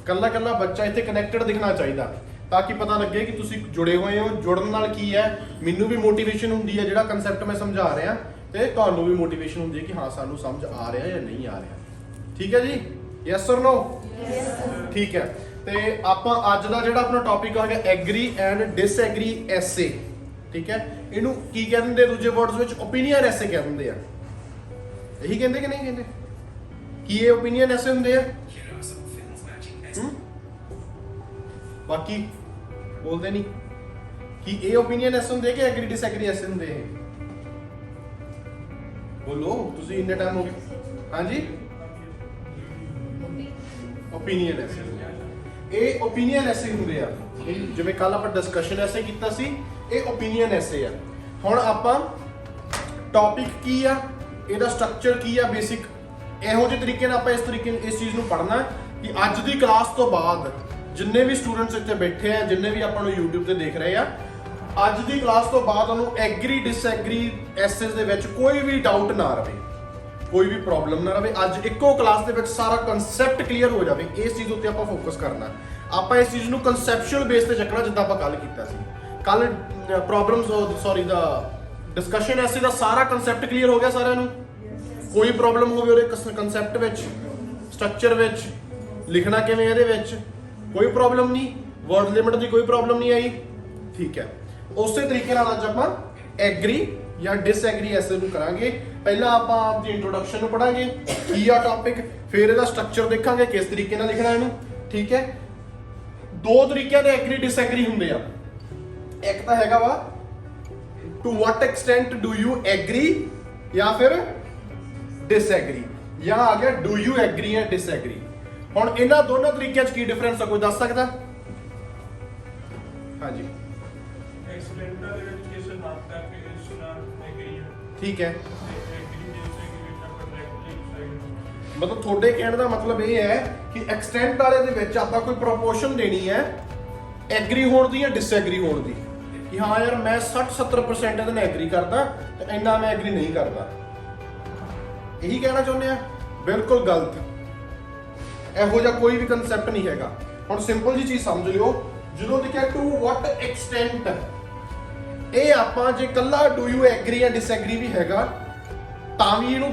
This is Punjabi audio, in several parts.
ਕੱਲਾ ਕੱਲਾ ਬੱਚਾ ਇੱਥੇ ਕਨੈਕਟਡ ਦਿਖਣਾ ਚਾਹੀਦਾ ਤਾਂ ਕਿ ਪਤਾ ਲੱਗੇ ਕਿ ਤੁਸੀਂ ਜੁੜੇ ਹੋਏ ਹੋ। ਜੁੜਨ ਨਾਲ ਕੀ ਹੈ, ਮੈਨੂੰ ਵੀ ਮੋਟੀਵੇਸ਼ਨ ਹੁੰਦੀ ਹੈ ਜਿਹੜਾ ਕਨਸੈਪਟ ਮੈਂ ਸਮਝਾ ਰਿਹਾ, ਤੇ ਤੁਹਾਨੂੰ ਵੀ ਮੋਟੀਵੇਸ਼ਨ ਹੁੰਦੀ ਹੈ ਕਿ ਹਾਂ ਸਾਨੂੰ ਸਮਝ ਆ ਰਿਹਾ ਜਾਂ ਨਹੀਂ ਆ ਰਿਹਾ। ਠੀਕ ਹੈ ਜੀ, ਯੈਸ অর ਨੋ? ਠੀਕ ਹੈ। ਤੇ ਆਪਾਂ ਅੱਜ ਦਾ ਜਿਹੜਾ ਆਪਣਾ ਟੌਪਿਕ ਹੈਗਾ ਐਗਰੀ ਐਂਡ ਡਿਸਐਗਰੀ ਐਸੇ। ਠੀਕ ਹੈ, ਇਹਨੂੰ ਕੀ ਕਹਿ ਦਿੰਦੇ ਦੂਜੇ ਵਰਡਸ ਵਿੱਚ? ਓਪੀਨੀਅਨ ਐਸੇ ਕਹਿ ਦਿੰਦੇ ਆ। ਇਹੀ ਕਹਿੰਦੇ ਕਿ ਨਹੀਂ ਕਹਿੰਦੇ? ਕੀ ਇਹ ਓਪੀਨੀਅਨ ਐਸੇ ਹੁੰਦੇ ਆ? ਬਾਕੀ ਬੋਲਦੇ ਨਹੀਂ। ਕੀ ਇਹ ਓਪੀਨੀਅਨ ਐਸੇ ਹੁੰਦੇ ਕਿ ਐਗਰੀ ਡਿਸਐਗਰੀ ਐਸੇ ਹੁੰਦੇ? ਇਹ ਬੋਲੋ, ਤੁਸੀਂ ਇੰਨੇ ਟਾਈਮ ਹੋ ਗਏ। ਹਾਂਜੀ, ਓਪੀਨੀਅਨ ਐਸੇ। ਇਹ ਓਪੀਨੀਅਨ ਐਸੇ ਹੁੰਦੇ ਆ। ਜਿਵੇਂ ਕੱਲ ਆਪਾਂ ਡਿਸਕਸ਼ਨ ਐਸੇ ਕੀਤਾ ਸੀ, ਇਹ ਓਪੀਨੀਅਨ ਐਸੇ ਆ। ਹੁਣ ਆਪਾਂ ਟੌਪਿਕ ਕੀ ਆ, ਇਹਦਾ ਸਟਰਕਚਰ ਕੀ ਆ, ਬੇਸਿਕ ਇਹੋ ਜਿਹੇ ਤਰੀਕੇ ਨਾਲ ਆਪਾਂ ਇਸ ਚੀਜ਼ ਨੂੰ ਪੜ੍ਹਨਾ ਕਿ ਅੱਜ ਦੀ ਕਲਾਸ ਤੋਂ ਬਾਅਦ ਜਿੰਨੇ ਵੀ ਸਟੂਡੈਂਟਸ ਇੱਥੇ ਬੈਠੇ ਆ, ਜਿੰਨੇ ਵੀ ਆਪਾਂ ਨੂੰ YouTube ਤੇ ਦੇਖ ਰਹੇ ਆ, ਅੱਜ ਦੀ ਕਲਾਸ ਤੋਂ ਬਾਅਦ ਉਹਨੂੰ ਐਗਰੀ ਡਿਸਐਗਰੀ ਐਸੇਸ ਦੇ ਵਿੱਚ ਕੋਈ ਵੀ ਡਾਊਟ ਨਾ ਰਹੇ, ਕੋਈ ਵੀ ਪ੍ਰੋਬਲਮ ਨਾ ਰਹੇ। ਅੱਜ ਇੱਕੋ ਕਲਾਸ ਦੇ ਵਿੱਚ ਸਾਰਾ ਕਨਸੈਪਟ ਕਲੀਅਰ ਹੋ ਜਾਵੇ। ਇਸ ਚੀਜ਼ ਉੱਤੇ ਆਪਾਂ ਫੋਕਸ ਕਰਨਾ। ਆਪਾਂ ਇਸ ਚੀਜ਼ ਨੂੰ ਕਨਸੈਪਚੁਅਲ ਬੇਸ ਤੇ ਚੱਕਣਾ, ਜਿੱਦਾਂ ਆਪਾਂ ਕੱਲ ਕੀਤਾ ਸੀ। ਕੱਲ ਦਾ ਡਿਸਕਸ਼ਨ ਐਸੇ ਦਾ ਸਾਰਾ ਕਨਸੈਪਟ ਕਲੀਅਰ ਹੋ ਗਿਆ ਸਾਰਿਆਂ ਨੂੰ। ਕੋਈ ਪ੍ਰੋਬਲਮ ਹੋਵੇ ਉਹਦੇ ਕਨਸੈਪਟ ਵਿੱਚ, ਸਟਰਕਚਰ ਵਿੱਚ, ਲਿਖਣਾ ਕਿਵੇਂ ਇਹਦੇ ਵਿੱਚ, ਕੋਈ ਪ੍ਰੋਬਲਮ ਨਹੀਂ। ਵਰਡ ਲਿਮਿਟ ਦੀ ਕੋਈ ਪ੍ਰੋਬਲਮ ਨਹੀਂ ਆਈ। ਠੀਕ ਹੈ, ਉਸੇ ਤਰੀਕੇ ਨਾਲ ਅੱਜ ਆਪਾਂ ਐਗਰੀ ਜਾਂ ਡਿਸਐਗਰੀ ਐਸੇ ਨੂੰ ਕਰਾਂਗੇ। ਪਹਿਲਾਂ ਆਪਾਂ ਆਪਦੀ ਇੰਟਰੋਡਕਸ਼ਨ ਨੂੰ ਪੜਾਂਗੇ, ਕੀ ਆ ਟੌਪਿਕ, ਫਿਰ ਇਹਦਾ ਸਟਰਕਚਰ ਦੇਖਾਂਗੇ ਕਿਸ ਤਰੀਕੇ ਨਾਲ ਲਿਖਣਾ ਇਹਨੂੰ। ਠੀਕ ਹੈ, ਦੋ ਤਰੀਕਿਆਂ ਦੇ ਐਗਰੀ ਡਿਸਐਗਰੀ ਹੁੰਦੇ ਆ। ਇੱਕ ਤਾਂ ਹੈਗਾ ਵਾ to what extent do you agree ਜਾਂ ਫਿਰ ਡਿਸਐਗਰੀ, ਜਾਂ ਆ ਗਿਆ ਡੂ ਯੂ ਐਗਰੀ ਜਾਂ ਡਿਸਐਗਰੀ। ਹੁਣ ਇਹਨਾਂ ਦੋਨੋਂ ਤਰੀਕਿਆਂ 'ਚ ਕੀ ਡਿਫਰੈਂਸ ਆ, ਕੋਈ ਦੱਸ ਸਕਦਾ? ਹਾਂਜੀ, ਐਕਸਟੈਂਟ ਦੇ ਵਿੱਚ ਕਿਸੇ ਨਾਮ ਤੱਕ ਇਸ ਨਾਲ ਐਗਰੀ ਹੈ। ਠੀਕ ਹੈ, ਐਗਰੀ ਡਿਸਐਗਰੀ ਆਪਾਂ ਡਾਇਰੈਕਟਲੀ ਮਤਲਬ ਤੁਹਾਡੇ ਕਹਿਣ ਦਾ ਮਤਲਬ ਇਹ ਹੈ ਕਿ ਐਕਸਟੈਂਟ ਵਾਲੇ ਦੇ ਵਿੱਚ ਆਪਾਂ ਕੋਈ ਪ੍ਰੋਪੋਰਸ਼ਨ ਦੇਣੀ ਹੈ ਐਗਰੀ ਹੋਣ ਦੀ ਜਾਂ ਡਿਸਐਗਰੀ ਹੋਣ ਦੀ, ਕਿ ਹਾਂ ਯਾਰ ਮੈਂ 60-70% ਇਹਦੇ ਨਾਲ ਐਗਰੀ ਕਰਦਾ ਤੇ ਇੰਨਾ ਮੈਂ ਐਗਰੀ ਨਹੀਂ ਕਰਦਾ। ਇਹੀ ਕਹਿਣਾ ਚਾਹੁੰਦੇ ਆ? ਬਿਲਕੁਲ ਗਲਤ। ਇਹੋ ਜਿਹਾ ਕੋਈ ਵੀ ਕਨਸੈਪਟ ਨਹੀਂ ਹੈਗਾ। ਹੁਣ ਸਿੰਪਲ ਜੀ ਚੀਜ਼ ਸਮਝ ਲਿਓ, ਜਦੋਂ ਲਿਖਿਆ ਟੂ ਵਾਟ ਐਕਸਟੈਂਟ, ਇਹ ਆਪਾਂ ਜੇ ਕੱਲਾ ਡੂ ਯੂ ਐਗਰੀ ਜਾਂ ਡਿਸਐਗਰੀ ਵੀ ਹੈਗਾ ਤਾਂ ਵੀ ਇਹਨੂੰ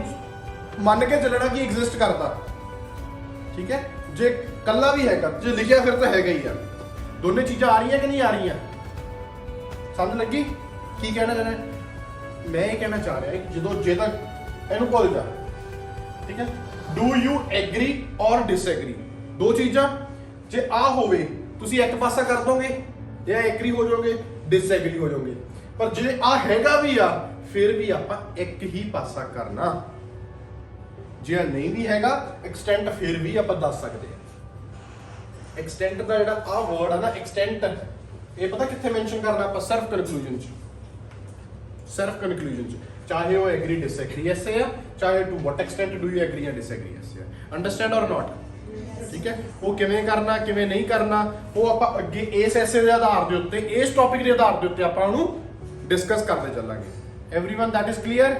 ਮੰਨ ਕੇ ਚੱਲਣਾ ਕਿ ਐਗਜ਼ਿਸਟ ਕਰਦਾ। ਠੀਕ ਹੈ, ਜੇ ਕੱਲਾ ਵੀ ਹੈਗਾ, ਜੇ ਲਿਖਿਆ ਫਿਰ ਤਾਂ ਹੈਗਾ ਹੀ ਆ। ਦੋਨੇ ਚੀਜ਼ਾਂ ਆ ਰਹੀਆਂ ਕਿ ਨਹੀਂ ਆ ਰਹੀਆਂ? ਸਮਝ ਲੱਗੀ ਕੀ ਕਹਿਣਾ ਚਾਹ ਰਿਹਾ? ਮੈਂ ਇਹ ਕਹਿਣਾ ਚਾਹ ਰਿਹਾ ਕਿ ਜਦੋਂ ਜੇ ਤੱਕ ਇਹਨੂੰ ਭੁੱਲ ਜਾ। ਠੀਕ ਹੈ, ਡੂ ਯੂ ਐਗਰੀ ਔਰ ਡਿਸਐਗਰੀ, ਦੋ ਚੀਜ਼ਾਂ ਜੇ ਆ ਹੋਵੇ ਤੁਸੀਂ ਇੱਕ ਪਾਸਾ ਕਰ ਦੋਗੇ, ਜਾਂ ਐਗਰੀ ਹੋ ਜਾਓਗੇ, ਡਿਸਐਗਰੀ ਹੋ ਜਾਓਗੇ। ਪਰ ਜੇ ਆ ਹੈਗਾ ਵੀ ਆ ਫਿਰ ਵੀ ਆਪਾਂ ਇੱਕ ਹੀ ਪਾਸਾ ਕਰਨਾ। ਜੇ ਨਹੀਂ ਵੀ ਹੈਗਾ ਐਕਸਟੈਂਟ, ਫਿਰ ਵੀ ਆਪਾਂ ਦੱਸ ਸਕਦੇ ਹਾਂ। ਐਕਸਟੈਂਟ ਦਾ ਜਿਹੜਾ ਆ ਵਰਡ ਆ ਨਾ, ਐਕਸਟੈਂਟ, ਇਹ ਪਤਾ ਕਿੱਥੇ ਮੈਂਸ਼ਨ ਕਰਨਾ ਆਪਾਂ? ਸਿਰਫ ਕਨਕਲੂਜਨ 'ਚ। ਸਿਰਫ ਕਨਕਲੂਜਨ 'ਚ, ਚਾਹੇ ਉਹ ਐਗਰੀ ਡਿਸਐਗਰੀ ਐਸੇ ਆ, ਚਾਹੇ to what extent do you agree ਜਾਂ ਡਿਸਐਗਰੀ ਐਸੇ ਆ। ਅੰਡਰਸਟੈਂਡ ਔਰ ਨਾਟ? ਠੀਕ ਹੈ, ਉਹ ਕਿਵੇਂ ਕਰਨਾ ਕਿਵੇਂ ਨਹੀਂ ਕਰਨਾ ਉਹ ਆਪਾਂ ਅੱਗੇ ਇਸ ਐਸੇ ਦੇ ਆਧਾਰ ਦੇ ਉੱਤੇ, ਇਸ ਟੌਪਿਕ ਦੇ ਆਧਾਰ ਦੇ ਉੱਤੇ ਆਪਾਂ ਉਹਨੂੰ ਡਿਸਕਸ ਕਰਦੇ ਚੱਲਾਂਗੇ। Everyone that is clear?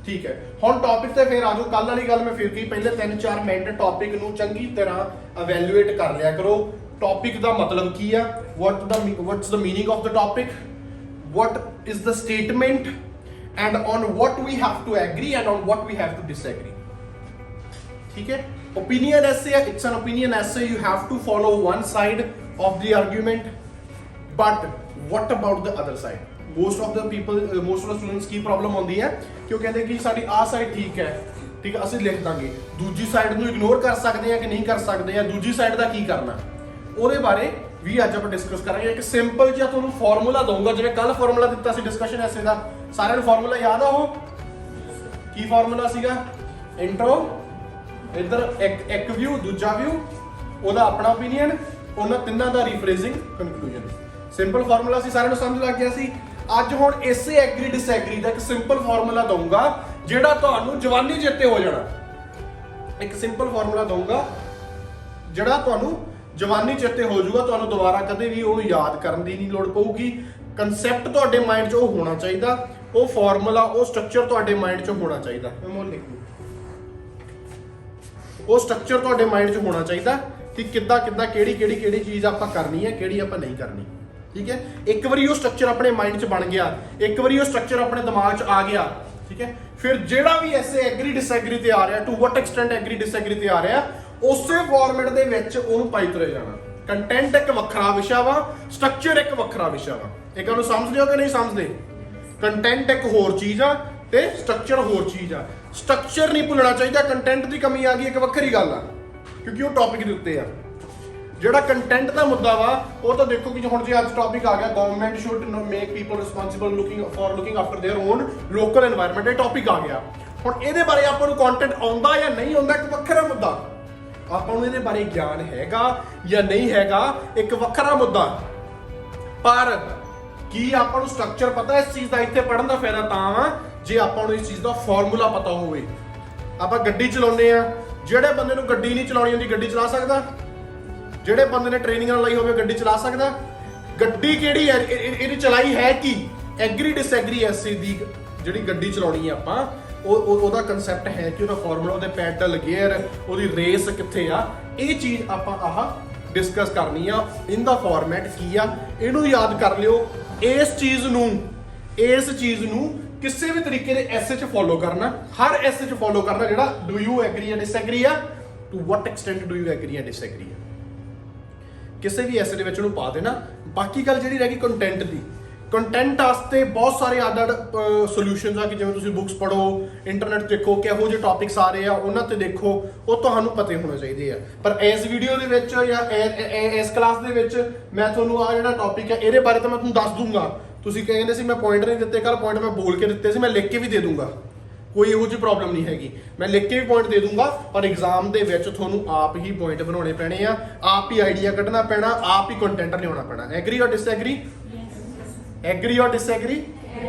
ठीक है, ਹੁਣ ਟੌਪਿਕ ਤੇ ਫਿਰ ਆਜੋ। ਕੱਲ ਵਾਲੀ ਗੱਲ ਮੈਂ ਫਿਰ ਕਹੀ, ਪਹਿਲੇ 3-4 ਮਿੰਟ ਟੌਪਿਕ ਨੂੰ ਚੰਗੀ ਤਰ੍ਹਾਂ ਇਵੈਲੂਏਟ ਕਰ ਲਿਆ ਕਰੋ। ਟੌਪਿਕ ਦਾ ਮਤਲਬ ਕੀ ਆ, what's the meaning of the topic, what is the statement, and on what we have to agree and on what we have to disagree. ठीक है, opinion essay, it's an opinion essay, you have to follow one side of the argument, but what about the other side? most of the students की प्रॉब्लम होती है कि वो कहते हैं कि साडी आ साइड ठीक है, ठीक है, ਅਸੀਂ ਲਿਖ ਦਾਂਗੇ, ਦੂਜੀ ਸਾਈਡ ਨੂੰ ਇਗਨੋਰ ਕਰ ਸਕਦੇ ਆ ਕਿ ਨਹੀਂ ਕਰ ਸਕਦੇ ਆ, ਦੂਜੀ ਸਾਈਡ ਦਾ ਕੀ ਕਰਨਾ, ਉਹਦੇ ਬਾਰੇ ਵੀ ਅੱਜ ਆਪਾਂ ਡਿਸਕਸ ਕਰਾਂਗੇ। ਇੱਕ ਸਿੰਪਲ ਜਿਹਾ ਤੁਹਾਨੂੰ ਫਾਰਮੂਲਾ ਦਊਂਗਾ, ਜਿਵੇਂ ਕੱਲ ਫਾਰਮੂਲਾ ਦਿੱਤਾ ਸੀ ਡਿਸਕਸ਼ਨ ਐਸੇ ਦਾ। ਸਾਰਿਆਂ ਨੂੰ ਫਾਰਮੂਲਾ ਯਾਦ ਆ? ਉਹ ਕੀ ਫਾਰਮੂਲਾ ਸੀਗਾ? ਇੰਟਰੋ, ਇੱਧਰ ਇੱਕ ਵਿਊ, ਦੂਜਾ ਵਿਊ, ਉਹਦਾ ਆਪਣਾ ਓਪੀਨੀਅਨ, ਉਹਨਾਂ ਤਿੰਨਾਂ ਦਾ ਰੀਫਰੇਜ਼ਿੰਗ, ਕਨਕਲੂਜਨ। ਸਿੰਪਲ ਫਾਰਮੂਲਾ ਸੀ, ਸਾਰਿਆਂ ਨੂੰ ਸਮਝ ਲੱਗ ਗਿਆ ਸੀ। ਅੱਜ ਹੁਣ ਇਸੇ ਐਗਰੀ ਡਿਸਐਗਰੀ ਦਾ ਇੱਕ ਸਿੰਪਲ ਫਾਰਮੂਲਾ ਦਊਂਗਾ ਜਿਹੜਾ ਤੁਹਾਨੂੰ ਜਵਾਨੀ ਚੇਤੇ ਹੋ ਜਾਣਾ। ਇੱਕ ਸਿੰਪਲ ਫਾਰਮੂਲਾ ਦਊਂਗਾ ਜਿਹੜਾ ਤੁਹਾਨੂੰ ਜਵਾਨੀ ਚੇਤੇ ਹੋ ਜਾਊਗਾ, ਤੁਹਾਨੂੰ ਦੁਬਾਰਾ ਕਦੇ ਵੀ ਉਹਨੂੰ ਯਾਦ ਕਰਨ ਦੀ ਨਹੀਂ ਲੋੜ ਪਊਗੀ। ਕਨਸੈਪਟ ਤੁਹਾਡੇ ਮਾਈਂਡ 'ਚ ਉਹ ਹੋਣਾ ਚਾਹੀਦਾ, ਉਹ ਫਾਰਮੂਲਾ, ਉਹ ਸਟਰਕਚਰ ਤੁਹਾਡੇ ਮਾਈਂਡ 'ਚ ਹੋਣਾ ਚਾਹੀਦਾ। ਉਹ ਸਟਰਕਚਰ ਤੁਹਾਡੇ ਮਾਈਂਡ 'ਚ ਹੋਣਾ ਚਾਹੀਦਾ ਕਿ ਕਿੱਦਾਂ ਕਿੱਦਾਂ ਕਿਹੜੀ ਚੀਜ਼ ਆਪਾਂ ਕਰਨੀ ਹੈ, ਕਿਹੜੀ ਆਪਾਂ ਨਹੀਂ ਕਰਨੀ। ਠੀਕ ਹੈ, ਇੱਕ ਵਾਰੀ ਉਹ ਸਟਰਕਚਰ ਆਪਣੇ ਮਾਈਂਡ 'ਚ ਬਣ ਗਿਆ, ਇੱਕ ਵਾਰੀ ਉਹ ਸਟਰਕਚਰ ਆਪਣੇ ਦਿਮਾਗ 'ਚ ਆ ਗਿਆ, ਠੀਕ ਹੈ, ਫਿਰ ਜਿਹੜਾ ਵੀ ਐਸੇ ਐਗਰੀ ਡਿਸਐਗਰੀ ਤੇ ਆ ਰਿਹਾ, to what extent agree disagree ਤੇ ਆ ਰਿਹਾ, ਉਸੇ ਫਾਰਮੈਟ ਦੇ ਵਿੱਚ ਉਹਨੂੰ ਪਾਈ ਤੁਰੇ ਜਾਣਾ। ਕੰਟੈਂਟ ਇੱਕ ਵੱਖਰਾ ਵਿਸ਼ਾ ਵਾ, ਸਟਰਕਚਰ ਇੱਕ ਵੱਖਰਾ ਵਿਸ਼ਾ ਵਾ। ਇਹ ਗੱਲ ਨੂੰ ਸਮਝਦੇ ਹੋ ਕਿ ਨਹੀਂ ਸਮਝਦੇ? ਕੰਟੈਂਟ ਇੱਕ ਹੋਰ ਚੀਜ਼ ਆ ਤੇ ਸਟਰਕਚਰ ਹੋਰ ਚੀਜ਼ ਆ। ਸਟਰਕਚਰ ਨਹੀਂ ਭੁੱਲਣਾ ਚਾਹੀਦਾ, ਕੰਟੈਂਟ ਦੀ ਕਮੀ ਆ ਗਈ ਇੱਕ ਵੱਖਰੀ ਗੱਲ ਆ, ਕਿਉਂਕਿ ਉਹ ਟੌਪਿਕ ਦੇ ਉੱਤੇ ਆ। ਜਿਹੜਾ ਕੰਟੈਂਟ ਦਾ ਮੁੱਦਾ ਵਾ ਉਹ ਤਾਂ ਦੇਖੋ ਕਿ ਹੁਣ ਜੇ ਅੱਜ ਟੌਪਿਕ ਆ ਗਿਆ government should make people responsible looking after their own local environment, ਇਹ ਟੌਪਿਕ ਆ ਗਿਆ। ਹੁਣ ਇਹਦੇ ਬਾਰੇ ਆਪਾਂ ਨੂੰ ਕੰਟੈਂਟ ਆਉਂਦਾ ਜਾਂ ਨਹੀਂ ਆਉਂਦਾ ਇੱਕ ਵੱਖਰਾ ਮੁੱਦਾ, ਆਪਾਂ ਨੂੰ ਇਹਦੇ ਬਾਰੇ ਗਿਆਨ ਹੈਗਾ ਜਾਂ ਨਹੀਂ ਹੈਗਾ ਇੱਕ ਵੱਖਰਾ ਮੁੱਦਾ। ਪਰ ਕੀ ਆਪਾਂ ਨੂੰ ਸਟਰਕਚਰ ਪਤਾ ਇਸ ਚੀਜ਼ ਦਾ? ਇੱਥੇ ਪੜਨ ਦਾ ਫਾਇਦਾ ਤਾਂ ਵਾ ਜੇ ਆਪਾਂ ਨੂੰ ਇਸ ਚੀਜ਼ ਦਾ ਫਾਰਮੂਲਾ ਪਤਾ ਹੋਵੇ। ਆਪਾਂ ਗੱਡੀ ਚਲਾਉਂਦੇ ਆ, ਜਿਹੜੇ ਬੰਦੇ ਨੂੰ ਗੱਡੀ ਨਹੀਂ ਚਲਾਉਣੀ ਆਉਂਦੀ ਗੱਡੀ ਚਲਾ ਸਕਦਾ? ਜਿਹੜੇ ਬੰਦੇ ਨੇ ਟ੍ਰੇਨਿੰਗ ਨਾਲ ਲਈ ਹੋਵੇ ਗੱਡੀ ਚਲਾ ਸਕਦਾ? ਗੱਡੀ ਕਿਹੜੀ ਹੈ, ਇਹਦੀ ਚਲਾਈ ਹੈ ਕੀ? ਐਗਰੀ ਡਿਸਐਗਰੀ ਐਸੇ ਦੀ ਜਿਹੜੀ ਗੱਡੀ ਚਲਾਉਣੀ ਆ ਆਪਾਂ, ਉਹਦਾ ਕਨਸੈਪਟ ਹੈ ਕਿ ਉਹਦਾ ਫਾਰਮੂਲਾ, ਉਹਦੇ ਪੈਡਲ ਗੇਅਰ, ਉਹਦੀ ਰੇਸ ਕਿੱਥੇ ਆ, ਇਹ ਚੀਜ਼ ਆਪਾਂ ਆਹ ਡਿਸਕਸ ਕਰਨੀ ਆ। ਇਹਦਾ ਫਾਰਮੈਟ ਕੀ ਆ, ਇਹਨੂੰ ਯਾਦ ਕਰ ਲਿਓ। ਇਸ ਚੀਜ਼ ਨੂੰ ਕਿਸੇ ਵੀ ਤਰੀਕੇ ਦੇ ਐਸੇ 'ਚ ਫੋਲੋ ਕਰਨਾ, ਹਰ ਐਸੇ 'ਚ ਫੋਲੋ ਕਰਨਾ ਜਿਹੜਾ ਡੂ ਯੂ ਐਗਰੀ ਜਾਂ ਡਿਸਐਗਰੀ ਆ, to what extent do you agree ਜਾਂ ਡਿਸਐਗਰੀ ਆ, ਕਿਸੇ ਵੀ ਐਸੇ ਦੇ ਵਿੱਚ ਉਹਨੂੰ ਪਾ ਦੇਣਾ। ਬਾਕੀ ਗੱਲ ਜਿਹੜੀ ਰਹਿ ਗਈ ਕੰਟੈਂਟ ਦੀ, ਕੰਟੈਂਟ ਵਾਸਤੇ ਬਹੁਤ ਸਾਰੇ ਅੱਡ-ਅੱਡ ਸੋਲੂਸ਼ਨਸ ਆ ਕਿ ਜਿਵੇਂ ਤੁਸੀਂ ਬੁੱਕਸ ਪੜ੍ਹੋ, ਇੰਟਰਨੈਟ ਦੇਖੋ, ਕਿਹੋ ਜਿਹੇ ਟੌਪਿਕਸ ਆ ਰਹੇ ਆ ਉਹਨਾਂ ਤੇ ਦੇਖੋ, ਉਹ ਤੁਹਾਨੂੰ ਪਤਾ ਹੋਣੇ ਚਾਹੀਦੇ ਆ। ਪਰ ਇਸ ਵੀਡੀਓ ਦੇ ਵਿੱਚ ਜਾਂ ਇਸ ਕਲਾਸ ਦੇ ਵਿੱਚ ਮੈਂ ਤੁਹਾਨੂੰ ਆ ਜਿਹੜਾ ਟੌਪਿਕ ਹੈ ਇਹਦੇ ਬਾਰੇ ਤਾਂ ਮੈਂ ਤੁਹਾਨੂੰ ਦੱਸ ਦੂੰਗਾ। ਤੁਸੀਂ ਕਹਿੰਦੇ ਸੀ ਮੈਂ ਪੁਆਇੰਟ ਨਹੀਂ ਦਿੱਤੇ, ਕੱਲ ਪੁਆਇੰਟ ਮੈਂ ਬੋਲ ਕੇ ਦਿੱਤੇ ਸੀ, ਮੈਂ ਲਿਖ ਕੇ ਵੀ ਦੇ ਦੂੰਗਾ, ਕੋਈ ਇਹੋ ਜਿਹੀ ਪ੍ਰੋਬਲਮ ਨਹੀਂ ਹੈਗੀ। ਮੈਂ ਲਿਖ ਕੇ ਵੀ ਪੁਆਇੰਟ ਦੇ ਦੂੰਗਾ, ਪਰ ਐਗਜ਼ਾਮ ਦੇ ਵਿੱਚ ਤੁਹਾਨੂੰ ਆਪ ਹੀ ਪੁਆਇੰਟ ਬਣਾਉਣੇ ਪੈਣੇ ਆ, ਆਪ ਹੀ ਆਈਡੀਆ ਕੱਢਣਾ ਪੈਣਾ, ਆਪ ਹੀ ਕੰਟੈਂਟ ਲਿਆਉਣਾ ਪੈਣਾ। ਐਗਰੀ ਔਰ ਡਿਸਐਗਰੀ? ਐਗਰੀ ਔਰ ਡਿਸਐਗਰੀ?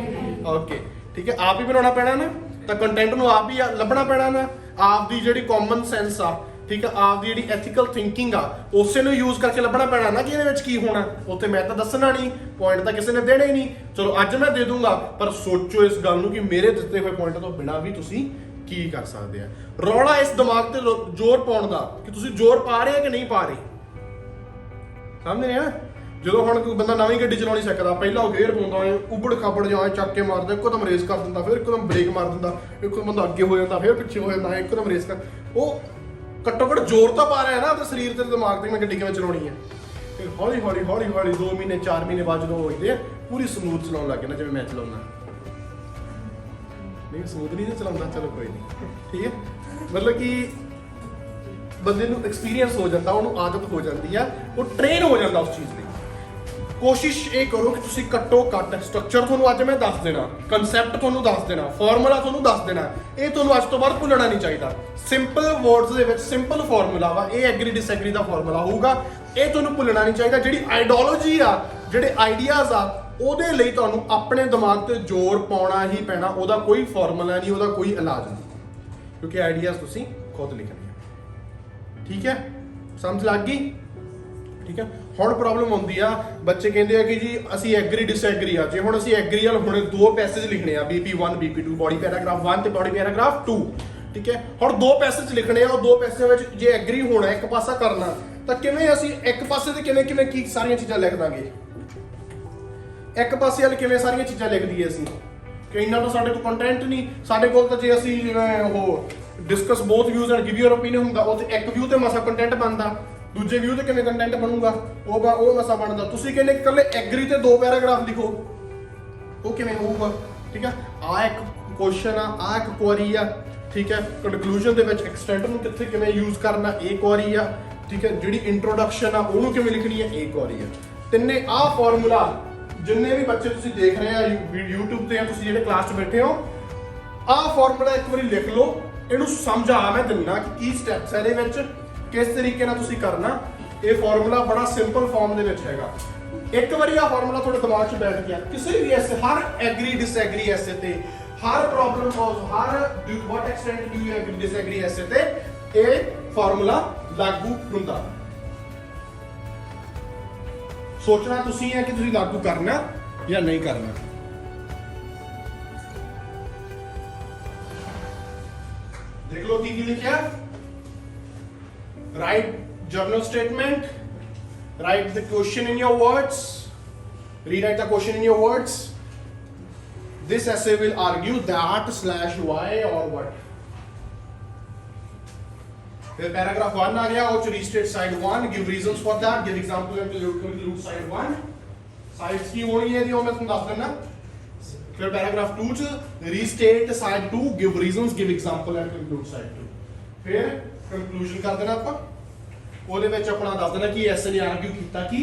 ਓਕੇ, ਠੀਕ ਹੈ, ਆਪ ਹੀ ਬਣਾਉਣਾ ਪੈਣਾ ਨਾ, ਤਾਂ ਕੰਟੈਂਟ ਨੂੰ ਆਪ ਹੀ ਲੱਭਣਾ ਪੈਣਾ ਨਾ। ਆਪ ਦੀ ਜਿਹੜੀ ਕਾਮਨ ਸੈਂਸ ਆ, ਠੀਕ ਹੈ, ਆਪ ਦੀ ਜਿਹੜੀ ਐਥੀਕਲ ਥਿੰਕਿੰਗ ਆ, ਉਸੇ ਨੂੰ ਯੂਜ਼ ਕਰਕੇ ਲੱਭਣਾ ਪੈਣਾ ਨਾ ਕਿ ਇਹਦੇ ਵਿੱਚ ਕੀ ਹੋਣਾ। ਉੱਥੇ ਮੈਂ ਤਾਂ ਦੱਸਣਾ ਨਹੀਂ, ਪੁਆਇੰਟ ਤਾਂ ਕਿਸੇ ਨੇ ਦੇਣੇ ਹੀ ਨਹੀਂ। ਚਲੋ ਅੱਜ ਮੈਂ ਦੇ ਦੂੰਗਾ, ਪਰ ਸੋਚੋ ਇਸ ਗੱਲ ਨੂੰ ਕਿ ਮੇਰੇ ਦਿੱਤੇ ਹੋਏ ਪੁਆਇੰਟ ਤੋਂ ਬਿਨਾਂ ਵੀ ਤੁਸੀਂ ਕੀ ਕਰ ਸਕਦੇ ਆ। ਰੌਲਾ ਇਸ ਦਿਮਾਗ ਤੇ ਜ਼ੋਰ ਪਾਉਣ ਦਾ ਕਿ ਤੁਸੀਂ ਜ਼ੋਰ ਪਾ ਰਹੇ ਕਿ ਨਹੀਂ ਪਾ ਰਹੇ, ਸਮਝ ਰਹੇ ਆ? ਜਦੋਂ ਹੁਣ ਕੋਈ ਬੰਦਾ ਨਵੀਂ ਗੱਡੀ ਚਲਾਉਣੀ ਸਿੱਖਦਾ, ਪਹਿਲਾਂ ਉਹ ਗੇਅਰ ਪਾਉਂਦਾ ਹੈ, ਉਬੜ ਖਾਬੜ ਜਾਂ ਚੱਕ ਕੇ ਮਾਰਦਾ, ਇੱਕਦਮ ਰੇਸ ਕਰ ਦਿੰਦਾ, ਫਿਰ ਇੱਕਦਮ ਬ੍ਰੇਕ ਮਾਰ ਦਿੰਦਾ, ਇੱਕਦਮ ਬੰਦਾ ਅੱਗੇ ਹੋ ਜਾਂਦਾ, ਫਿਰ ਪਿੱਛੇ ਹੋ ਜਾਂਦਾ, ਇੱਕਦਮ ਰੇਸ ਕਰ। ਉਹ ਘੱਟੋ ਘੱਟ ਜ਼ੋਰ ਤਾਂ ਪਾ ਰਿਹਾ ਨਾ ਆਪਣੇ ਸਰੀਰ ਤੇ ਦਿਮਾਗ ਤੇ, ਮੈਂ ਗੱਡੀ ਕਿਵੇਂ ਚਲਾਉਣੀ ਹੈ। ਫਿਰ ਹੌਲੀ ਹੌਲੀ 2 ਮਹੀਨੇ 4 ਮਹੀਨੇ ਬਾਅਦ ਜਦੋਂ ਹੋ ਜਾਂਦੇ ਆ, ਪੂਰੀ ਸਮੂਥ ਚਲਾਉਣ ਲੱਗ ਜਾਂਦਾ, ਜਿਵੇਂ ਮੈਂ ਚਲਾਉਣਾ। ਨਹੀਂ ਸਮੂਥ ਨਹੀਂ ਚਲਾਉਂਦਾ, ਚਲੋ ਕੋਈ ਨਹੀਂ, ਠੀਕ ਹੈ। ਮਤਲਬ ਕਿ ਬੰਦੇ ਨੂੰ ਐਕਸਪੀਰੀਅੰਸ ਹੋ ਜਾਂਦਾ, ਉਹਨੂੰ ਆਦਤ ਹੋ ਜਾਂਦੀ ਆ, ਉਹ ਟ੍ਰੇਨ ਹੋ ਜਾਂਦਾ ਉਸ ਚੀਜ਼ ਲਈ। ਕੋਸ਼ਿਸ਼ ਇਹ ਕਰੋ ਕਿ ਤੁਸੀਂ ਘੱਟੋ ਘੱਟ ਸਟਰਕਚਰ ਤੁਹਾਨੂੰ ਅੱਜ ਮੈਂ ਦੱਸ ਦੇਣਾ, ਕਨਸੈਪਟ ਤੁਹਾਨੂੰ ਦੱਸ ਦੇਣਾ, ਫਾਰਮੂਲਾ ਤੁਹਾਨੂੰ ਦੱਸ ਦੇਣਾ, ਇਹ ਤੁਹਾਨੂੰ ਅੱਜ ਤੋਂ ਬਾਅਦ ਭੁੱਲਣਾ ਨਹੀਂ ਚਾਹੀਦਾ। ਸਿੰਪਲ ਵਰਡਸ ਦੇ ਵਿੱਚ ਸਿੰਪਲ ਫਾਰਮੂਲਾ ਵਾ, ਇਹ ਐਗਰੀ ਡਿਸਐਗਰੀ ਦਾ ਫਾਰਮੂਲਾ ਹੋਊਗਾ, ਇਹ ਤੁਹਾਨੂੰ ਭੁੱਲਣਾ ਨਹੀਂ ਚਾਹੀਦਾ। ਜਿਹੜੀ ਆਈਡੀਓਲੋਜੀ ਆ, ਜਿਹੜੇ ਆਈਡੀਆਜ਼ ਆ, ਉਹਦੇ ਲਈ ਤੁਹਾਨੂੰ ਆਪਣੇ ਦਿਮਾਗ ਤੇ ਜ਼ੋਰ ਪਾਉਣਾ ਹੀ ਪੈਣਾ, ਉਹਦਾ ਕੋਈ ਫਾਰਮੂਲਾ ਨਹੀਂ, ਉਹਦਾ ਕੋਈ ਇਲਾਜ ਨਹੀਂ, ਕਿਉਂਕਿ ਆਈਡੀਆਜ਼ ਤੁਸੀਂ ਖੁਦ ਲਿਖਣੇ ਆ। ਠੀਕ ਹੈ, ਸਮਝ ਲੱਗ ਗਈ? ਠੀਕ ਹੈ। ਹੁਣ ਪ੍ਰੋਬਲਮ ਹੁੰਦੀ ਆ, ਬੱਚੇ ਕਹਿੰਦੇ ਆ ਕਿ ਜੀ ਅਸੀਂ ਐਗਰੀ ਡਿਸਐਗਰੀ ਆ। ਜੇ ਹੁਣ ਅਸੀਂ ਐਗਰੀ ਵਾਲ ਹੁਣੇ 2 ਪੈਸੇਜ ਲਿਖਣੇ ਆ, BP1 BP2, ਬੋਡੀ ਪੈਰਾਗ੍ਰਾਫ 1 ਤੇ ਬੋਡੀ ਪੈਰਾਗ੍ਰਾਫ 2, ਠੀਕ ਹੈ। ਹੁਣ 2 ਪੈਸੇਜ ਲਿਖਣੇ ਆ, ਉਹ 2 ਪੈਸਿਆਂ ਵਿੱਚ ਜੇ ਐਗਰੀ ਹੋਣਾ, ਇੱਕ ਪਾਸਾ ਕਰਨਾ, ਤਾਂ ਕਿਵੇਂ ਅਸੀਂ ਇੱਕ ਪਾਸੇ ਤੇ ਕਿਵੇਂ ਕੀ ਸਾਰੀਆਂ ਚੀਜ਼ਾਂ ਲਿਖ ਦਾਂਗੇ? ਇੱਕ ਪਾਸੇ ਵਾਲ ਕਿਵੇਂ ਸਾਰੀਆਂ ਚੀਜ਼ਾਂ ਲਿਖ ਦਈਏ ਅਸੀਂ? ਕਿ ਇੰਨਾ ਤਾਂ ਸਾਡੇ ਕੋਲ ਕੰਟੈਂਟ ਨਹੀਂ। ਸਾਡੇ ਕੋਲ ਤਾਂ ਜੇ ਅਸੀਂ ਜਿਵੇਂ ਉਹ discuss both views and give your opinion ਹੁੰਦਾ, ਉਹ ਤੇ ਇੱਕ ਵਿਊ ਤੇ ਮਸਾ ਕੰਟੈਂਟ ਬਣਦਾ, ਦੂਜੇ ਵਿਊ ਤੇ ਕਿਵੇਂ ਕੰਟੈਂਟ ਬਣੂਗਾ? ਉਹ ਮਸਾ ਬਣਦਾ। ਤੁਸੀਂ ਕਹਿੰਦੇ ਇਕੱਲੇ ਐਗਰੀ ਤੇ 2 ਪੈਰਾਗ੍ਰਾਫ ਲਿਖੋ, ਉਹ ਕਿਵੇਂ ਹੋਊਗਾ? ਠੀਕ ਹੈ, ਆ ਇੱਕ ਕੁਐਸਚਨ ਆ ਇੱਕ ਕੁਐਰੀ ਆ, ਠੀਕ ਹੈ। ਕਨਕਲੂਜਨ ਦੇ ਵਿੱਚ ਐਕਸਟੈਂਟ ਨੂੰ ਕਿੱਥੇ ਕਿਵੇਂ ਯੂਜ਼ ਕਰਨਾ, ਇਹ ਕੁਐਰੀ ਆ, ਠੀਕ ਹੈ। ਜਿਹੜੀ ਇੰਟਰੋਡਕਸ਼ਨ ਆ ਉਹਨੂੰ ਕਿਵੇਂ ਲਿਖਣੀ ਹੈ, ਇਹ ਕੁਐਰੀ ਆ। ਤਿੰਨੇ ਆ ਫਾਰਮੂਲਾ, ਜਿੰਨੇ ਵੀ ਬੱਚੇ ਤੁਸੀਂ ਦੇਖ ਰਹੇ ਆ YouTube ਤੇ ਜਾਂ ਤੁਸੀਂ ਜਿਹੜੇ ਕਲਾਸ 'ਚ ਬੈਠੇ ਹੋ, ਆਹ ਫਾਰਮੂਲਾ ਇੱਕ ਵਾਰੀ ਲਿਖ ਲਓ, ਇਹਨੂੰ ਸਮਝਾ ਮੈਂ ਦਿੰਦਾ ਕਿ ਕੀ ਸਟੈਪਸ ਹੈ ਇਹਦੇ ਵਿੱਚ, ਕਿਸ ਤਰੀਕੇ ਨਾਲ ਤੁਸੀਂ ਕਰਨਾ। ਇਹ ਫਾਰਮੂਲਾ ਬੜਾ ਸਿੰਪਲ ਫਾਰਮ ਦੇ ਵਿੱਚ ਹੈਗਾ। ਇੱਕ ਵਾਰੀ ਆਹ ਫਾਰਮੂਲਾ ਤੁਹਾਡੇ ਦਿਮਾਗ 'ਚ ਬੈਠ ਗਿਆ, ਕਿਸੇ ਵੀ ਐਸੇ, ਹਰ ਐਗਰੀ ਡਿਸਐਗਰੀ ਐਸੇ ਤੇ, ਹਰ ਪ੍ਰੋਬਲਮ ਸੋਲਵ, ਹਰ what extent do you agree disagree essay ਤੇ ਇਹ ਫਾਰਮੂਲਾ ਲਾਗੂ ਹੁੰਦਾ। ਸੋਚਣਾ ਤੁਸੀਂ ਹੈ ਕਿ ਤੁਸੀਂ ਲਾਗੂ ਕਰਨਾ ਜਾਂ ਨਹੀਂ ਕਰਨਾ। ਦੇਖ ਲਓ ਕੀ ਲਿਖਿਆ, right journal statement, write the question in your words, rewrite the question in your words. This essay will argue that slash why or what. फिर paragraph 1 आ गया, और restate side 1, give reasons for that, give example and conclude side 1. Sides की होनी है जो मैं तुम दस देना. फिर paragraph 2 च restate side 2, give reasons, give example and conclude side 2. फिर conclusion ਕਰ ਦੇਣਾ ਆਪਾਂ. ਉਹਦੇ ਵਿੱਚ ਆਪਣਾ ਦੱਸ ਦੇਣਾ ਕਿ ਐਸੇ ਨੇ ਆਰਗੂ ਕੀਤਾ ਕਿ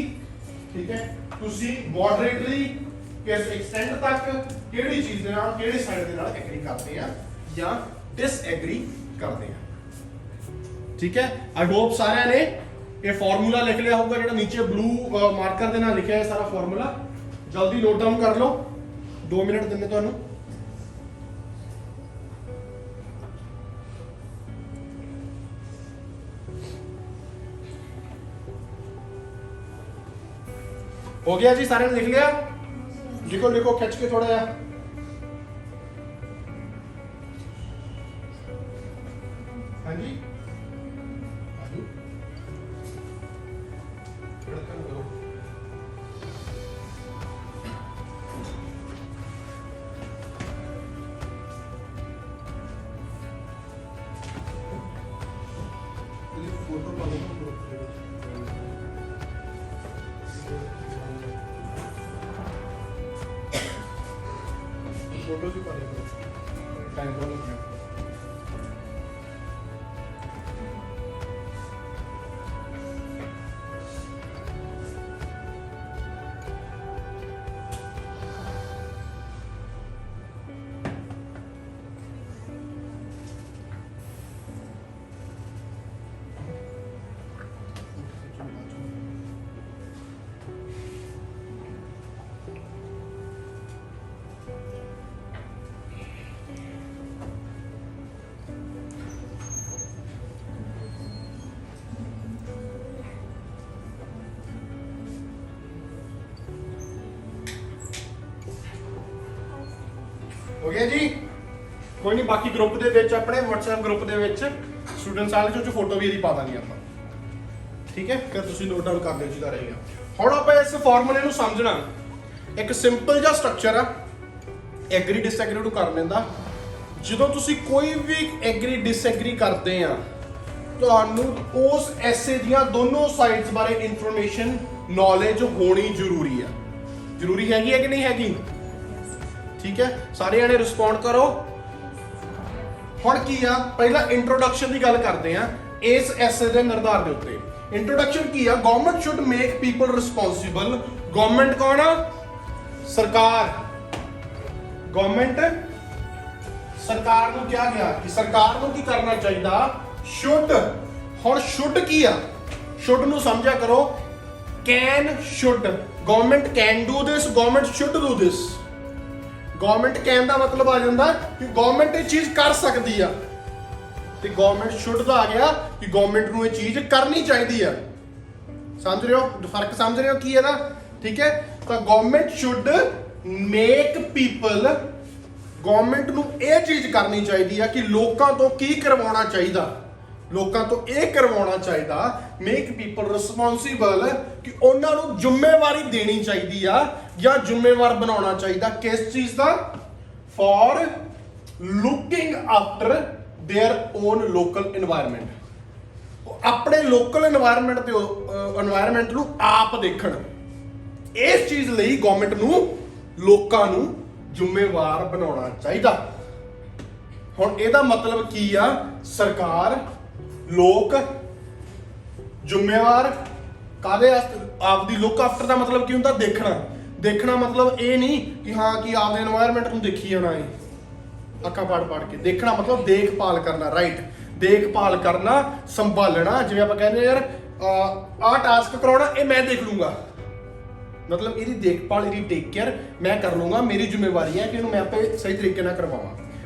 ਠੀਕ ਹੈ ਤੁਸੀਂ ਮੋਡਰੇਟਲੀ ਕਿਸ ਐਕਸਟੈਂਟ ਤੱਕ ਕਿਹੜੀ ਚੀਜ਼ ਦੇ ਨਾਲ ਕਿਹੜੇ ਸਾਈਡ ਦੇ ਨਾਲ ਐਗਰੀ ਕਰਦੇ ਆ ਜਾਂ ਡਿਸਐਗਰੀ ਕਰਦੇ ਆ. ਠੀਕ ਹੈ, ਆਈ ਹੋਪ ਸਾਰਿਆਂ ਨੇ ਇਹ ਫਾਰਮੂਲਾ ਲਿਖ ਲਿਆ ਹੋਊਗਾ ਜਿਹੜਾ ਨੀਚੇ ਬਲੂ ਮਾਰਕਰ ਦੇ ਨਾਲ ਲਿਖਿਆ ਹੈ ਸਾਰਾ ਫਾਰਮੂਲਾ. ਜਲਦੀ ਨੋਟ ਡਾਊਨ ਕਰ ਲਓ, 2 ਮਿੰਟ ਦਿੰਦੇ ਤੁਹਾਨੂੰ. हो गया जी, सारे ने लिख लिया? लिखो लिखो खींच के थोड़ा यार. हाँ जी फोटो फोटो भी पा टाइम पर नहीं. हो गया जी, कोई नहीं. बाकी ग्रुप ਦੇ ਵਿੱਚ ਆਪਣੇ WhatsApp ਗਰੁੱਪ ਦੇ ਵਿੱਚ ਸਟੂਡੈਂਟਸ ਵਾਲੇ ਚ ਫੋਟੋ ਵੀ ਇਹਦੀ ਪਾ ਦਾਂਗੇ ਆਪਾਂ. ਠੀਕ ਹੈ, ਫਿਰ ਤੁਸੀਂ ਨੋਟ ਡਾਊਨ ਕਰ ਲਿਓ ਜਿੱਦਾਂ ਰਹੇਗਾ. ਹੁਣ ਆਪਾਂ ਇਸ ਫਾਰਮੂਲੇ ਨੂੰ ਸਮਝਣਾ. ਇੱਕ ਸਿੰਪਲ ਜਿਹਾ ਸਟਰਕਚਰ ਆ ਐਗਰੀ ਡਿਸਐਗਰੀ ਨੂੰ ਕਰਨ ਦਾ. ਜਦੋਂ ਤੁਸੀਂ ਕੋਈ ਵੀ ਐਗਰੀ ਡਿਸਐਗਰੀ ਕਰਦੇ ਆ ਤੁਹਾਨੂੰ ਉਸ ਐਸੇ ਦੀਆਂ ਦੋਨੋਂ ਸਾਈਡਸ ਬਾਰੇ ਇਨਫੋਰਮੇਸ਼ਨ ਨੌਲੇਜ ਹੋਣੀ ਜ਼ਰੂਰੀ ਆ. ਜ਼ਰੂਰੀ ਹੈਗੀ ਹੈ ਕਿ ਨਹੀਂ ਹੈਗੀ? ਠੀਕ ਹੈ, ਸਾਰੇ ਜਣੇ ਰਿਸਪੌਂਡ ਕਰੋ. ਹੁਣ ਕੀ ਆ, ਪਹਿਲਾਂ ਇੰਟਰੋਡਕਸ਼ਨ ਦੀ ਗੱਲ ਕਰਦੇ ਆ ਇਸ ਐਸੇ ਦੇ ਨਿਰਧਾਰ ਦੇ ਉੱਤੇ. ਇੰਟਰੋਡਕਸ਼ਨ ਕੀ ਆ? Government should make people responsible. Government ਕੌਣ ਆ? ਸਰਕਾਰ. ਗਵਰਨਮੈਂਟ ਸਰਕਾਰ ਨੂੰ ਕਿਹਾ ਗਿਆ ਕਿ ਸਰਕਾਰ ਨੂੰ ਕੀ ਕਰਨਾ ਚਾਹੀਦਾ? ਸ਼ੁੱਡ. ਹੁਣ ਸ਼ੁੱਡ ਕੀ ਆ? ਸ਼ੁੱਡ ਨੂੰ ਸਮਝਿਆ ਕਰੋ. Can should. Government can do this, government should do this. Government ਕਹਿਣ ਦਾ ਮਤਲਬ ਆ ਜਾਂਦਾ ਕਿ ਗਵਰਨਮੈਂਟ ਇਹ ਚੀਜ਼ ਕਰ ਸਕਦੀ ਆ, ਤੇ ਗਵਰਨਮੈਂਟ ਸ਼ੁੱਡ ਦਾ ਆ ਗਿਆ ਕਿ ਗਵਰਨਮੈਂਟ ਨੂੰ ਇਹ ਚੀਜ਼ ਕਰਨੀ ਚਾਹੀਦੀ ਆ. ਸਮਝ ਰਹੇ ਹੋ ਫਰਕ? ਸਮਝ ਰਹੇ ਹੋ ਕੀ ਇਹਦਾ? ਠੀਕ ਹੈ, ਤਾਂ government should make people. Government ਨੂੰ ਇਹ ਚੀਜ਼ ਕਰਨੀ ਚਾਹੀਦੀ ਆ ਕਿ ਲੋਕਾਂ ਤੋਂ ਕੀ ਕਰਵਾਉਣਾ ਚਾਹੀਦਾ, ਲੋਕਾਂ ਤੋਂ ਇਹ ਕਰਵਾਉਣਾ ਚਾਹੀਦਾ. ਮੇਕ ਪੀਪਲ ਰਿਸਪੌਂਸਿਬਲ, ਕਿ ਉਹਨਾਂ ਨੂੰ ਜ਼ਿੰਮੇਵਾਰੀ ਦੇਣੀ ਚਾਹੀਦੀ ਆ ਜਾਂ ਜ਼ਿੰਮੇਵਾਰ ਬਣਾਉਣਾ ਚਾਹੀਦਾ. ਕਿਸ ਚੀਜ਼ ਦਾ? For looking after their own local environment. ਆਪਣੇ ਲੋਕਲ এনवायरमेंट ਤੇ এনवायरमेंट ਨੂੰ ਆਪ ਦੇਖਣ. ਇਸ ਚੀਜ਼ ਲਈ ਗਵਰਨਮੈਂਟ ਨੂੰ ਲੋਕਾਂ ਨੂੰ ਜ਼ਿੰਮੇਵਾਰ ਬਣਾਉਣਾ ਚਾਹੀਦਾ. ਹੁਣ ਇਹਦਾ ਮਤਲਬ ਕੀ ਆ? ਸਰਕਾਰ, ਲੋਕ, ਜ਼ਿੰਮੇਵਾਰ. ਕਾਹਦੇ ਆਪਦੀ ਲੁੱਕ ਆਫਟਰ ਦਾ ਮਤਲਬ ਕੀ ਹੁੰਦਾ? ਦੇਖਣਾ. ਦੇਖਣਾ ਮਤਲਬ ਇਹ ਨਹੀਂ ਕਿ ਹਾਂ ਕਿ ਆਪਦੇ এনवायरमेंट ਨੂੰ ਦੇਖੀ ਜਾਣਾ ਹੈ ਅੱਖਾਂ ਪੜ ਕੇ. ਦੇਖਣਾ ਮਤਲਬ ਦੇਖਭਾਲ ਕਰਨਾ. ਰਾਈਟ, ਦੇਖਭਾਲ ਕਰਨਾ, ਸੰਭਾਲਣਾ. ਜਿਵੇਂ ਆਪਾਂ ਕਹਿੰਦੇ ਯਾਰ ਆਹ ਟਾਸਕ ਕਰਾਉਣਾ, ਇਹ ਮੈਂ ਦੇਖ ਲੂੰਗਾ, ਮਤਲਬ ਇਹਦੀ ਦੇਖਭਾਲ, ਇਹਦੀ ਟੇਕ ਕੇਅਰ ਮੈਂ ਕਰ ਲੂੰਗਾ. ਮੇਰੀ ਜ਼ਿੰਮੇਵਾਰੀ ਹੈ ਕਿ ਇਹਨੂੰ ਮੈਂ ਆਪੇ ਸਹੀ ਤਰੀਕੇ ਨਾਲ ਕਰਵਾਵਾਂ.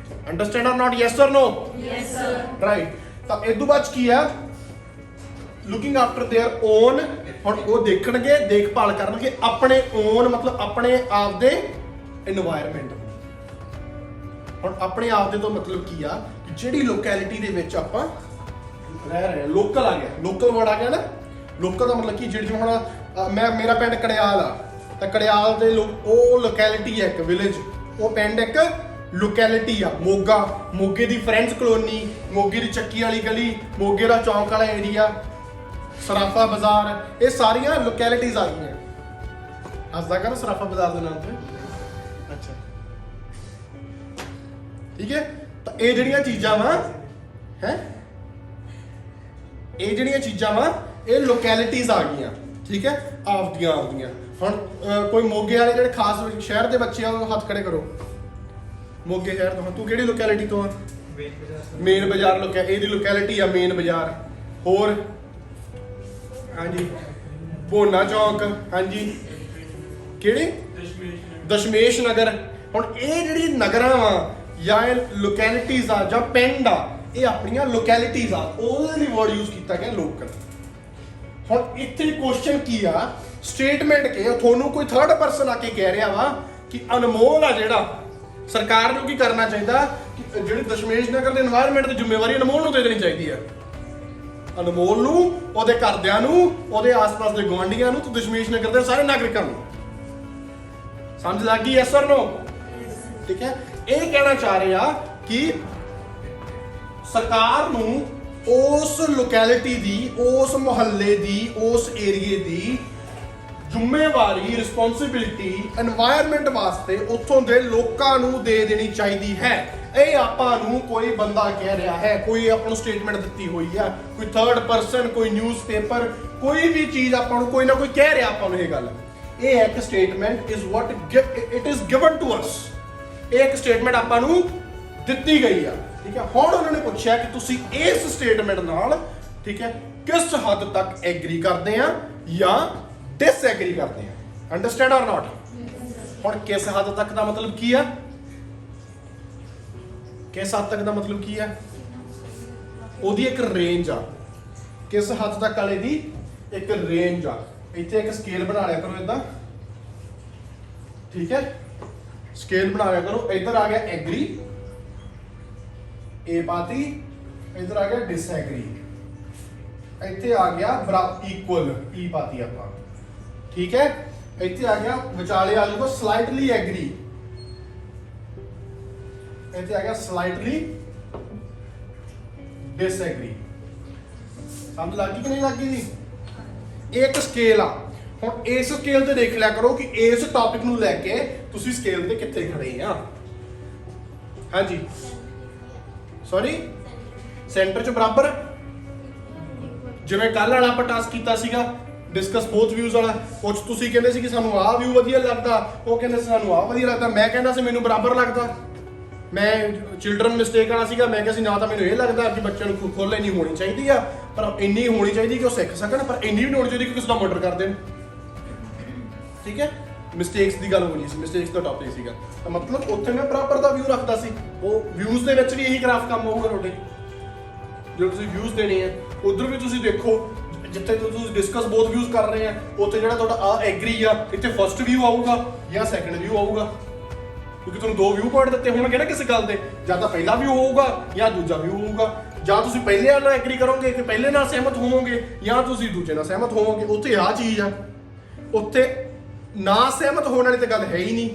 Understand or not? Yes or no? Yes sir. Right. ਤਾਂ ਇਹ ਤੋਂ ਬਾਅਦ ਕੀ ਆ? Looking after their own. ਹੁਣ ਉਹ ਦੇਖਣਗੇ, ਦੇਖਭਾਲ ਕਰਨਗੇ ਆਪਣੇ ਓਨ, ਮਤਲਬ ਆਪਣੇ ਆਪ ਦੇ এনवायरमेंट. ਹੁਣ ਆਪਣੇ ਆਪ ਦੇ ਤੋਂ ਮਤਲਬ ਕੀ ਆ? ਕਿ ਜਿਹੜੀ ਲੋਕੈਲਿਟੀ ਦੇ ਵਿੱਚ ਆਪਾਂ ਰਹਿ ਰਹੇ ਲੋਕਲ ਆ ਗਿਆ, ਲੋਕਲ ਵਰਡ ਆ ਗਿਆ ਨਾ। ਲੋਕਲ ਦਾ ਮਤਲਬ ਕਿ ਜਿਹੜੀ ਹੁਣ ਮੇਰਾ ਪਿੰਡ ਕੜਿਆਲ ਆ, ਤਾਂ ਕੜਿਆਲ ਦੇ ਉਹ ਲੋਕੈਲਿਟੀ ਹੈ ਇੱਕ ਵਿਲੇਜ, ਉਹ ਪਿੰਡ ਇੱਕ ਲੋਕੈਲਿਟੀ ਆ। ਮੋਗੇ ਦੀ ਫਰੈਂਡਸ ਕਲੋਨੀ, ਮੋਗੇ ਦੀ ਚੱਕੀ ਵਾਲੀ ਗਲੀ, ਮੋਗੇ ਦਾ ਚੌਂਕ ਵਾਲਾ ਏਰੀਆ, ਸਰਾਫਾ ਬਾਜ਼ਾਰ, ਇਹ ਸਾਰੀਆਂ ਲੋਕੈਲਿਟੀਜ਼ ਆ ਗਈਆਂ। ਹੱਸਦਾ ਕਰ ਸਰਾਫਾ ਬਾਜ਼ਾਰ ਦੇ ਨਾਮ ਤੇ। ਅੱਛਾ ਠੀਕ ਹੈ, ਤਾਂ ਇਹ ਜਿਹੜੀਆਂ ਚੀਜ਼ਾਂ ਵਾ ਇਹ ਜਿਹੜੀਆਂ ਚੀਜ਼ਾਂ ਵਾ ਇਹ ਲੋਕੈਲਿਟੀਜ਼ ਆ ਗਈਆਂ। ਠੀਕ ਹੈ, ਆਪਦੀਆਂ ਹੁਣ ਕੋਈ ਮੋਗੇ ਵਾਲੇ ਜਿਹੜੇ ਖਾਸ ਸ਼ਹਿਰ ਦੇ ਬੱਚੇ ਆ ਉਹ ਹੱਥ ਖੜੇ ਕਰੋ। ਮੋਗੇ ਸ਼ਹਿਰ ਤੋਂ, ਤੂੰ ਕਿਹੜੀ ਲੋਕੈਲਿਟੀ ਤੋਂ ਆ? ਮੇਨ ਬਾਜ਼ਾਰ ਇਹਦੀ ਲੋਕੈਲਿਟੀ ਆ ਮੇਨ ਬਾਜ਼ਾਰ। ਹੋਰ ਹਾਂਜੀ ਭੋਨਾ ਚੌਂਕ, ਹਾਂਜੀ ਕਿਹੜੇ? ਦਸ਼ਮੇਸ਼ ਨਗਰ। ਹੁਣ ਇਹ ਜਿਹੜੀ ਨਗਰਾਂ ਵਾ ਜਾਂ ਇਹ ਲੋਕੈਲਿਟੀਜ਼ ਆ ਜਾਂ ਪਿੰਡ ਆ, ਇਹ ਆਪਣੀਆਂ ਲੋਕੈਲਿਟੀਜ਼ ਆ, ਉਹਦੇ ਲਈ ਵਰਡ ਯੂਜ਼ ਕੀਤਾ ਗਿਆ ਲੋਕਲ। ਹੁਣ ਇੱਥੇ ਕੁਐਸਚਨ ਕੀ ਆ, ਸਟੇਟਮੈਂਟ ਕੀ ਆ? ਤੁਹਾਨੂੰ ਕੋਈ ਥਰਡ ਪਰਸਨ ਆ ਕੇ ਕਹਿ ਰਿਹਾ ਵਾ ਕਿ ਅਨਮੋਲ ਆ ਜਿਹੜਾ, ਸਰਕਾਰ ਨੂੰ ਕੀ ਕਰਨਾ ਚਾਹੀਦਾ ਕਿ ਜਿਹੜੀ ਦਸ਼ਮੇਸ਼ ਨਗਰ ਦੇ এনवायरमेंट ਦੀ ਜ਼ਿੰਮੇਵਾਰੀ ਅਨਮੋਲ ਨੂੰ ਦੇ ਦੇਣੀ ਚਾਹੀਦੀ ਆ। ਅਨਮੋਲ ਨੂੰ, ਉਹਦੇ ਘਰਦਿਆਂ ਨੂੰ, ਉਹਦੇ ਆਸ-ਪਾਸ ਦੇ ਗੁਆਂਢੀਆਂ ਨੂੰ ਤੇ ਦਸ਼ਮੇਸ਼ ਨਗਰ ਦੇ ਸਾਰੇ ਨਾਗਰਿਕਾਂ ਨੂੰ। ਸਮਝ ਲੱਗ ਗਈ? Yes or no? ਠੀਕ ਹੈ, ਇਹ ਕਹਿਣਾ ਚਾਹ ਰਹੇ ਆ ਕਿ ਸਰਕਾਰ ਨੂੰ ਉਸ ਲੋਕੈਲਿਟੀ ਦੀ, ਉਸ ਮੁਹੱਲੇ ਦੀ, ਉਸ ਏਰੀਏ ਦੀ ਜ਼ਿੰਮੇਵਾਰੀ, ਰਿਸਪੌਂਸਿਬਿਲਿਟੀ এনवायरमेंट ਵਾਸਤੇ ਉੱਥੋਂ ਦੇ ਲੋਕਾਂ ਨੂੰ ਦੇ ਦੇਣੀ ਚਾਹੀਦੀ ਹੈ। ਇਹ ਆਪਾਂ ਨੂੰ ਕੋਈ ਬੰਦਾ ਕਹਿ ਰਿਹਾ ਹੈ, ਕੋਈ ਆਪਾਂ ਨੂੰ ਸਟੇਟਮੈਂਟ ਦਿੱਤੀ ਹੋਈ ਆ, ਕੋਈ ਥਰਡ ਪਰਸਨ, ਕੋਈ ਨਿਊਜ਼ਪੇਪਰ, ਕੋਈ ਵੀ ਚੀਜ਼ ਆਪਾਂ ਨੂੰ ਕੋਈ ਨਾ ਕੋਈ ਕਹਿ ਰਿਹਾ ਆਪਾਂ ਨੂੰ ਇਹ ਗੱਲ। ਇਹ ਹੈ ਕਿ statement is what it is given to us. ਇਹ ਇੱਕ ਸਟੇਟਮੈਂਟ ਆਪਾਂ ਨੂੰ ਦਿੱਤੀ ਗਈ ਆ। ਠੀਕ ਹੈ, ਹੁਣ ਉਹਨਾਂ ਨੇ ਪੁੱਛਿਆ ਕਿ ਤੁਸੀਂ ਇਸ ਸਟੇਟਮੈਂਟ ਨਾਲ, ਠੀਕ ਹੈ, ਕਿਸ ਹੱਦ ਤੱਕ ਐਗਰੀ ਕਰਦੇ ਆ ਜਾਂ ਡਿਸਐਗਰੀ ਕਰਦੇ ਆ। ਅੰਡਰਸਟੈਂਡ অর ਨਾਟ? ਹੁਣ ਕਿਸ ਹੱਦ ਤੱਕ ਦਾ ਮਤਲਬ ਕੀ ਆ? ਕਿਸ ਹੱਦ ਤੱਕ ਦਾ ਮਤਲਬ ਕੀ ਆ? ਉਹਦੀ ਇੱਕ ਰੇਂਜ ਆ। ਕਿਸ ਹੱਦ ਤੱਕ ਵਾਲੇ ਦੀ ਇੱਕ ਰੇਂਜ ਆ। ਇੱਥੇ ਇੱਕ ਸਕੇਲ ਬਣਾ ਲਿਆ ਕਰੋ ਇਦਾਂ, ਠੀਕ ਹੈ, ਸਕੇਲ ਬਣਾ ਲਿਆ ਕਰੋ। ਇੱਧਰ ਆ ਗਿਆ ਐਗਰੀ, ਏ ਪਾਤੀ, ਇੱਧਰ ਆ ਗਿਆ ਡਿਸਐਗਰੀ, ਇੱਥੇ ਆ ਗਿਆ ਇਕੁਅਲ, ਈ ਪਾਤੀ ਆਪਾਂ। ਠੀਕ ਹੈ, ਇੱਥੇ ਆ ਗਿਆ ਵਿਚਾਲੇ ਆ ਜਾਊਗਾ ਸਲਾਈਟਲੀ ਐਗਰੀ, ਇੱਥੇ ਆ ਗਿਆ ਸਲਾਈਟਲੀ ਡਿਸਐਗਰੀ। ਸਮਝ ਲੱਗ ਗਈ ਕਿ ਨਹੀਂ ਲੱਗ ਗਈ ਜੀ? ਇੱਕ ਸਕੇਲ ਆ। ਹੁਣ ਇਸ ਸਕੇਲ ਤੇ ਦੇਖ ਲਿਆ ਕਰੋ ਕਿ ਇਸ ਟੌਪਿਕ ਨੂੰ ਲੈ ਕੇ ਤੁਸੀਂ ਸਕੇਲ ਤੇ ਕਿੱਥੇ ਖੜੇ ਆ। ਹਾਂਜੀ ਸੌਰੀ, ਸੈਂਟਰ ਚ ਬਰਾਬਰ। ਜਿਵੇਂ ਕੱਲ ਵਾਲਾ ਆਪਾਂ ਟਾਸਕ ਕੀਤਾ ਸੀਗਾ ਡਿਸਕਸ ਬੋਥ ਵਿਊਜ਼ ਵਾਲਾ, ਉਹ 'ਚ ਤੁਸੀਂ ਕਹਿੰਦੇ ਸੀ ਕਿ ਸਾਨੂੰ ਆਹ ਵਿਊ ਵਧੀਆ ਲੱਗਦਾ, ਉਹ ਕਹਿੰਦੇ ਸੀ ਸਾਨੂੰ ਆਹ ਵਧੀਆ ਲੱਗਦਾ, ਮੈਂ ਕਹਿੰਦਾ ਸੀ ਮੈਨੂੰ ਬਰਾਬਰ ਲੱਗਦਾ। ਮੈਂ ਚਿਲਡਰਨ ਮਿਸਟੇਕ ਵਾਲਾ ਸੀਗਾ, ਮੈਂ ਕਿਹਾ ਸੀ ਨਾ ਤਾਂ ਮੈਨੂੰ ਇਹ ਲੱਗਦਾ ਕਿ ਬੱਚਿਆਂ ਨੂੰ ਖੋਲ ਇੰਨੀ ਹੋਣੀ ਚਾਹੀਦੀ ਆ, ਪਰ ਇੰਨੀ ਹੋਣੀ ਚਾਹੀਦੀ ਕਿ ਉਹ ਸਿੱਖ ਸਕਣ, ਪਰ ਇੰਨੀ ਵੀ ਨਹੀਂ ਹੋਣੀ ਚਾਹੀਦੀ ਕਿ ਕਿਸੇ ਦਾ ਮਰਡਰ ਕਰ ਦੇਣ। ਠੀਕ ਹੈ, ਮਿਸਟੇਕਸ ਦੀ ਗੱਲ ਹੋ ਰਹੀ ਸੀ, ਮਿਸਟੇਕਸ ਦਾ ਟੌਪਿਕ ਸੀਗਾ, ਤਾਂ ਮਤਲਬ ਉੱਥੇ ਮੈਂ ਬਰਾਬਰ ਦਾ ਵਿਊ ਰੱਖਦਾ ਸੀ। ਉਹ ਵਿਊਜ਼ ਦੇ ਵਿੱਚ ਵੀ ਇਹੀ ਗ੍ਰਾਫ ਕੰਮ ਹੋਊਗਾ ਤੁਹਾਡੇ, ਜੋ ਤੁਸੀਂ ਵਿਊਜ਼ ਦੇਣੇ ਆ। ਉਧਰ ਵੀ ਤੁਸੀਂ ਦੇਖੋ ਜਿੱਥੇ ਤੁਸੀਂ ਡਿਸਕਸ ਬੋਥ ਵਿਊਜ਼ ਕਰ ਰਹੇ ਆ, ਉੱਥੇ ਜਿਹੜਾ ਤੁਹਾਡਾ ਆ ਐਗਰੀ ਆ, ਇੱਥੇ ਫਰਸਟ ਵਿਊ ਆਊਗਾ ਜਾਂ ਸੈਕੰਡ ਵਿਊ ਆਊਗਾ, ਕਿਉਂਕਿ ਤੁਹਾਨੂੰ ਦੋ ਵਿਊ ਪੁਆਇੰਟ ਦਿੱਤੇ ਹੋਣਗੇ ਨਾ ਕਿਸੇ ਗੱਲ ਦੇ, ਜਾਂ ਤਾਂ ਪਹਿਲਾ ਵਿਊ ਹੋਊਗਾ ਜਾਂ ਦੂਜਾ ਵਿਊ ਹੋਊਗਾ। ਜਾਂ ਤੁਸੀਂ ਪਹਿਲੇ ਨਾਲ ਐਗਰੀ ਕਰੋਗੇ ਕਿ ਪਹਿਲੇ ਨਾਲ ਸਹਿਮਤ ਹੋਵੋਗੇ, ਜਾਂ ਤੁਸੀਂ ਦੂਜੇ ਨਾਲ ਸਹਿਮਤ ਹੋਵੋਗੇ। ਉੱਥੇ ਆਹ ਚੀਜ਼ ਆ, ਉੱਥੇ ਨਾ ਸਹਿਮਤ ਹੋਣ ਵਾਲੀ ਤਾਂ ਗੱਲ ਹੈ ਹੀ ਨਹੀਂ,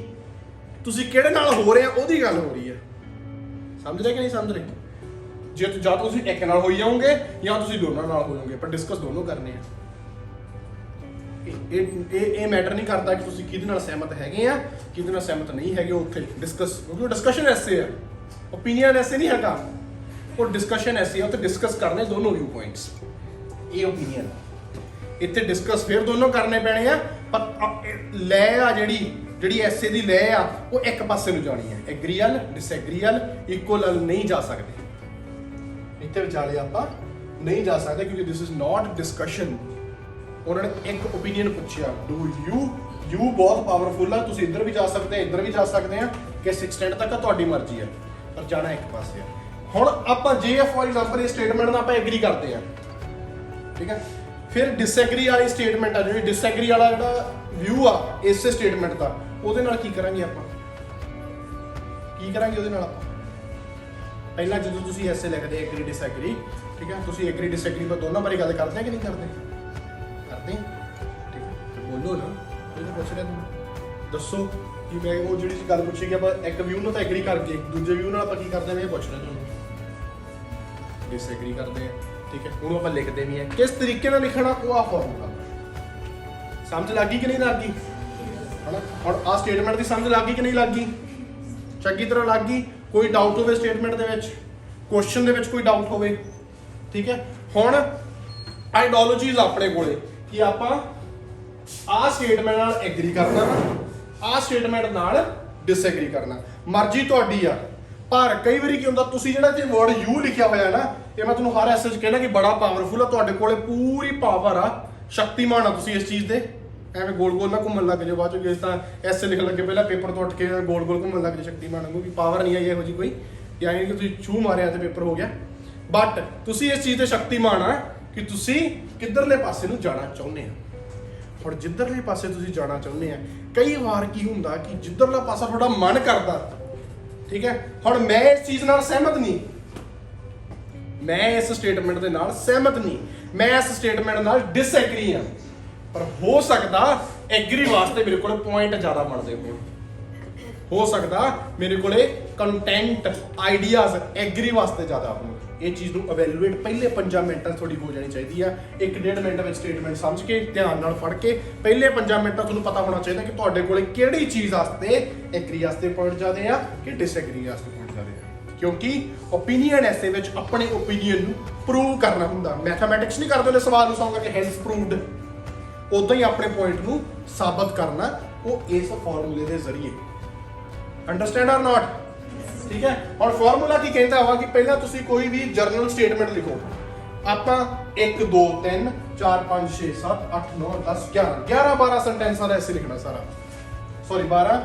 ਤੁਸੀਂ ਕਿਹੜੇ ਨਾਲ ਹੋ ਰਹੇ ਆ ਉਹਦੀ ਗੱਲ ਹੋ ਰਹੀ ਹੈ। ਸਮਝ ਰਹੇ ਕਿ ਨਹੀਂ ਸਮਝ ਰਹੇ? ਜੇ ਜਾਂ ਤੁਸੀਂ ਇੱਕ ਨਾਲ ਹੋਈ ਜਾਓਗੇ ਜਾਂ ਤੁਸੀਂ ਦੋਨਾਂ ਨਾਲ ਹੋ ਜਾਓਗੇ, ਪਰ ਡਿਸਕਸ ਦੋਨੋਂ ਕਰਨੇ ਆ। ਇਹ ਮੈਟਰ ਨਹੀਂ ਕਰਦਾ ਕਿ ਤੁਸੀਂ ਕਿਹਦੇ ਨਾਲ ਸਹਿਮਤ ਹੈਗੇ ਆ, ਕਿਹਦੇ ਨਾਲ ਸਹਿਮਤ ਨਹੀਂ ਹੈਗੇ। ਉੱਥੇ ਡਿਸਕਸ, ਕਿਉਂਕਿ ਉਹ ਡਿਸਕਸ਼ਨ ਐਸੇ ਆ, ਓਪੀਨੀਅਨ ਐਸੇ ਨਹੀਂ ਹੈਗਾ, ਉਹ ਡਿਸਕਸ਼ਨ ਐਸੀ ਆ। ਉੱਥੇ ਡਿਸਕਸ ਕਰਨੇ ਦੋਨੋਂ ਵਿਊ ਪੁਆਇੰਟਸ, ਇਹ ਓਪੀਨੀਅਨ। ਇੱਥੇ ਡਿਸਕਸ ਫਿਰ ਦੋਨੋਂ ਕਰਨੇ ਪੈਣੇ ਆ, ਪਰ ਲੈ ਆ ਜਿਹੜੀ ਐਸੇ ਦੀ ਲੈ ਆ ਉਹ ਇੱਕ ਪਾਸੇ ਨੂੰ ਜਾਣੀ ਹੈ, ਐਗਰੀਅਲ ਡਿਸਐਗਰੀਅਲ ਇਕੁਅਲ ਨਹੀਂ ਜਾ ਸਕਦੇ। ਇੱਥੇ ਵਿਚਾਲੇ ਆਪਾਂ ਨਹੀਂ ਜਾ ਸਕਦੇ ਕਿਉਂਕਿ ਦਿਸ ਇਜ਼ ਨਾਟ ਡਿਸਕਸ਼ਨ। ਉਹਨਾਂ ਨੇ ਇੱਕ ਓਪੀਨੀਅਨ ਪੁੱਛਿਆ, ਡੂ ਯੂ ਬਹੁਤ ਪਾਵਰਫੁਲ ਆ, ਤੁਸੀਂ ਇੱਧਰ ਵੀ ਜਾ ਸਕਦੇ ਆ, ਇੱਧਰ ਵੀ ਜਾ ਸਕਦੇ ਆ, ਕਿਸ ਐਕਸਟੈਂਟ ਤੱਕ ਤੁਹਾਡੀ ਮਰਜ਼ੀ ਆ, ਪਰ ਜਾਣਾ ਇੱਕ ਪਾਸੇ ਆ। ਹੁਣ ਆਪਾਂ ਜੇ ਫॉर ਐਗਜ਼ਾਮਪਲ ਇਹ ਸਟੇਟਮੈਂਟ ਨਾਲ ਆਪਾਂ ਐਗਰੀ ਕਰਦੇ ਆ, ਠੀਕ ਹੈ, ਫਿਰ ਡਿਸਐਗਰੀ ਵਾਲੀ ਸਟੇਟਮੈਂਟ ਆ, ਜਿਹੜੀ ਡਿਸਐਗਰੀ ਵਾਲਾ ਜਿਹੜਾ ਵਿਊ ਆ ਇਸੇ ਸਟੇਟਮੈਂਟ ਦਾ, ਉਹਦੇ ਨਾਲ ਕੀ ਕਰਾਂਗੇ ਆਪਾਂ? ਕੀ ਕਰਾਂਗੇ ਉਹਦੇ ਨਾਲ ਆਪਾਂ? ਪਹਿਲਾਂ ਜਦੋਂ ਤੁਸੀਂ ਐਸੇ ਲਿਖਦੇ ਐਗਰੀ ਡਿਸਐਗਰੀ, ਠੀਕ ਹੈ ਤੁਸੀਂ ਐਗਰੀ ਡਿਸਐਗਰੀ ਪਰ ਦੋਨਾਂ ਬਾਰੇ ਗੱਲ ਕਰਦੇ ਆ ਕਿ ਨਹੀਂ ਕਰਦੇ ਠੀਕ ਹੈ ਬੋਲੋ ਨਾ ਇਹ ਤਾਂ ਪੁੱਛ ਰਿਹਾ ਤੁਹਾਨੂੰ ਦੱਸੋ ਕਿ ਮੈਂ ਉਹ ਜਿਹੜੀ ਗੱਲ ਪੁੱਛੀ ਕਿ ਆਪਾਂ ਇੱਕ ਵਿਊ ਨਾਲ ਤਾਂ ਐਗਰੀ ਕਰਕੇ ਦੂਜੇ ਵਿਊ ਨਾਲ ਆਪਾਂ ਕੀ ਕਰਦੇ ਨੇ ਇਹ ਪੁੱਛ ਰਿਹਾ ਤੁਹਾਨੂੰ ਡਿਸਐਗਰੀ ਕਰਦੇ ਆ ਠੀਕ ਹੈ ਉਹਨੂੰ ਆਪਾਂ ਲਿਖਦੇ ਵੀ ਆ ਕਿਸ ਤਰੀਕੇ ਨਾਲ ਲਿਖਣਾ ਉਹ ਆ ਫਾਰਮੂਲਾ ਸਮਝ ਲੱਗੀ ਕਿ ਨਹੀਂ ਲੱਗੀ ਹਨਾ ਹੁਣ ਆ ਸਟੇਟਮੈਂਟ ਦੀ ਸਮਝ ਲੱਗੀ ਕਿ ਨਹੀਂ ਲੱਗੀ ਚੰਗੀ ਤਰ੍ਹਾਂ ਲੱਗ ਗਈ ਕੋਈ ਡਾਊਟ ਹੋਵੇ ਸਟੇਟਮੈਂਟ ਦੇ ਵਿੱਚ ਕੁਐਸਚਨ ਦੇ ਵਿੱਚ ਕੋਈ ਡਾਊਟ ਹੋਵੇ ਠੀਕ ਹੈ ਹੁਣ ਆਈਡੀਓਲੋਜੀਜ਼ ਆਪਣੇ ਕੋਲੇ ਕਿ ਆਪਾਂ ਆ ਸਟੇਟਮੈਂਟ ਨਾਲ ਐਗਰੀ ਕਰਨਾ ਆ ਸਟੇਟਮੈਂਟ ਨਾਲ ਡਿਸਐਗਰੀ ਕਰਨਾ ਮਰਜ਼ੀ ਤੁਹਾਡੀ ਆ ਪਰ ਕਈ ਵਾਰੀ ਕੀ ਹੁੰਦਾ ਤੁਸੀਂ ਜਿਹੜਾ ਜੇ ਵਰਡ ਯੂ ਲਿਖਿਆ ਹੋਇਆ ਨਾ ਇਹ ਮੈਂ ਤੁਹਾਨੂੰ ਹਰ ਐਸੇ 'ਚ ਕਹਿਣਾ ਕਿ ਬੜਾ ਪਾਵਰਫੁਲ ਆ ਤੁਹਾਡੇ ਕੋਲੇ ਪੂਰੀ ਪਾਵਰ ਆ ਸ਼ਕਤੀਮਾਨ ਆ ਤੁਸੀਂ ਇਸ ਚੀਜ਼ ਦੇ ਐਵੇਂ ਗੋਲ ਗੋਲ ਨਾ ਘੁੰਮਣ ਲੱਗ ਜਾਓ ਬਾਅਦ ਚੋਂ ਜਿਸ ਤਾਂ ਐਸੇ ਲਿਖਣ ਲੱਗੇ ਪਹਿਲਾਂ ਪੇਪਰ ਤੋਂ ਉੱਠ ਕੇ ਗੋਲ ਗੋਲ ਘੁੰਮਣ ਲੱਗ ਜਾਓ ਸ਼ਕਤੀਮਾਨ ਵਾਂਗੂ ਵੀ ਪਾਵਰ ਨਹੀਂ ਆਈ ਇਹੋ ਜੀ ਕੋਈ ਯਾਨੀ ਕਿ ਤੁਸੀਂ ਛੂ ਮਾਰਿਆ ਤੇ ਪੇਪਰ ਹੋ ਗਿਆ ਬਟ ਤੁਸੀਂ ਇਸ ਚੀਜ਼ ਤੇ ਸ਼ਕਤੀਮਾਨ ਆ ਕਿ ਤੁਸੀਂ ਕਿੱਧਰਲੇ ਪਾਸੇ ਨੂੰ ਜਾਣਾ ਚਾਹੁੰਦੇ ਆ ਹੁਣ ਜਿੱਧਰਲੇ ਪਾਸੇ ਤੁਸੀਂ ਜਾਣਾ ਚਾਹੁੰਦੇ ਆ ਕਈ ਵਾਰ ਕੀ ਹੁੰਦਾ ਕਿ ਜਿੱਧਰਲਾ ਪਾਸਾ ਤੁਹਾਡਾ ਮਨ ਕਰਦਾ ਠੀਕ ਹੈ ਹੁਣ ਮੈਂ ਇਸ ਚੀਜ਼ ਨਾਲ ਸਹਿਮਤ ਨਹੀਂ ਮੈਂ ਇਸ ਸਟੇਟਮੈਂਟ ਦੇ ਨਾਲ ਸਹਿਮਤ ਨਹੀਂ ਮੈਂ ਇਸ ਸਟੇਟਮੈਂਟ ਨਾਲ ਡਿਸਐਗਰੀ ਆ ਪਰ ਹੋ ਸਕਦਾ ਐਗਰੀ ਵਾਸਤੇ ਮੇਰੇ ਕੋਲ ਪੁਆਇੰਟ ਜ਼ਿਆਦਾ ਬਣਦੇ ਹੋਣ ਹੋ ਸਕਦਾ ਮੇਰੇ ਕੋਲੇ ਕੰਟੈਂਟ ਆਈਡੀਆਜ਼ ਐਗਰੀ ਵਾਸਤੇ ਜ਼ਿਆਦਾ ਹੋਣ ਇਹ ਚੀਜ਼ ਨੂੰ ਇਵੈਲੂਏਟ ਪਹਿਲੇ 5 ਮਿੰਟਾਂ ਥੋੜੀ ਹੋ ਜਾਣੀ ਚਾਹੀਦੀ ਆ 1.5 ਮਿੰਟ ਵਿੱਚ ਸਟੇਟਮੈਂਟ ਸਮਝ ਕੇ ਧਿਆਨ ਨਾਲ ਪੜ੍ਹ ਕੇ ਪਹਿਲੇ 5 ਮਿੰਟਾਂ ਤੁਹਾਨੂੰ ਪਤਾ ਹੋਣਾ ਚਾਹੀਦਾ ਕਿ ਤੁਹਾਡੇ ਕੋਲੇ ਕਿਹੜੀ ਚੀਜ਼ ਵਾਸਤੇ ਐਗਰੀ ਵਾਸਤੇ ਪੁਆਇੰਟ ਜ਼ਿਆਦੇ ਆ ਕਿ ਡਿਸਐਗਰੀ ਵਾਸਤੇ ਪੁਆਇੰਟ ਜ਼ਿਆਦੇ ਆ ਕਿਉਂਕਿ ਓਪੀਨੀਅਨ ਐਸੇ ਵਿੱਚ ਆਪਣੇ ਓਪੀਨੀਅਨ ਨੂੰ ਪ੍ਰੂਵ ਕਰਨਾ ਹੁੰਦਾ ਮੈਥਮੈਟਿਕਸ ਨਹੀਂ ਕਰਦੇ ਨੇ ਸਵਾਲ ਨੂੰ ਸੌਂਗਾ ਕਿ ਹੈਂਸ ਪ੍ਰੂਵਡ ਉਦਾਂ ਹੀ ਆਪਣੇ ਪੁਆਇੰਟ ਨੂੰ ਸਾਬਤ ਕਰਨਾ ਉਹ ਇਸ ਫਾਰਮੂਲੇ ਦੇ ਜ਼ਰੀਏ ਅੰਡਰਸਟੈਂਡ ਔਰ ਨਾਟ ਠੀਕ ਹੈ ਹੁਣ ਫਾਰਮੂਲਾ ਕੀ ਕਹਿੰਦਾ ਵਾ ਕਿ ਪਹਿਲਾਂ ਤੁਸੀਂ ਕੋਈ ਵੀ ਜਰਨਲ ਸਟੇਟਮੈਂਟ ਲਿਖੋ ਆਪਾਂ 1 2 3 4 5 6 7 8 9 10 11 12 ਸੈਂਟੈਂਸਾਂ ਦਾ ਐਸੇ ਲਿਖਣਾ ਸਾਰਾ ਸੌਰੀ 12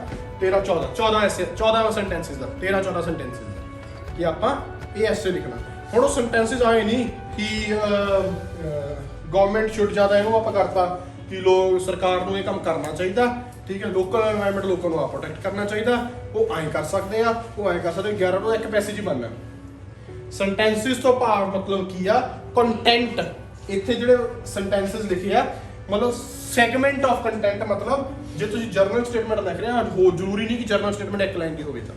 13 14 14 ਐਸੇ 14 ਸੈਂਟੈਂਸਸ ਦਾ 13 14 ਸੈਂਟੈਂਸਸ ਦਾ ਕਿ ਆਪਾਂ ਇਹ ਐਸੇ ਲਿਖਣਾ ਹੁਣ ਉਹ ਸੈਂਟੈਂਸਸ ਆਏ ਨਹੀਂ ਕਿ ਗਵਰਨਮੈਂਟ ਸ਼ੁੱਡ ਜ਼ਿਆਦਾ ਇਹਨੂੰ ਆਪਾਂ ਕਰਤਾ ਕਿ ਲੋਕ ਸਰਕਾਰ ਨੂੰ ਇਹ ਕੰਮ ਕਰਨਾ ਚਾਹੀਦਾ ਠੀਕ ਹੈ ਲੋਕਲ এনवायरमेंट ਲੋਕਾਂ ਨੂੰ ਆ ਪ੍ਰੋਟੈਕਟ ਕਰਨਾ ਚਾਹੀਦਾ ਉਹ ਐਂ ਕਰ ਸਕਦੇ ਆ ਉਹ ਐਂ ਕਰ ਸਕਦੇ 11 ਤੋਂ ਇੱਕ ਪੈਸੇਜ ਹੀ ਬਣਨਾ ਸੈਂਟੈਂਸਸ ਤੋਂ ਭਾਵ ਮਤਲਬ ਕੀ ਆ ਕੰਟੈਂਟ ਇੱਥੇ ਜਿਹੜੇ ਸੈਂਟੈਂਸਸ ਲਿਖੇ ਆ ਮਤਲਬ ਸੈਗਮੈਂਟ ਆਫ ਕੰਟੈਂਟ ਮਤਲਬ ਜੇ ਤੁਸੀਂ ਜਰਨਲ ਸਟੇਟਮੈਂਟ ਲਿਖ ਰਹੇ ਆ ਹੋ ਜ਼ਰੂਰੀ ਨਹੀਂ ਕਿ ਜਰਨਲ ਸਟੇਟਮੈਂਟ ਇੱਕ ਲਾਈਨ ਦੀ ਹੋਵੇ ਤਾਂ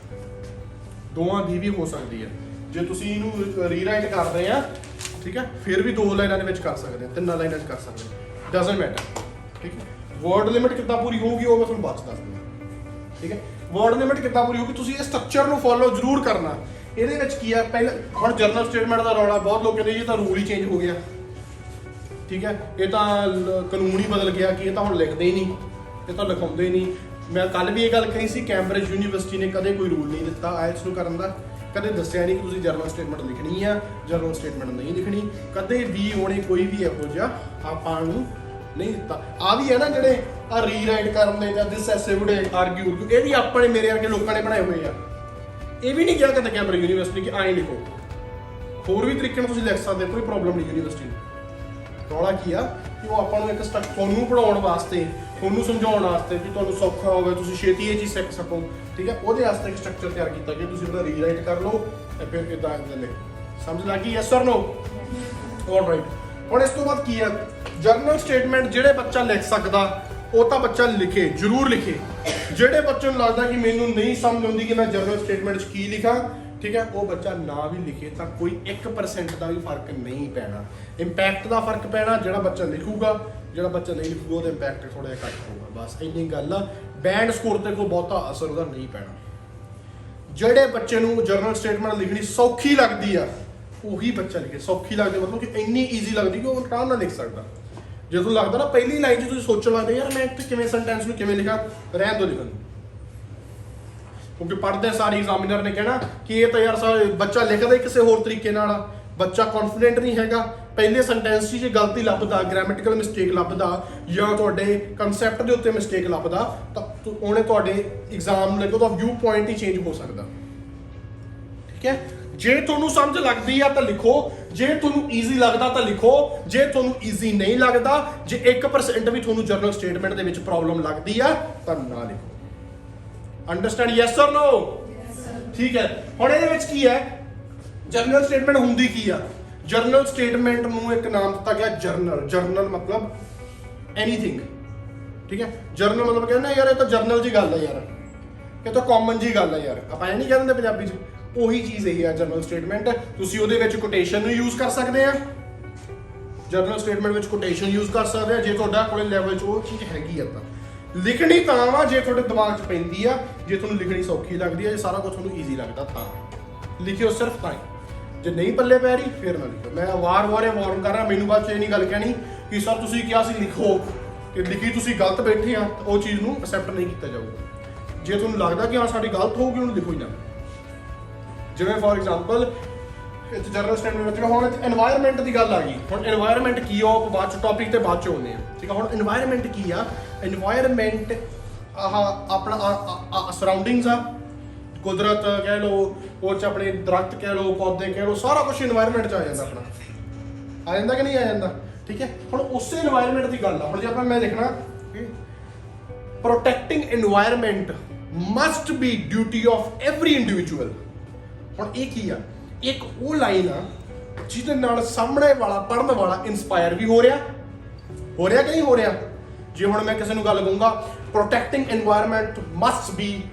ਦੋਵਾਂ ਦੀ ਵੀ ਹੋ ਸਕਦੀ ਹੈ ਜੇ ਤੁਸੀਂ ਇਹਨੂੰ ਰੀਰਾਈਟ ਕਰ ਰਹੇ ਆ ਠੀਕ ਹੈ ਫਿਰ ਵੀ 2 ਲਾਈਨਾਂ ਦੇ ਵਿੱਚ ਕਰ ਸਕਦੇ ਆ 3 ਲਾਈਨਾਂ 'ਚ ਕਰ ਸਕਦੇ ਆ ਡਸਨਟ ਮੈਟਰ ਠੀਕ ਹੈ ਵਰਡ ਲਿਮਿਟ ਕਿੱਦਾਂ ਪੂਰੀ ਹੋਊਗੀ ਉਹ ਮੈਂ ਤੁਹਾਨੂੰ ਬਾਅਦ 'ਚ ਦੱਸ ਦਿੰਦਾ ਠੀਕ ਹੈ ਵਰਡ ਲਿਮਿਟ ਕਿੱਦਾਂ ਪੂਰੀ ਹੋਊਗੀ ਤੁਸੀਂ ਇਹ ਸਟਰਕਚਰ ਨੂੰ ਫੋਲੋ ਜ਼ਰੂਰ ਕਰਨਾ ਇਹਦੇ ਵਿੱਚ ਕੀ ਆ ਪਹਿਲਾਂ ਹੁਣ ਜਰਨਲ ਸਟੇਟਮੈਂਟ ਦਾ ਰੌਲਾ ਬਹੁਤ ਲੋਕ ਕਹਿੰਦੇ ਇਹ ਤਾਂ ਰੂਲ ਹੀ ਚੇਂਜ ਹੋ ਗਿਆ ਠੀਕ ਹੈ ਇਹ ਤਾਂ ਕਾਨੂੰਨ ਹੀ ਬਦਲ ਗਿਆ ਕਿ ਇਹ ਤਾਂ ਹੁਣ ਲਿਖਦੇ ਹੀ ਨਹੀਂ ਇਹ ਤਾਂ ਲਿਖਾਉਂਦੇ ਹੀ ਨਹੀਂ ਮੈਂ ਕੱਲ ਵੀ ਇਹ ਗੱਲ ਕਹੀ ਸੀ ਕੈਂਬਰਿਜ ਯੂਨੀਵਰਸਿਟੀ ਨੇ ਕਦੇ ਕੋਈ ਰੂਲ ਨਹੀਂ ਦਿੱਤਾ ਆਇਲਟਸ ਨੂੰ ਕਰਨ ਦਾ ਕਦੇ ਦੱਸਿਆ ਨਹੀਂ ਕਿ ਤੁਸੀਂ ਜਰਨਲ ਸਟੇਟਮੈਂਟ ਲਿਖਣੀ ਆ ਜਰਨਲ ਸਟੇਟਮੈਂਟ ਨਹੀਂ ਲਿਖਣੀ ਕਦੇ ਵੀ ਉਹਨੇ ਕੋਈ ਵੀ ਇਹੋ ਜਿਹਾ ਆਪਾਂ ਨੂੰ ਨਹੀਂ ਦਿੱਤਾ ਆ ਵੀ ਹੈ ਨਾ ਜਿਹੜੇ ਆ ਰੀਰਾਈਟ ਕਰਨ ਦੇ ਜਾਂ ਦਿਸ ਐਸੇ ਵੁਡ ਆਰਗੂ ਇਹ ਵੀ ਆਪਣੇ ਮੇਰੇ ਵਰਗੇ ਲੋਕਾਂ ਨੇ ਬਣਾਏ ਹੋਏ ਆ ਇਹ ਵੀ ਨਹੀਂ ਕਿਹਾ ਕਦੇ ਕੈਂਬਰਿਜ ਯੂਨੀਵਰਸਿਟੀ ਕਿ ਐਂ ਲਿਖੋ ਹੋਰ ਵੀ ਤਰੀਕੇ ਨਾਲ ਤੁਸੀਂ ਲਿਖ ਸਕਦੇ ਕੋਈ ਪ੍ਰੋਬਲਮ ਨਹੀਂ ਯੂਨੀਵਰਸਿਟੀ ਨੂੰ ਰੌਲਾ ਕੀ ਆ ਕਿ ਉਹ ਆਪਾਂ ਨੂੰ ਇੱਕ ਤੁਹਾਨੂੰ ਪੜਾਉਣ ਵਾਸਤੇ ਤੁਹਾਨੂੰ ਸਮਝਾਉਣ ਵਾਸਤੇ ਕਿ ਤੁਹਾਨੂੰ ਸੌਖਾ ਹੋਵੇ ਤੁਸੀਂ ਛੇਤੀ ਇਹ ਚੀਜ਼ ਸਿੱਖ ਸਕੋ ਠੀਕ ਹੈ ਉਹਦੇ ਵਾਸਤੇ ਇੱਕ ਸਟਰਕਚਰ ਤਿਆਰ ਕੀਤਾ ਕਿ ਤੁਸੀਂ ਉਹਦਾ ਰੀਰਾਈਟ ਕਰ ਲਓ ਤੇ ਫਿਰ ਇਦਾਂ ਲਿਖੋ ਸਮਝ ਲੱਗੀ ਯੈਸ অর ਨੋ ਆਲਰਾਈਟ ਹੁਣ ਇਸ ਤੋਂ ਬਾਅਦ ਕੀ ਆ ਜਰਨਲ ਸਟੇਟਮੈਂਟ ਜਿਹੜੇ ਬੱਚਾ ਲਿਖ ਸਕਦਾ ਉਹ ਤਾਂ ਬੱਚਾ ਲਿਖੇ ਜ਼ਰੂਰ ਲਿਖੇ ਜਿਹੜੇ ਬੱਚੇ ਨੂੰ ਲੱਗਦਾ ਕਿ ਮੈਨੂੰ ਨਹੀਂ ਸਮਝ ਆਉਂਦੀ ਕਿ ਮੈਂ ਜਰਨਲ ਸਟੇਟਮੈਂਟ 'ਚ ਕੀ ਲਿਖਾਂ ਠੀਕ ਹੈ ਉਹ ਬੱਚਾ ਨਾ ਵੀ ਲਿਖੇ ਤਾਂ ਕੋਈ 1% ਦਾ ਵੀ ਫਰਕ ਨਹੀਂ ਪੈਣਾ ਇੰਪੈਕਟ ਦਾ ਫਰਕ ਪੈਣਾ ਜਿਹੜਾ ਬੱਚਾ ਲਿਖੂਗਾ ਜਿਹੜਾ ਬੱਚਾ ਨਹੀਂ ਲਿਖੂਗਾ ਉਹਦਾ ਇੰਪੈਕਟ ਥੋੜਾ ਜਿਹਾ ਘੱਟ ਹੋਊਗਾ ਬਸ ਇੰਨੀ ਗੱਲ ਆ ਬੈਂਡ ਸਕੋਰ ਤੇ ਕੋਈ ਬਹੁਤਾ ਅਸਰ ਉਹਦਾ ਨਹੀਂ ਪੈਣਾ ਜਿਹੜੇ ਬੱਚੇ ਨੂੰ ਜਰਨਲ ਸਟੇਟਮੈਂਟ ਲਿਖਣੀ ਸੌਖੀ ਲੱਗਦੀ ਆ ਉਹੀ ਬੱਚਾ ਲਿਖੇ ਸੌਖੀ ਲੱਗਦੀ ਮਤਲਬ ਕਿ ਇੰਨੀ ਈਜ਼ੀ ਲੱਗਦੀ ਕਿ ਉਹ ਆਰਾਮ ਨਾਲ ਲਿਖ ਸਕਦਾ ਜਦੋਂ ਲੱਗਦਾ ਨਾ ਪਹਿਲੀ ਲਾਈਨ 'ਚ ਤੁਸੀਂ ਸੋਚਣ ਲੱਗਦੇ ਯਾਰ ਮੈਂ ਇੱਥੇ ਕਿਵੇਂ ਸੈਂਟੈਂਸ ਨੂੰ ਕਿਵੇਂ ਲਿਖਾਂ ਰਹਿਣ ਦੋ ਲਿਖਣ ਕਿਉਂਕਿ ਪੜ੍ਹਦੇ ਸਾਰੀ ਐਗਜ਼ਾਮੀਨਰ ਨੇ ਕਹਿਣਾ ਕਿ ਇਹ ਤਾਂ ਯਾਰ ਬੱਚਾ ਲਿਖਦਾ ਹੀ ਕਿਸੇ ਹੋਰ ਤਰੀਕੇ ਨਾਲ ਆ ਬੱਚਾ ਕੌਨਫੀਡੈਂਟ ਨਹੀਂ ਹੈਗਾ ਪਹਿਲੇ ਸੈਂਟੈਂਸ 'ਚ ਜੇ ਗਲਤੀ ਲੱਭਦਾ ਗ੍ਰਾਮੈਟੀਕਲ ਮਿਸਟੇਕ ਲੱਭਦਾ ਜਾਂ ਤੁਹਾਡੇ ਕਨਸੈਪਟ ਦੇ ਉੱਤੇ ਮਿਸਟੇਕ ਲੱਭਦਾ ਤਾਂ ਉਹਨੇ ਤੁਹਾਡੇ ਐਗਜ਼ਾਮ ਨੂੰ ਲੈ ਕੇ ਉਹਦਾ ਵਿਊ ਪੁਆਇੰਟ ਹੀ ਚੇਂਜ ਹੋ ਸਕਦਾ ਠੀਕ ਹੈ ਜੇ ਤੁਹਾਨੂੰ ਸਮਝ ਲੱਗਦੀ ਆ ਤਾਂ ਲਿਖੋ ਜੇ ਤੁਹਾਨੂੰ ਈਜ਼ੀ ਲੱਗਦਾ ਤਾਂ ਲਿਖੋ ਜੇ ਤੁਹਾਨੂੰ ਈਜ਼ੀ ਨਹੀਂ ਲੱਗਦਾ ਜੇ 1% ਵੀ ਤੁਹਾਨੂੰ ਜਰਨਲ ਸਟੇਟਮੈਂਟ ਦੇ ਵਿੱਚ ਪ੍ਰੋਬਲਮ ਲੱਗਦੀ ਆ ਤਾਂ ਨਾ ਲਿਖੋ ਅੰਡਰਸਟੈਂਡ ਯੈਸ অর ਨੋ ਠੀਕ ਹੈ ਹੁਣ ਇਹਦੇ ਵਿੱਚ ਕੀ ਹੈ ਜਰਨਲ ਸਟੇਟਮੈਂਟ ਹੁੰਦੀ ਕੀ ਆ ਜਰਨਲ ਸਟੇਟਮੈਂਟ ਨੂੰ ਇੱਕ ਨਾਮ ਦਿੱਤਾ ਗਿਆ ਜਰਨਲ। ਜਰਨਲ ਮਤਲਬ ਐਨੀਥਿੰਗ, ਠੀਕ ਹੈ। ਜਰਨਲ ਮਤਲਬ ਕਹਿੰਦੇ ਯਾਰ ਇਹ ਤਾਂ ਜਰਨਲ ਜੀ ਗੱਲ ਹੈ ਯਾਰ, ਇਹ ਤਾਂ ਕਾਮਨ ਜੀ ਗੱਲ ਹੈ ਯਾਰ, ਆਪਾਂ ਇਹ ਨਹੀਂ ਕਹਿ ਦਿੰਦੇ ਪੰਜਾਬੀ 'ਚ। ਉਹੀ ਚੀਜ਼ ਇਹੀ ਹੈ ਜਰਨਲ ਸਟੇਟਮੈਂਟ। ਤੁਸੀਂ ਉਹਦੇ ਵਿੱਚ ਕੋਟੇਸ਼ਨ ਨੂੰ ਯੂਜ਼ ਕਰ ਸਕਦੇ ਆ, ਜਰਨਲ ਸਟੇਟਮੈਂਟ ਵਿੱਚ ਕੋਟੇਸ਼ਨ ਯੂਜ਼ ਕਰ ਸਕਦੇ ਆ ਜੇ ਤੁਹਾਡਾ ਕੋਲੇ ਲੈਵਲ 'ਚ ਉਹ ਚੀਜ਼ ਹੈਗੀ ਆ। ਤਾਂ ਲਿਖਣੀ ਤਾਂ ਵਾ ਜੇ ਤੁਹਾਡੇ ਦਿਮਾਗ 'ਚ ਪੈਂਦੀ ਆ, ਜੇ ਤੁਹਾਨੂੰ ਲਿਖਣੀ ਸੌਖੀ ਲੱਗਦੀ ਆ, ਜੇ ਸਾਰਾ ਕੁਝ ਤੁਹਾਨੂੰ ਈਜ਼ੀ ਲੱਗਦਾ ਤਾਂ ਲਿਖਿਓ, ਸਿਰਫ ਤਾਂ ਹੀ। ਜੇ ਨਹੀਂ ਪੱਲੇ ਪੈ ਰਹੀ ਫਿਰ ਨਾ ਲਿਖੋ। ਮੈਂ ਵਾਰ-ਵਾਰ ਇਹ ਵਾਰਨ ਕਰ ਰਿਹਾ, ਮੈਨੂੰ ਬਾਅਦ 'ਚ ਇਹ ਨਹੀਂ ਗੱਲ ਕਹਿਣੀ ਕਿ ਸਰ ਤੁਸੀਂ ਕਿਹਾ ਸੀ ਲਿਖੋ, ਕਿ ਲਿਖੀ ਤੁਸੀਂ ਗਲਤ ਬੈਠੇ ਆ, ਉਹ ਚੀਜ਼ ਨੂੰ ਅਸੈਪਟ ਨਹੀਂ ਕੀਤਾ ਜਾਊਗਾ। ਜੇ ਤੁਹਾਨੂੰ ਲੱਗਦਾ ਕਿ ਹਾਂ ਸਾਡੀ ਗਲਤ ਹੋਊਗੀ, ਉਹਨੂੰ ਲਿਖੋ ਹੀ ਨਾ। ਜਿਵੇਂ ਫੋਰ ਐਗਜ਼ਾਮਪਲ ਇੱਥੇ ਜਰਨਲ ਸਟੇਟਮੈਂਟ ਵਿੱਚ ਹੁਣ এনवायरमेंट ਦੀ ਗੱਲ ਆ ਗਈ। ਹੁਣ এনवायरमेंट ਕੀ ਆ ਉਹ ਬਾਅਦ ਚ ਟੌਪਿਕ ਤੇ ਬਾਅਦ ਚ ਆਉਂਦੇ ਆ, ਠੀਕ ਆ। ਹੁਣ এনवायरमेंट ਕੀ ਆ? এনवायरमेंट ਆਪਣਾ ਸਰਾਊਂਡਿੰਗਸ ਆ, ਕੁਦਰਤ ਕਹਿ ਲਓ, ਉਹ ਚ ਆਪਣੇ ਦਰਖਤ ਕਹਿ ਲਓ, ਪੌਦੇ ਕਹਿ ਲਓ, ਸਾਰਾ ਕੁਝ এনवायरमेंट ਚ ਆ ਜਾਂਦਾ। ਆਪਣਾ ਆ ਜਾਂਦਾ ਕਿ ਨਹੀਂ ਆ ਜਾਂਦਾ, ਠੀਕ ਹੈ। ਹੁਣ ਉਸੇ এনवायरमेंट ਦੀ ਗੱਲ ਆ। ਹੁਣ ਜੇ ਆਪਾਂ ਮੈਂ ਦੇਖਣਾ protecting environment must B duty of every individual. ਹੁਣ ਇਹ ਕੀ ਆ? ਇੱਕ ਉਹ ਲਾਈਨ ਆ ਜਿਹਦੇ ਨਾਲ ਸਾਹਮਣੇ ਵਾਲਾ ਪੜ੍ਹਨ ਵਾਲਾ ਇਨਸਪਾਇਰ ਵੀ ਹੋ ਰਿਹਾ ਕਿ ਨਹੀਂ ਹੋ ਰਿਹਾ। ਜੇ ਹੁਣ ਮੈਂ ਕਿਸੇ ਨੂੰ ਗੱਲ ਕਹੂੰਗਾ protecting environment must B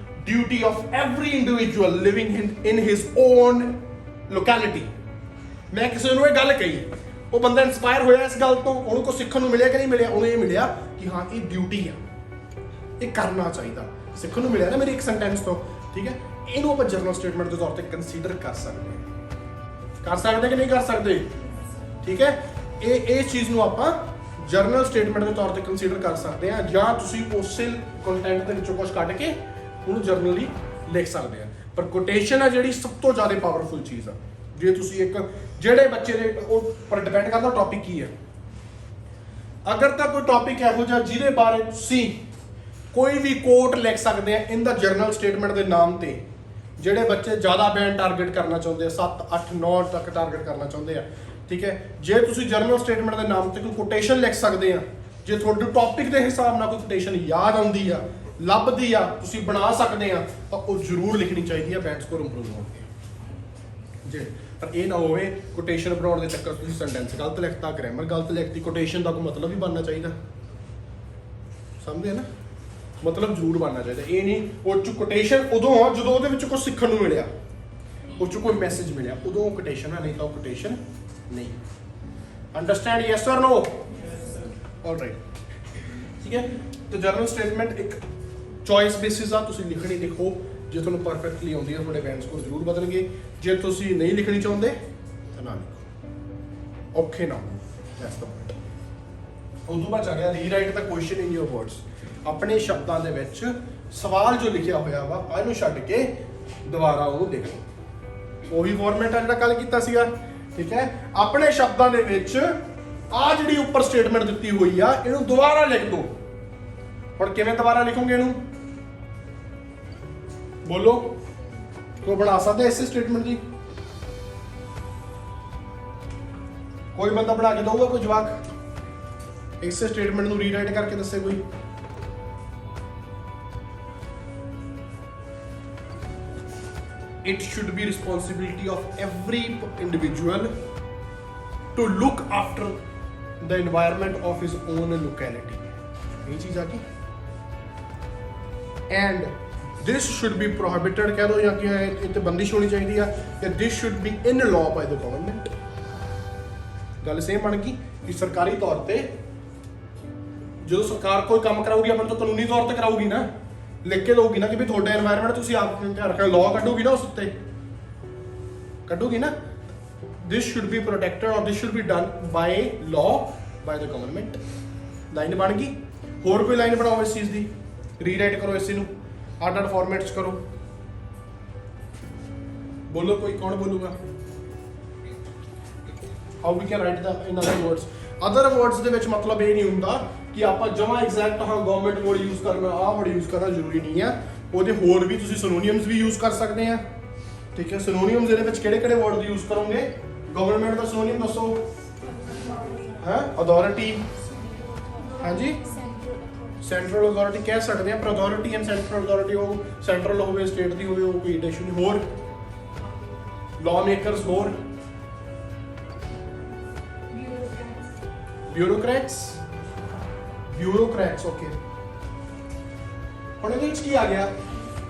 duty of every individual living in his on locality, ਮੈਂ ਕਿਸੇ ਨੂੰ ਇਹ ਗੱਲ ਕਹੀ, ਉਹ ਬੰਦਾ ਇਨਸਪਾਇਰ ਹੋਇਆ ਇਸ ਗੱਲ ਤੋਂ, ਉਹਨੂੰ ਕੁਝ ਸਿੱਖਣ ਨੂੰ ਮਿਲਿਆ ਕਿ ਨਹੀਂ ਮਿਲਿਆ? ਉਹਨੂੰ ਇਹ ਮਿਲਿਆ ਕਿ ਹਾਂ ਇਹ ਡਿਊਟੀ ਆ, ਇਹ ਕਰਨਾ ਚਾਹੀਦਾ। ਸਿੱਖਣ ਨੂੰ ਮਿਲਿਆ ਨਾ ਮੇਰੀ ਇੱਕ ਸੈਂਟੈਂਸ ਤੋਂ, ਠੀਕ ਹੈ। ਇਹਨੂੰ ਆਪਾਂ ਜਰਨਲ ਸਟੇਟਮੈਂਟ ਦੇ ਤੌਰ ਤੇ ਕੰਸੀਡਰ ਕਰ ਸਕਦੇ ਕਿ ਨਹੀਂ ਕਰ ਸਕਦੇ, ਠੀਕ ਹੈ। ਇਹ ਚੀਜ਼ ਨੂੰ ਆਪਾਂ ਜਰਨਲ ਸਟੇਟਮੈਂਟ ਦੇ ਤੌਰ ਤੇ ਕੰਸੀਡਰ ਕਰ ਸਕਦੇ ਆ, ਜਾਂ ਤੁਸੀਂ ਉਸੇ ਕੰਟੈਂਟ ਦੇ ਵਿੱਚੋਂ ਕੁਝ ਕੱਢ ਕੇ ਉਹਨੂੰ ਜਰਨਲੀ ਲਿਖ ਸਕਦੇ ਆ। ਪਰ ਕੋਟੇਸ਼ਨ ਆ ਜਿਹੜੀ ਸਭ ਤੋਂ ਜ਼ਿਆਦਾ ਪਾਵਰਫੁਲ ਚੀਜ਼ ਆ। ਜੇ ਤੁਸੀਂ ਇੱਕ ਜਿਹੜੇ ਬੱਚੇ ਦੇ ਉਹ ਪਰ ਡਿਪੈਂਡ ਕਰਦਾ ਟੌਪਿਕ ਕੀ ਹੈ। ਅਗਰ ਤਾਂ ਕੋਈ ਟੌਪਿਕ ਇਹੋ ਜਿਹਾ ਜਿਹਦੇ ਬਾਰੇ ਤੁਸੀਂ ਕੋਈ ਵੀ ਕੋਟ ਲਿਖ ਸਕਦੇ ਆ ਇਨ ਦਾ ਜਰਨਲ ਸਟੇਟਮੈਂਟ ਦੇ ਨਾਮ ਤੇ, ਜਿਹੜੇ ਬੱਚੇ ਜ਼ਿਆਦਾ ਬੈਂਡ ਟਾਰਗੇਟ ਕਰਨਾ ਚਾਹੁੰਦੇ ਆ, 7 8 9 ਤੱਕ ਟਾਰਗੇਟ ਕਰਨਾ ਚਾਹੁੰਦੇ ਆ, ਠੀਕ ਹੈ। ਜੇ ਤੁਸੀਂ ਜਰਨਲ ਸਟੇਟਮੈਂਟ ਦੇ ਨਾਮ ਤੇ ਕੋਈ ਕੋਟੇਸ਼ਨ ਲਿਖ ਸਕਦੇ ਆ, ਜੇ ਤੁਹਾਡੇ ਟੌਪਿਕ ਦੇ ਹਿਸਾਬ ਨਾਲ ਕੋਈ ਕੋਟੇਸ਼ਨ ਯਾਦ ਆਉਂਦੀ ਆ, ਲੱਭਦੀ ਆ, ਤੁਸੀਂ ਬਣਾ ਸਕਦੇ ਆ, ਤਾਂ ਉਹ ਜ਼ਰੂਰ ਲਿਖਣੀ ਚਾਹੀਦੀ ਆ ਬੈਂਡ ਸਕੋਰ ਇੰਪਰੂਵ ਹੋਣ ਤੇ। ਜੇ ਪਰ ਇਹ ਨਾ ਹੋਵੇ ਕੋਟੇਸ਼ਨ ਬਣਾਉਣ ਦੇ ਚੱਕਰ ਤੁਸੀਂ ਸੈਂਟੈਂਸ ਗਲਤ ਲਿਖਤਾ, ਗ੍ਰਾਮਰ ਗਲਤ ਲਿਖਤੀ, ਕੋਟੇਸ਼ਨ ਦਾ ਕੋਈ ਮਤਲਬ ਵੀ ਬਣਨਾ ਚਾਹੀਦਾ, ਸਮਝਦੇ ਨਾ? ਮਤਲਬ ਜ਼ਰੂਰ ਬਣਨਾ ਚਾਹੀਦਾ। ਇਹ ਨਹੀਂ ਉਹ ਚ ਕੋਟੇਸ਼ਨ ਉਦੋਂ ਆ ਜਦੋਂ ਉਹਦੇ ਵਿੱਚ ਕੁਝ ਸਿੱਖਣ ਨੂੰ ਮਿਲਿਆ, ਉਹ ਚ ਕੋਈ ਮੈਸੇਜ ਮਿਲਿਆ, ਉਦੋਂ ਕੋਟੇਸ਼ਨ ਆ, ਨਹੀਂ ਤਾਂ ਉਹ ਕੋਟੇਸ਼ਨ ਨਹੀਂ। Understand? Yes or no? Alright, ਠੀਕ ਹੈ। ਤੇ ਜਰਨਲ ਸਟੇਟਮੈਂਟ ਇੱਕ ਚੋਇਸ ਬੇਸਿਸ ਆ, ਤੁਸੀਂ ਲਿਖਣੀ ਲਿਖੋ। ਜੇ ਤੁਹਾਨੂੰ ਪਰਫੈਕਟਲੀ ਆਉਂਦੀ ਹੈ ਤੁਹਾਡੇ ਬੈਂਡ ਸਕੋਰ ਜ਼ਰੂਰ ਬਦਲਣਗੇ। ਜੇ ਤੁਸੀਂ ਨਹੀਂ ਲਿਖਣੀ ਚਾਹੁੰਦੇ ਤਾਂ ਨਾ ਲਿਖੋ, ਔਖੇ ਨਾ ਹੋ। That's the point. ਉਦੋਂ ਬਾਅਦ ਆ ਗਿਆ ਰੀਰਾਈਟ ਦਾ ਕੁਐਸਚਨ ਇਨ ਯੋਰ ਵਰਡਸ। ਆਪਣੇ ਸ਼ਬਦਾਂ ਦੇ ਵਿੱਚ ਸਵਾਲ ਜੋ ਲਿਖਿਆ ਹੋਇਆ ਵਾ ਇਹਨੂੰ ਛੱਡ ਕੇ ਦੁਬਾਰਾ ਉਹਨੂੰ ਲਿਖੋ। ਉਹੀ ਫਾਰਮੈਟ ਆ ਜਿਹੜਾ ਕੱਲ ਕੀਤਾ ਸੀਗਾ, ਠੀਕ ਹੈ। ਆਪਣੇ ਸ਼ਬਦਾਂ ਦੇ ਵਿੱਚ ਆ ਜਿਹੜੀ ਉੱਪਰ ਸਟੇਟਮੈਂਟ ਦਿੱਤੀ ਹੋਈ ਆ ਇਹਨੂੰ ਦੁਬਾਰਾ ਲਿਖ ਦਿਓ। ਹੁਣ ਕਿਵੇਂ ਦੁਬਾਰਾ ਲਿਖੋਗੇ ਇਹਨੂੰ? ਬੋਲੋ, ਕੋਈ ਬਣਾ ਸਕਦਾ ਇਸ ਸਟੇਟਮੈਂਟ ਦੀ? ਕੋਈ ਬੰਦਾ ਬਣਾ ਕੇ ਦਊਗਾ? ਕੋਈ ਜਵਾਕ ਇਸ ਸਟੇਟਮੈਂਟ ਨੂੰ ਰੀਰਾਈਟ ਕਰਕੇ ਦੱਸੇ ਕੋਈ? It should be responsibility of every individual to look after the environment of his own locality. ये चीज आ गई। And this should be prohibited कह दो या कि इतने बंदिश होनी चाहिए या this should be in law by the government। गल सेम बन गई कि सरकारी तौर पे जो सरकार कोई काम कराऊगी अपने तो कानूनी तौर पे कराऊगी ना, लिख के दोगी ना कि भी थोड़ा एनवायरमेंट तुसी आप ध्यान रखना, लॉ कढोगी ना उस उत्ते कढोगी ना। दिस शुड बी प्रोटेक्टेड और this should be done by law by the government. Line बन गई। होर कोई लाइन बनाओ इस चीज़ की, रीराइट करो इस नूं, आड फॉर्मेट्स करो। बोलो कोई, कौन बोलूगा? How we can write the in other words. Other words ਦੇ ਵਿੱਚ ਮਤਲਬ ਇਹ ਨਹੀਂ ਹੁੰਦਾ ਕਿ ਆਪਾਂ ਜਮਾ ਐਗਜ਼ੈਕਟ ਹਾਂ ਗਵਰਨਮੈਂਟ ਵਰਡ ਯੂਜ਼ ਕਰਨਾ, ਆਹ ਵਰਡ ਯੂਜ਼ ਕਰਨਾ ਜ਼ਰੂਰੀ ਨਹੀਂ ਆ। ਉਹਦੇ ਹੋਰ ਵੀ ਤੁਸੀਂ ਸਿਨੋਨੀਮਸ ਵੀ ਯੂਜ਼ ਕਰ ਸਕਦੇ ਆ, ਠੀਕ ਹੈ। ਸਿਨੋਨੀਮਸ ਦੇ ਵਿੱਚ ਕਿਹੜੇ ਯੂਜ਼ ਯੂਜ਼ ਕਰੋਗੇ? ਗਵਰਨਮੈਂਟ ਦਾ ਸਿਨੋਨੀਮ ਦੱਸੋ। ਹੈ ਅਥਾਰਟੀ, ਹਾਂਜੀ ਸੈਂਟਰਲ ਅਥਾਰਟੀ ਕਹਿ ਸਕਦੇ ਆ, ਪਰ ਅਥਾਰਟੀ ਐਂਡ ਸੈਂਟਰਲ ਅਥਾਰਟੀ ਉਹ ਸੈਂਟਰਲ ਹੋਵੇ ਸਟੇਟ ਦੀ ਹੋਵੇ ਉਹ ਕੋਈ ਇਸ਼ੂ ਨਹੀਂ। ਹੋਰ ਲਾਅ ਮੇਕਰਸ, ਹੋਰ ਬਿਊਰੋਕਰੈਟਸ ਓਕੇ। ਹੁਣ ਇਹਦੇ ਵਿੱਚ ਕੀ ਆ ਗਿਆ,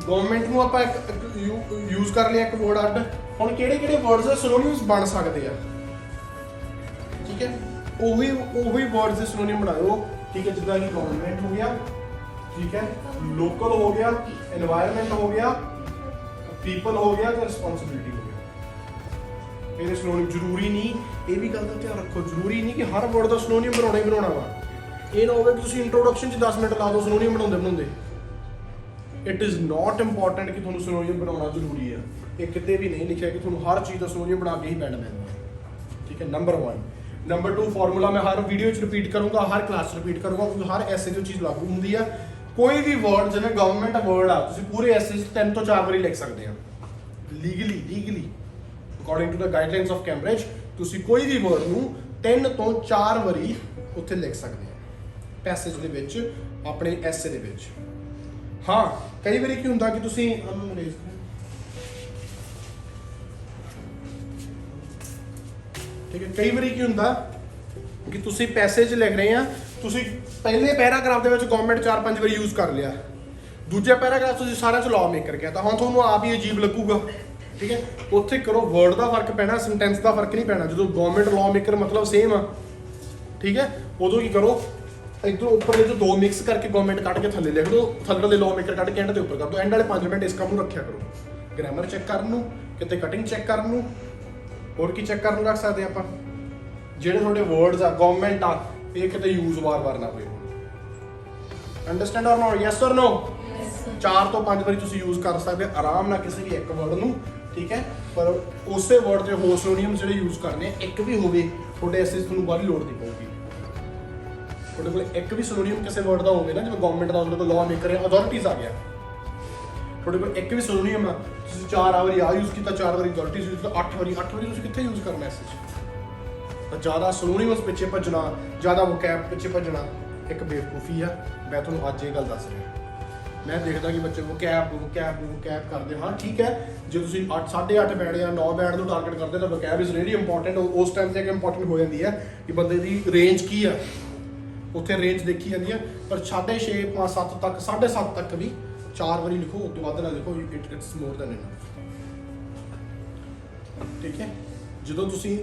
ਗਵਰਨਮੈਂਟ ਨੂੰ ਆਪਾਂ ਇੱਕ ਯੂਜ਼ ਕਰ ਲਿਆ ਇੱਕ ਵਰਡ ਅੱਡ। ਹੁਣ ਕਿਹੜੇ ਵਰਡਸ ਦੇ ਸਿਨੋਨਿਮਸ ਬਣ ਸਕਦੇ ਆ, ਠੀਕ ਹੈ, ਉਹੀ ਵਰਡਸ ਦੇ ਸਿਨੋਨਿਮ ਬਣਾਓ, ਠੀਕ ਹੈ, ਜਿੱਦਾਂ ਕਿ ਗਵਰਨਮੈਂਟ ਹੋ ਗਿਆ, ਠੀਕ ਹੈ, ਲੋਕਲ ਹੋ ਗਿਆ, এনवायरमेंट ਹੋ ਗਿਆ, ਪੀਪਲ ਹੋ ਗਿਆ ਤੇ ਰਿਸਪੌਂਸਿਬਿਲਿਟੀ ਹੋ ਗਿਆ। ਇਹਦੇ ਸਿਨੋਨਿਮ ਜ਼ਰੂਰੀ ਨਹੀਂ, ਇਹ ਵੀ ਗੱਲ ਦਾ ਧਿਆਨ ਰੱਖੋ, ਜ਼ਰੂਰੀ ਨਹੀਂ ਕਿ ਹਰ ਵਰਡ ਦਾ ਸਿਨੋਨਿਮ ਬਣਾਉਣਾ ਹੀ ਬਣਾਉਣਾ ਵਾ। ਇਹ ਨਾ ਹੋਵੇ ਕਿ ਤੁਸੀਂ ਇੰਟਰੋਡਕਸ਼ਨ 'ਚ 10 ਮਿੰਟ ਲਾ ਦਿਓ ਸਿਨੋਨਿਮ ਬਣਾਉਂਦੇ। ਇਟ ਇਜ਼ ਨਾਟ ਇੰਪੋਰਟੈਂਟ ਕਿ ਤੁਹਾਨੂੰ ਸਿਨੋਨਿਮ ਬਣਾਉਣਾ ਜ਼ਰੂਰੀ ਹੈ। ਇਹ ਕਿਤੇ ਵੀ ਨਹੀਂ ਲਿਖਿਆ ਕਿ ਤੁਹਾਨੂੰ ਹਰ ਚੀਜ਼ ਦਾ ਸਿਨੋਨਿਮ ਬਣਾ ਕੇ ਹੀ ਪੈਣਾ ਪੈਂਦਾ, ਠੀਕ ਹੈ। ਨੰਬਰ 1 ਨੰਬਰ 2 ਫਾਰਮੂਲਾ ਮੈਂ ਹਰ ਵੀਡੀਓ 'ਚ ਰਿਪੀਟ ਕਰੂੰਗਾ, ਹਰ ਕਲਾਸ 'ਚ ਰਿਪੀਟ ਕਰੂੰਗਾ, ਕਿਉਂਕਿ ਹਰ ਐਸੇ 'ਚ ਚੀਜ਼ ਲਾਗੂ ਹੁੰਦੀ ਆ। ਕੋਈ ਵੀ ਵਰਡ ਜਿਵੇਂ ਗਵਰਨਮੈਂਟ ਵਰਡ ਆ, ਤੁਸੀਂ ਪੂਰੇ ਐਸੇ 'ਚ 3 ਤੋਂ 4 ਵਾਰੀ ਲਿਖ ਸਕਦੇ ਆ legally according to the guidelines of Cambridge. ਤੁਸੀਂ ਕੋਈ ਵੀ ਵਰਡ ਨੂੰ 3 ਤੋਂ 4 ਵਾਰੀ ਉੱਥੇ ਲਿਖ ਸਕਦੇ ਆ ਪੈਸੇਜ ਦੇ ਵਿੱਚ, ਆਪਣੇ ਐਸੇ ਦੇ ਵਿੱਚ। ਹਾਂ, ਕਈ ਵਾਰੀ ਕੀ ਹੁੰਦਾ ਕਿ ਤੁਸੀਂ ਠੀਕ ਹੈ, ਕਈ ਵਾਰੀ ਕੀ ਹੁੰਦਾ ਕਿ ਤੁਸੀਂ ਪੈਸੇਜ ਲਿਖ ਰਹੇ ਆ, ਤੁਸੀਂ ਪਹਿਲੇ ਪੈਰਾਗ੍ਰਾਫ ਦੇ ਵਿੱਚ ਗਵਰਨਮੈਂਟ 4-5 ਵਾਰੀ ਯੂਜ਼ ਕਰ ਲਿਆ, ਦੂਜੇ ਪੈਰਾਗ੍ਰਾਫ ਤੁਸੀਂ ਸਾਰਿਆਂ 'ਚ ਲਾਅ ਮੇਕਰ ਕਿਹਾ, ਤਾਂ ਹੁਣ ਤੁਹਾਨੂੰ ਆਪ ਹੀ ਅਜੀਬ ਲੱਗੂਗਾ, ਠੀਕ ਹੈ। ਉੱਥੇ ਕਰੋ ਵਰਡ ਦਾ ਫਰਕ ਪੈਣਾ, ਸੈਂਟੈਂਸ ਦਾ ਫਰਕ ਨਹੀਂ ਪੈਣਾ। ਜਦੋਂ ਗਵਰਨਮੈਂਟ ਲਾਅ ਮੇਕਰ ਮਤਲਬ ਸੇਮ ਆ, ਠੀਕ ਹੈ, ਉਦੋਂ ਕੀ ਕਰੋ, ਇੱਧਰੋਂ ਉੱਪਰ ਦੇ ਦੋ ਮਿਕਸ ਕਰਕੇ ਗਵਰਨਮੈਂਟ ਕੱਢ ਕੇ ਥੱਲੇ ਲਿਖ ਦਿਓ, ਥੱਲੇ ਦੇ ਲਾਅ ਮੇਕਰ ਕੱਢ ਕੇ ਐਂਡ ਦੇ ਉੱਪਰ ਕਰ ਦਿਓ। ਐਂਡ ਵਾਲੇ 5 ਮਿੰਟ ਇਸ ਕੰਮ ਨੂੰ ਰੱਖਿਆ ਕਰੋ, ਗ੍ਰਾਮਰ ਚੈੱਕ ਕਰਨ ਨੂੰ, ਕਿਤੇ ਕਟਿੰਗ ਚੈੱਕ ਕਰਨ ਨੂੰ, ਹੋਰ ਕੀ ਚੈੱਕ ਕਰਨ ਨੂੰ ਰੱਖ ਸਕਦੇ ਆਪਾਂ। ਜਿਹੜੇ ਤੁਹਾਡੇ ਵਰਡਸ ਆ ਗਵਰਨਮੈਂਟ ਆ, ਇਹ ਕਿਤੇ ਯੂਜ਼ ਵਾਰ-ਵਾਰ ਨਾ ਹੋਏ। ਅੰਡਰਸਟੈਂਡ ਔਰ ਨੋਟ, ਯੈਸ ਔਰ ਨੋ? 4 ਤੋਂ 5 ਵਾਰੀ ਤੁਸੀਂ ਯੂਜ਼ ਕਰ ਸਕਦੇ ਆਰਾਮ ਨਾਲ ਕਿਸੇ ਵੀ ਇੱਕ ਵਰਡ ਨੂੰ, ਠੀਕ ਹੈ। ਪਰ ਉਸੇ ਵਰਡ ਦੇ ਹੋਰ ਸਿਨੋਨਿਮ ਜਿਹੜੇ ਯੂਜ਼ ਕਰਨੇ, ਇੱਕ ਵੀ ਹੋਵੇ ਤੁਹਾਡੇ ਐਸੇ ਤੁਹਾਨੂੰ ਬਾਹਲੀ ਲੋੜ ਨਹੀਂ ਪਊਗੀ। ਤੁਹਾਡੇ ਕੋਲ ਇੱਕ ਵੀ ਸਿਨੋਨਿਮ ਕਿਸੇ ਵਰਡ ਦਾ ਹੋਵੇ ਨਾ, ਜਿਵੇਂ ਗਵਰਨਮੈਂਟ ਦਾ, ਉਹਦੇ ਕੋਲ ਲਾਅ ਮੇਕਰ ਹੈ, ਅਥਾਰਟੀਜ਼ ਆ ਗਿਆ, ਤੁਹਾਡੇ ਕੋਲ ਇੱਕ ਵੀ ਸਿਨੋਨਿਮ ਆ, ਤੁਸੀਂ 4 ਵਾਰੀ ਆ ਯੂਜ਼ ਕੀਤਾ, 4 ਵਾਰੀ ਅਥਾਰਟੀਜ਼ ਯੂਜ਼ ਕੀਤਾ, 8 ਵਾਰੀ ਤੁਸੀਂ ਕਿੱਥੇ ਯੂਜ਼ ਕਰਨਾ ਐਸੇ 'ਚ? ਤਾਂ ਜ਼ਿਆਦਾ ਸਿਨੋਨਿਮਸ ਪਿੱਛੇ ਭੱਜਣਾ, ਜ਼ਿਆਦਾ ਵੋਕੈਬ ਪਿੱਛੇ ਭੱਜਣਾ ਇੱਕ ਬੇਵਕੂਫੀ ਆ। ਮੈਂ ਤੁਹਾਨੂੰ ਅੱਜ ਇਹ ਗੱਲ ਦੱਸ ਰਿਹਾ। ਮੈਂ ਦੇਖਦਾ ਕਿ ਬੱਚੇ ਵੋਕੈਬ ਕਰਦੇ, ਹਾਂ ਠੀਕ ਹੈ, ਜੇ ਤੁਸੀਂ 8.5 ਬੈਂਡ ਜਾਂ 9 ਬੈਂਡ ਨੂੰ ਟਾਰਗੇਟ ਕਰਦੇ ਤਾਂ ਵੋਕੈਬ ਇਜ਼ ਰੀਲੀ ਇੰਪੋਰਟੈਂਟ। ਉਸ ਟਾਈਮ ਤੇ ਇੰਪੋਰਟੈਂਟ ਹੋ ਜਾਂਦੀ ਹੈ ਕਿ ਬੰਦੇ ਦੀ ਰੇਂਜ ਕੀ ਆ, ਉੱਥੇ ਰੇਂਜ ਦੇਖੀ ਜਾਂਦੀ ਹੈ। ਪਰ 6.5 5 7 ਤੱਕ 7.5 ਤੱਕ ਵੀ 4 ਵਾਰੀ ਲਿਖੋ, ਉਸ ਤੋਂ ਵੱਧ ਨਾ ਲਿਖੋ, ਇਟਸ ਮੋਰ ਦੈਨ ਇਨਫ, ਠੀਕ ਹੈ। ਜਦੋਂ ਤੁਸੀਂ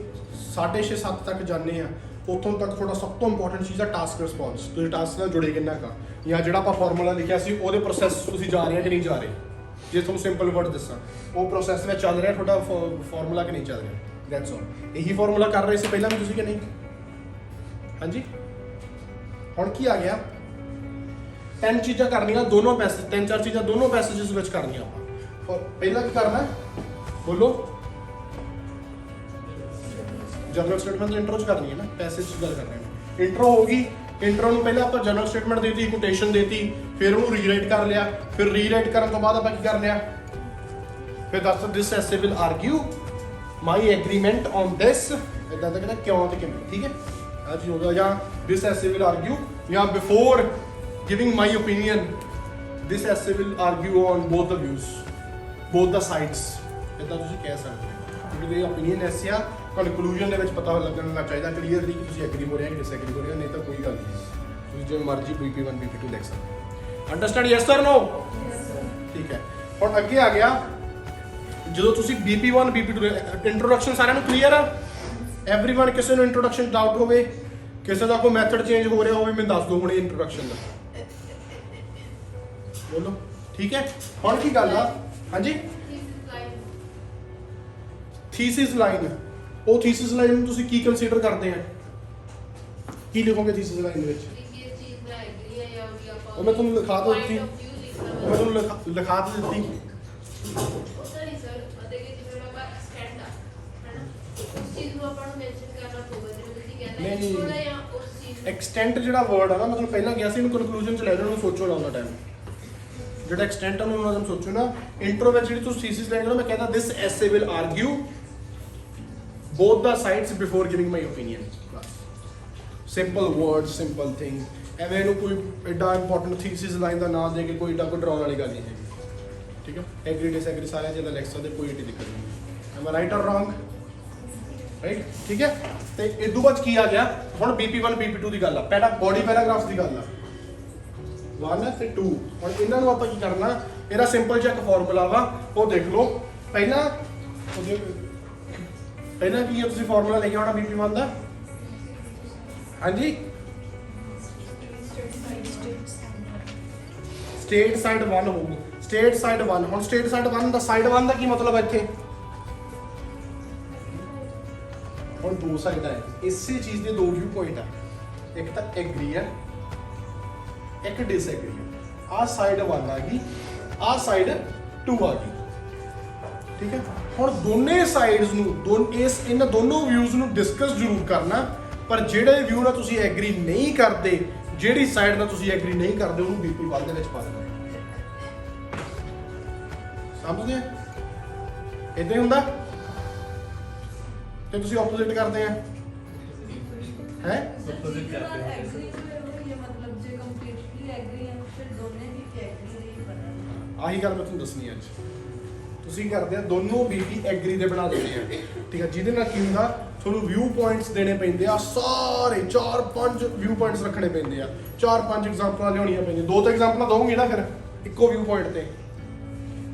6.5 7 ਤੱਕ ਜਾਂਦੇ ਆ, ਉੱਥੋਂ ਤੱਕ ਤੁਹਾਡਾ ਸਭ ਤੋਂ ਇੰਪੋਰਟੈਂਟ ਚੀਜ਼ ਆ ਟਾਸਕ ਰਿਸਪੌਂਸ। ਤੁਸੀਂ ਟਾਸਕ ਨਾਲ ਜੁੜੇ ਕਿੰਨਾ ਕਾ, ਜਾਂ ਜਿਹੜਾ ਆਪਾਂ ਫਾਰਮੂਲਾ ਲਿਖਿਆ ਸੀ ਉਹਦੇ ਪ੍ਰੋਸੈਸ ਤੁਸੀਂ ਜਾ ਰਹੇ ਆ ਕਿ ਨਹੀਂ ਜਾ ਰਹੇ। ਜੇ ਤੁਹਾਨੂੰ ਸਿੰਪਲ ਵਰਡ ਦੱਸਾਂ, ਉਹ ਪ੍ਰੋਸੈਸ ਵਿੱਚ ਚੱਲ ਰਿਹਾ ਤੁਹਾਡਾ ਫਾਰਮੂਲਾ ਕਿ ਨਹੀਂ ਚੱਲ ਰਿਹਾ, ਦੈਟਸ ਆਲ। ਇਹੀ ਫਾਰਮੂਲਾ ਕਰ ਰਹੇ ਸੀ ਪਹਿਲਾਂ ਵੀ ਤੁਸੀਂ ਕਿ ਨਹੀਂ? ਹਾਂਜੀ, ਹੁਣ ਕੀ ਆ ਗਿਆ, 3 ਚੀਜ਼ਾਂ ਕਰਨੀਆਂ ਦੋਨੋਂ ਪੈਸੇਜ, 3-4 ਚੀਜ਼ਾਂ ਦੋਨੋਂ ਪੈਸੇਜਸ ਵਿੱਚ ਕਰਨੀਆਂ ਆਪਾਂ। ਪਹਿਲਾਂ ਕੀ ਕਰਨਾ, ਬੋਲੋ? ਜਨਰਲ ਸਟੇਟਮੈਂਟ ਦੀ ਇੰਟਰੋ 'ਚ ਕਰਨੀ ਹੈ ਨਾ, ਪੈਸੇਜ 'ਚ ਗੱਲ ਕਰ ਰਹੇ ਹਾਂ। ਇੰਟਰੋ ਹੋਗੀ, ਇੰਟਰੋ ਨੂੰ ਪਹਿਲਾਂ ਆਪਾਂ ਜਨਰਲ ਸਟੇਟਮੈਂਟ ਦੇਤੀ, ਕੋਟੇਸ਼ਨ ਦੇਤੀ, ਫਿਰ ਉਹਨੂੰ ਰੀਰਾਈਟ ਕਰ ਲਿਆ, ਫਿਰ ਰੀਰਾਈਟ ਕਰਨ ਤੋਂ ਬਾਅਦ ਆਪਾਂ ਕੀ ਕਰ ਲਿਆ, ਫਿਰ ਦੱਸ this essay will argue my agreement on this, ਇਦਾਂ ਦਾ ਕਹਿੰਦਾ ਕਿਉਂ ਤੇ ਕਿਵੇਂ, ਠੀਕ ਹੈ। ਆ ਜੀ ਹੋਗਾ, ਜਾਂ ਦਿਸ ਐਸੇ ਵਿਲ ਆਰਗਿਊ, ਜਾਂ before giving my opinion this essay will argue on both the views, both the sides, ਇਦਾਂ ਤੁਸੀਂ ਕਹਿ ਸਕਦੇ ਹੋ। ਕਿਉਂਕਿ ਇਹ ਓਪੀਨੀਅਨ ਐਸੇ ਆ, ਕਨਕਲੂਜਨ ਦੇ ਵਿੱਚ ਪਤਾ ਲੱਗਣਾ ਚਾਹੀਦਾ ਕਲੀਅਰਲੀ ਕਿ ਤੁਸੀਂ ਐਗਰੀ ਹੋ ਰਹੇ ਹੋ ਕਿ ਡਿਸਐਗਰੀ ਹੋ ਰਹੇ ਹੋ, ਨਹੀਂ ਤਾਂ ਕੋਈ ਗੱਲ ਨਹੀਂ, ਤੁਸੀਂ ਜੋ ਮਰਜ਼ੀ BP1 BP2 ਲਿਖ ਸਕਦੇ। ਅੰਡਰਸਟੈਂਡ, ਯੈਸ ਔਰ ਨੋ? ਠੀਕ ਹੈ। ਹੁਣ ਅੱਗੇ ਆ ਗਿਆ, ਜਦੋਂ ਤੁਸੀਂ BP1 BP2 ਇੰਟਰੋਡਕਸ਼ਨ ਸਾਰਿਆਂ ਨੂੰ ਕਲੀਅਰ ਆ? ਐਵਰੀਵਨ, ਕਿਸੇ ਨੂੰ ਇੰਟਰੋਡਕਸ਼ਨ ਡਾਊਟ ਹੋਵੇ, ਕਿਸੇ ਦਾ ਕੋਈ ਮੈਥਡ ਚੇਂਜ ਹੋ ਰਿਹਾ ਹੋਵੇ, ਮੈਨੂੰ ਦੱਸ ਦਿਓ ਹੁਣੇ ਇੰਟਰੋਡਕਸ਼ਨ ਦਾ, ਬੋਲੋ, ਠੀਕ ਹੈ। ਹੁਣ ਕੀ ਗੱਲ ਆ, ਹਾਂਜੀ? ਥੀਸਿਸ ਲਾਈਨ, ਉਹ ਥੀਸਿਸ ਲਾਈਨ ਨੂੰ ਤੁਸੀਂ ਕੀ ਕੰਸੀਡਰ ਕਰਦੇ ਆ, ਕੀ ਲਿਖੋਗੇ ਥੀਸਿਸ ਲਾਈਨ ਦੇ ਵਿੱਚ? ਉਹ ਮੈਂ ਤੁਹਾਨੂੰ ਲਿਖਾ ਤਾਂ ਦਿੱਤੀ, ਮੈਂ ਤੁਹਾਨੂੰ ਲਿਖਾ ਤਾਂ ਦਿੱਤੀ। ਨਹੀਂ, ਐਕਸਟੈਂਟ ਜਿਹੜਾ ਵਰਡ ਆ ਨਾ, ਮੈਂ ਤੁਹਾਨੂੰ ਪਹਿਲਾਂ ਕਿਹਾ ਸੀ, ਇਹਨੂੰ ਕਨਕਲੂਜਨ 'ਚ ਲੈ ਜਾਓ, ਉਹਨੂੰ ਸੋਚੋ ਨਾ ਉਹਦਾ ਟਾਈਮ। ਜਿਹੜਾ ਐਕਸਟੈਂਟ ਆ ਉਹਨੂੰ ਸੋਚੋ ਨਾ। ਇੰਟਰੋ ਵਿੱਚ ਜਿਹੜੀ ਤੁਸੀਂ ਥੀਸਿਸ ਲਾਈਨ ਕਰੋ, ਮੈਂ ਕਹਿੰਦਾ ਦਿਸ essay will ਆਰਗਿਊ both the sides before giving my opinion. Simple words, simple thing. ਐਵੇਂ ਨੂੰ ਕੋਈ ਐਡਾ ਇੰਪੋਰਟੈਂਟ ਥੀਸਿਸ ਲਾਈਨ ਦਾ ਨਾਮ ਦੇ ਕੇ ਕੋਈ ਏਡਾ ਕੋਈ ਡਰਾਉਣ ਵਾਲੀ ਗੱਲ ਨਹੀਂ ਹੈਗੀ, ਠੀਕ ਹੈ। ਐਗਰੀ ਡਿਸਐਗਰੀ ਸਾਰੇ ਜਿਹਦਾ ਲਿਖ ਸਕਦੇ, ਕੋਈ ਏਡੀ ਦਿੱਕਤ ਨਹੀਂ। Am I right or wrong? Right? ਠੀਕ ਹੈ। ਤੇ ਇਦੋਂ ਬਾਅਦ ਕੀ ਆ ਗਿਆ ਹੁਣ BP1 BP2 ਦੀ ਗੱਲ ਆ ਪਹਿਲਾਂ ਬੋਡੀ ਪੈਰਾਗ੍ਰਾਫਸ ਦੀ ਗੱਲ ਆ 1 ਤੇ 2 ਹੁਣ ਇਹਨਾਂ ਨੂੰ ਆਪਾਂ ਕੀ ਕਰਨਾ ਇਹਦਾ ਸਿੰਪਲ ਜਿਹਾ ਇੱਕ ਫਾਰਮੂਲਾ ਵਾ ਉਹ ਦੇਖ ਲਓ ਪਹਿਲਾਂ ਕੀ ਆ ਤੁਸੀਂ ਫਾਰਮੂਲਾ ਲੈ ਕੇ ਆਉਣਾ BP1 ਦਾ ਹਾਂਜੀ ਸਟੇਟ ਸਾਈਡ 1 ਹੋਊਗਾ ਸਟੇਟ ਸਾਈਡ 1 ਹੁਣ ਸਟੇਟ ਸਾਈਡ 1 ਦਾ ਸਾਈਡ 1 ਦਾ ਕੀ ਮਤਲਬ ਹੈ ਇੱਥੇ ਹੁਣ ਦੋ ਸਾਈਡ ਹੈ ਇਸੇ ਚੀਜ਼ ਦੇ ਦੋ ਵਿਊ ਪੁਆਇੰਟ ਆ ਇੱਕ ਤਾਂ ਐਗਰੀ ਹੈ ਇੱਕ ਡਿਸਐਗਰੀ ਆ ਸਾਈਡ 1 ਆ ਗਈ ਆ ਸਾਈਡ 2 ਆ ਗਈ ਠੀਕ ਹੈ ਹੁਣ ਦੋਨੇ ਸਾਈਡਸ ਨੂੰ ਇਹਨਾਂ ਦੋਨੋਂ ਵਿਊਜ਼ ਨੂੰ ਡਿਸਕਸ ਜ਼ਰੂਰ ਕਰਨਾ ਪਰ ਜਿਹੜੇ ਵਿਊ ਨਾਲ ਤੁਸੀਂ ਐਗਰੀ ਨਹੀਂ ਕਰਦੇ ਜਿਹੜੀ ਸਾਈਡ ਨਾਲ ਤੁਸੀਂ ਐਗਰੀ ਨਹੀਂ ਕਰਦੇ ਉਹਨੂੰ BP1 ਦੇ ਵਿੱਚ ਪਾ ਦੇਣਾ ਸਮਝਦੇ ਆ ਇਦਾਂ ਹੀ ਹੁੰਦਾ ਤੇ ਤੁਸੀਂ ਆਪੋਜ਼ਿਟ ਕਰਦੇ ਆ ਹੈ opposite करते हैं मतलब जो completely agree हैं फिर दोनों भी agree नहीं बना ਆਹੀ ਗੱਲ ਮੈਂ ਤੁਹਾਨੂੰ ਦੱਸਣੀ ਅੱਜ ਤੁਸੀਂ ਕਰਦੇ ਆ ਦੋਨੋਂ BP ਐਗਰੀ ਦੇ ਬਣਾ ਦਿੰਦੇ ਆ ਠੀਕ ਆ ਜਿਹਦੇ ਨਾਲ ਕੀ ਹੁੰਦਾ ਤੁਹਾਨੂੰ ਵਿਊ ਪੁਆਇੰਟਸ ਦੇਣੇ ਪੈਂਦੇ ਆ ਸਾਰੇ 4-5 ਵਿਊ ਪੁਆਇੰਟਸ ਰੱਖਣੇ ਪੈਂਦੇ ਆ 4-5 ਐਗਜ਼ਾਮਪਲਾਂ ਲਿਆਉਣੀਆਂ ਪੈਂਦੀਆਂ ਦੋ ਤਾਂ ਐਗਜ਼ਾਮਪਲਾਂ ਦਊਂਗੀ ਨਾ ਫਿਰ ਇੱਕੋ ਵਿਊ ਪੁਆਇੰਟ ਤੇ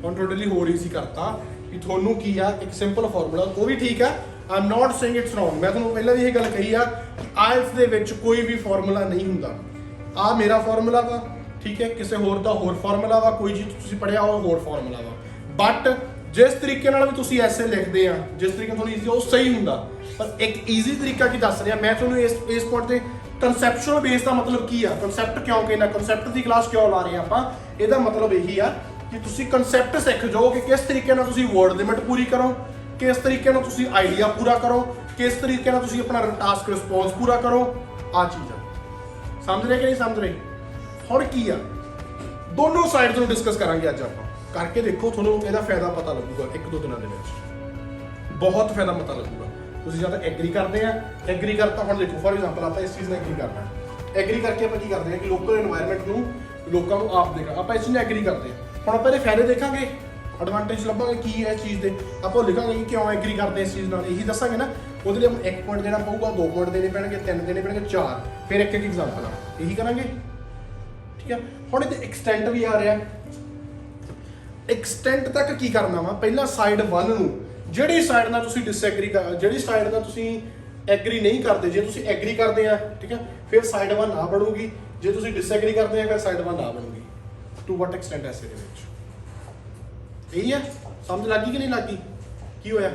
ਹੁਣ ਟੋਟਲੀ ਹੋਰ ਈਜ਼ੀ ਕਰਤਾ ਕਿ ਤੁਹਾਨੂੰ ਕੀ ਆ ਇੱਕ ਸਿੰਪਲ ਫਾਰਮੂਲਾ ਉਹ ਵੀ ਠੀਕ ਆ ਆਮ ਨਾਟ ਸੇਇੰਗ ਇਟਸ ਰੋਂਗ ਮੈਂ ਤੁਹਾਨੂੰ ਪਹਿਲਾਂ ਵੀ ਇਹ ਗੱਲ ਕਹੀ ਆ ਕਿ ਆਇਲਸ ਦੇ ਵਿੱਚ ਕੋਈ ਵੀ ਫਾਰਮੂਲਾ ਨਹੀਂ ਹੁੰਦਾ ਆ ਮੇਰਾ ਫਾਰਮੂਲਾ ਵਾ ਠੀਕ ਹੈ ਕਿਸੇ ਹੋਰ ਦਾ ਹੋਰ ਫਾਰਮੂਲਾ ਵਾ ਕੋਈ ਚੀਜ਼ ਤੁਸੀਂ ਪੜਿਆ ਉਹ ਹੋਰ ਫਾਰਮੂਲਾ ਵਾ ਬਟ ਜਿਸ ਤਰੀਕੇ ਨਾਲ ਵੀ ਤੁਸੀਂ ਐਸੇ ਲਿਖਦੇ ਆ ਜਿਸ ਤਰੀਕੇ ਨਾਲ ਤੁਹਾਨੂੰ ਈਜ਼ੀ ਉਹ ਸਹੀ ਹੁੰਦਾ ਪਰ ਇੱਕ ਈਜ਼ੀ ਤਰੀਕਾ ਕੀ ਦੱਸ ਰਿਹਾ ਮੈਂ ਤੁਹਾਨੂੰ ਇਸ ਪੁਆਇੰਟ ਤੇ ਕਨਸੈਪਚੁਅਲ ਬੇਸ ਦਾ ਮਤਲਬ ਕੀ ਆ ਕਨਸੈਪਟ ਕਿਉਂ ਕਹਿੰਦਾ ਕਨਸੈਪਟ ਦੀ ਕਲਾਸ ਕਿਉਂ ਲਾ ਰਹੇ ਆਪਾਂ ਇਹਦਾ ਮਤਲਬ ਇਹੀ ਆ ਕਿ ਤੁਸੀਂ ਕਨਸੈਪਟ ਸਿੱਖ ਜਾਓ ਕਿ ਕਿਸ ਤਰੀਕੇ ਨਾਲ ਤੁਸੀਂ ਵਰਡ ਲਿਮਿਟ ਪੂਰੀ ਕਰੋ ਕਿਸ ਤਰੀਕੇ ਨਾਲ ਤੁਸੀਂ ਆਈਡੀਆ ਪੂਰਾ ਕਰੋ ਕਿਸ ਤਰੀਕੇ ਨਾਲ ਤੁਸੀਂ ਆਪਣਾ ਟਾਸਕ ਰਿਸਪੌਂਸ ਪੂਰਾ ਕਰੋ ਆ ਚੀਜ਼ਾਂ ਸਮਝ ਰਹੇ ਕਿ ਨਹੀਂ ਸਮਝ ਰਹੇ ਹੁਣ ਕੀ ਆ ਦੋਨੋਂ ਸਾਈਡਸ ਨੂੰ ਡਿਸਕਸ ਕਰਾਂਗੇ ਅੱਜ ਆਪਾਂ ਕਰਕੇ ਦੇਖੋ ਤੁਹਾਨੂੰ ਇਹਦਾ ਫਾਇਦਾ ਪਤਾ ਲੱਗੂਗਾ ਇੱਕ ਦੋ ਦਿਨਾਂ ਦੇ ਵਿੱਚ ਬਹੁਤ ਫਾਇਦਾ ਪਤਾ ਲੱਗੂਗਾ ਤੁਸੀਂ ਜਦ ਐਗਰੀ ਕਰਦੇ ਆ ਐਗਰੀ ਕਰਤਾ ਹੁਣ ਦੇਖੋ ਫੋਰ ਐਗਜ਼ਾਮਪਲ ਆਪਾਂ ਇਸ ਚੀਜ਼ ਨਾਲ ਐਗਰੀ ਕਰਨਾ ਐਗਰੀ ਕਰਕੇ ਆਪਾਂ ਕੀ ਕਰਦੇ ਆ ਕਿ ਲੋਕਲ এনवायरमेंट ਨੂੰ ਲੋਕਾਂ ਨੂੰ ਆਪ ਦੇਗਾ ਆਪਾਂ ਇਸ ਚੀਜ਼ ਨਾਲ ਐਗਰੀ ਕਰਦੇ ਆ ਹੁਣ ਆਪਾਂ ਇਹਦੇ ਫਾਇਦੇ ਦੇਖਾਂਗੇ ਐਡਵਾਂਟੇਜ ਲੱਭਾਂਗੇ ਕੀ ਹੈ ਚੀਜ਼ ਦੇ ਆਪਾਂ ਲਿਖਾਂਗੇ ਕਿ ਕਿਉਂ ਐਗਰੀ ਕਰਦੇ ਇਸ ਚੀਜ਼ ਨਾਲ ਇਹੀ ਦੱਸਾਂਗੇ ਨਾ ਉਹਦੇ ਲਈ ਆਪਾਂ 1 ਪੁਆਇੰਟ ਦੇਣਾ ਪਊਗਾ 2 ਪੁਆਇੰਟ ਦੇਣੇ ਪੈਣਗੇ 3 ਦੇਣੇ ਪੈਣਗੇ 4 ਫਿਰ ਇੱਕ ਐਗਜ਼ਾਮਪਲ ਆ ਇਹੀ ਕਰਾਂਗੇ ਠੀਕ ਹੈ ਹੁਣ ਇਹਦੇ ਐਕਸਟੈਂਟ ਵੀ ਆ ਰਿਹਾ ਐਕਸਟੈਂਟ ਤੱਕ ਕੀ ਕਰਨਾ ਵਾ ਪਹਿਲਾਂ ਸਾਈਡ 1 ਨੂੰ ਜਿਹੜੀ ਸਾਈਡ ਨਾਲ ਤੁਸੀਂ ਡਿਸਐਗਰੀ ਜਿਹੜੀ ਸਾਈਡ ਨਾਲ ਤੁਸੀਂ ਐਗਰੀ ਨਹੀਂ ਕਰਦੇ ਜੇ ਤੁਸੀਂ ਐਗਰੀ ਕਰਦੇ ਆ ਠੀਕ ਹੈ ਫਿਰ ਸਾਈਡ 1 ਨਾ ਬਣੂਗੀ ਜੇ ਤੁਸੀਂ ਡਿਸਐਗਰੀ ਕਰਦੇ ਆ ਫਿਰ ਸਾਈਡ 1 ਨਾ ਬਣੂਗੀ ਟੂ ਵਾਟ ਐਕਸਟੈਂਟ ਐਸੇ ਦੇ ਵਿੱਚ ਇਹੀ ਆ ਸਮਝ ਲੱਗੀ ਕਿ ਨਹੀਂ ਲੱਗੀ ਕੀ ਹੋਇਆ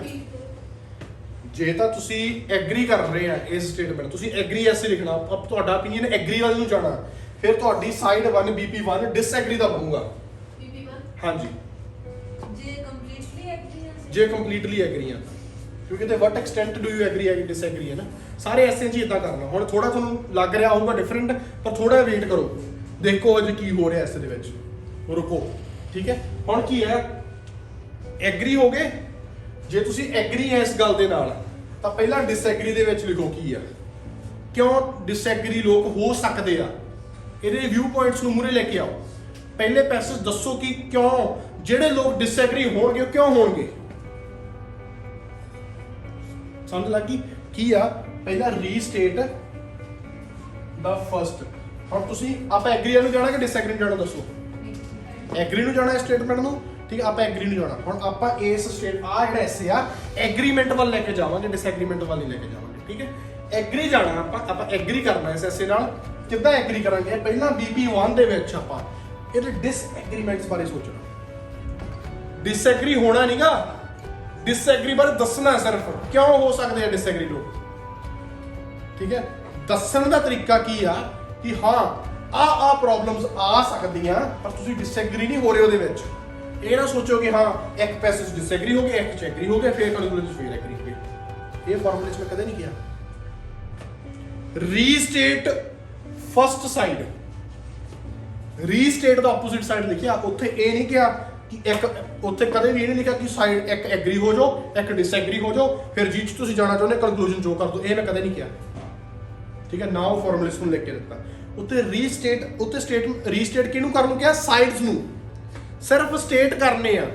ਜੇ ਤਾਂ ਤੁਸੀਂ ਐਗਰੀ ਕਰ ਰਹੇ ਆ ਇਸ ਸਟੇਟਮੈਂਟ ਤੁਸੀਂ ਐਗਰੀ ਐਸੇ ਲਿਖਣਾ ਅਬ ਤੁਹਾਡਾ opinion ਐਗਰੀ ਵੱਲ ਨੂੰ ਜਾਣਾ ਫਿਰ ਤੁਹਾਡੀ ਸਾਈਡ 1 BP1 ਡਿਸਐਗਰੀ ਦਾ ਬਣੂਗਾ BP1 ਹਾਂਜੀ जे completely agree हैं ਜੇ ਕੰਪਲੀਟਲੀ ਐਗਰੀ ਆ ਕਿਉਂਕਿ ਤੇ ਵਾਟ ਐਕਸਟੈਂਟ ਡੂ ਯੂ ਐਗਰੀ ਹੈ ਡਿਸਐਗਰੀ ਹੈ ਨਾ ਸਾਰੇ ਐਸੇ ਜੀ ਇਦਾਂ ਕਰਨਾ ਹੁਣ ਥੋੜਾ ਤੁਹਾਨੂੰ ਲੱਗ ਰਿਹਾ ਹੋਊਗਾ ਡਿਫਰੈਂਟ ਪਰ ਥੋੜਾ ਵੇਟ ਕਰੋ ਦੇਖੋ ਅਜੇ ਕੀ ਹੋ ਰਿਹਾ ਇਸ ਦੇ ਵਿੱਚ ਰੁਕੋ ਠੀਕ ਹੈ ਹੁਣ ਕੀ ਹੈ ਐਗਰੀ ਹੋ ਗਏ ਜੇ ਤੁਸੀਂ ਐਗਰੀ ਹੈ ਇਸ ਗੱਲ ਦੇ ਨਾਲ ਤਾਂ ਪਹਿਲਾਂ ਡਿਸਐਗਰੀ ਦੇ ਵਿੱਚ ਲਿਖੋ ਕੀ ਆ ਕਿਉਂ ਡਿਸਐਗਰੀ ਲੋਕ ਹੋ ਸਕਦੇ ਆ ਇਹਦੇ ਵਿਊ ਪੁਆਇੰਟਸ ਨੂੰ ਮੂਰੇ ਲੈ ਕੇ ਆਓ ਪਹਿਲੇ ਪੈਸੇਜ ਦੱਸੋ ਕਿ ਕਿਉਂ ਜਿਹੜੇ ਲੋਕ ਡਿਸਐਗਰੀ ਹੋਣਗੇ ਉਹ ਕਿਉਂ ਹੋਣਗੇ ਸਮਝ ਲੱਗੀ ਕੀ ਆ ਪਹਿਲਾਂ ਰੀਸਟੇਟ ਦਾ ਫਰਸਟ ਹੁਣ ਤੁਸੀਂ ਆਪਾਂ ਐਗਰੀ ਨੂੰ ਜਾਣਾ ਕਿ ਡਿਸਐਗਰੀ ਨੂੰ ਜਾਣਾ ਦੱਸੋ ਐਗਰੀ ਨੂੰ ਜਾਣਾ ਸਟੇਟਮੈਂਟ ਨੂੰ ਠੀਕ ਆਪਾਂ ਐਗਰੀ ਨੂੰ ਜਾਣਾ ਹੁਣ ਆਪਾਂ ਇਸ ਸਟੇਟ ਆ ਜਿਹੜਾ ਐਸੇ ਆ ਐਗਰੀਮੈਂਟ ਵੱਲ ਲੈ ਕੇ ਜਾਵਾਂਗੇ ਡਿਸਐਗਰੀਮੈਂਟ ਵੱਲ ਨਹੀਂ ਲੈ ਕੇ ਜਾਵਾਂਗੇ ਠੀਕ ਹੈ ਐਗਰੀ ਜਾਣਾ ਆਪਾਂ ਐਗਰੀ ਕਰਨਾ ਇਸ ਐਸੇ ਨਾਲ ਕਿੱਦਾਂ ਐਗਰੀ ਕਰਾਂਗੇ ਪਹਿਲਾਂ BP1 ਦੇ ਵਿੱਚ ਆਪਾਂ ਇਹਦੇ ਡਿਸਐਗਰੀਮੈਂਟਸ ਬਾਰੇ ਸੋਚਣਾ ਡਿਸਐਗਰੀ ਹੋਣਾ ਨਹੀਂਗਾ ਡਿਸਐਗਰੀ ਬਾਰੇ ਦੱਸਣਾ ਸਿਰਫ ਕਿਉਂ ਹੋ ਸਕਦੇ ਆ ਡਿਸਐਗਰੀ ਲੋਕ ਠੀਕ ਹੈ ਦੱਸਣ ਦਾ ਤਰੀਕਾ ਕੀ ਆ ਕਿ ਹਾਂ ਆ ਪ੍ਰੋਬਲਮਸ ਆ ਸਕਦੀਆਂ ਪਰ ਤੁਸੀਂ ਡਿਸਐਗਰੀ ਨਹੀਂ ਹੋ ਰਹੇ ਉਹਦੇ ਵਿੱਚ ਇਹ ਨਾ ਸੋਚੋ ਕਿ ਹਾਂ ਇੱਕ ਪੈਸੇਜ ਡਿਸਐਗਰੀ ਹੋ ਗਿਆ ਇੱਕ ਚ ਐਗਰੀ ਹੋ ਗਿਆ ਫਿਰ ਕਨਕਲੂਜਨ ਫਿਰ ਐਗਰੀ ਹੋ ਗਿਆ ਇਹ ਫਾਰਮੂਲੇ ਚ ਮੈਂ ਕਦੇ ਨਹੀਂ ਕਿਹਾ ਰੀਸਟੇਟ ਫਸਟ ਸਾਈਡ ਰੀਸਟੇਟ ਦਾ ਆਪੋਜ਼ਿਟ ਸਾਈਡ ਲਿਖਿਆ ਉੱਥੇ ਇਹ ਨਹੀਂ ਕਿਹਾ ਕਿ ਇੱਕ ਉੱਥੇ ਕਦੇ ਵੀ ਇਹ ਨਹੀਂ ਲਿਖਿਆ ਕਿ ਸਾਈਡ ਇੱਕ ਐਗਰੀ ਹੋ ਜਾਓ ਇੱਕ ਡਿਸਐਗਰੀ ਹੋ ਜਾਓ ਫਿਰ ਜਿਹ 'ਚ ਤੁਸੀਂ ਜਾਣਾ ਚਾਹੁੰਦੇ ਕਨਕਲੂਜਨ ਜੋ ਕਰ ਦੋ ਇਹ ਮੈਂ ਕਦੇ ਨਹੀਂ ਕਿਹਾ ਠੀਕ ਹੈ ਨਾ ਉਹ ਫਾਰਮੂਲੇਸ ਨੂੰ ਲਿਖ ਕੇ ਦਿੱਤਾ ਉੱਤੇ ਰੀਸਟੇਟ ਉੱਤੇ ਸਟੇਟ ਰੀਸਟੇਟ ਕਿਹਨੂੰ ਕਰਨ ਨੂੰ ਕਿਹਾ ਸਾਈਡਸ ਨੂੰ ਸਿਰਫ ਸਟੇਟ ਕਰਨੇ ਆ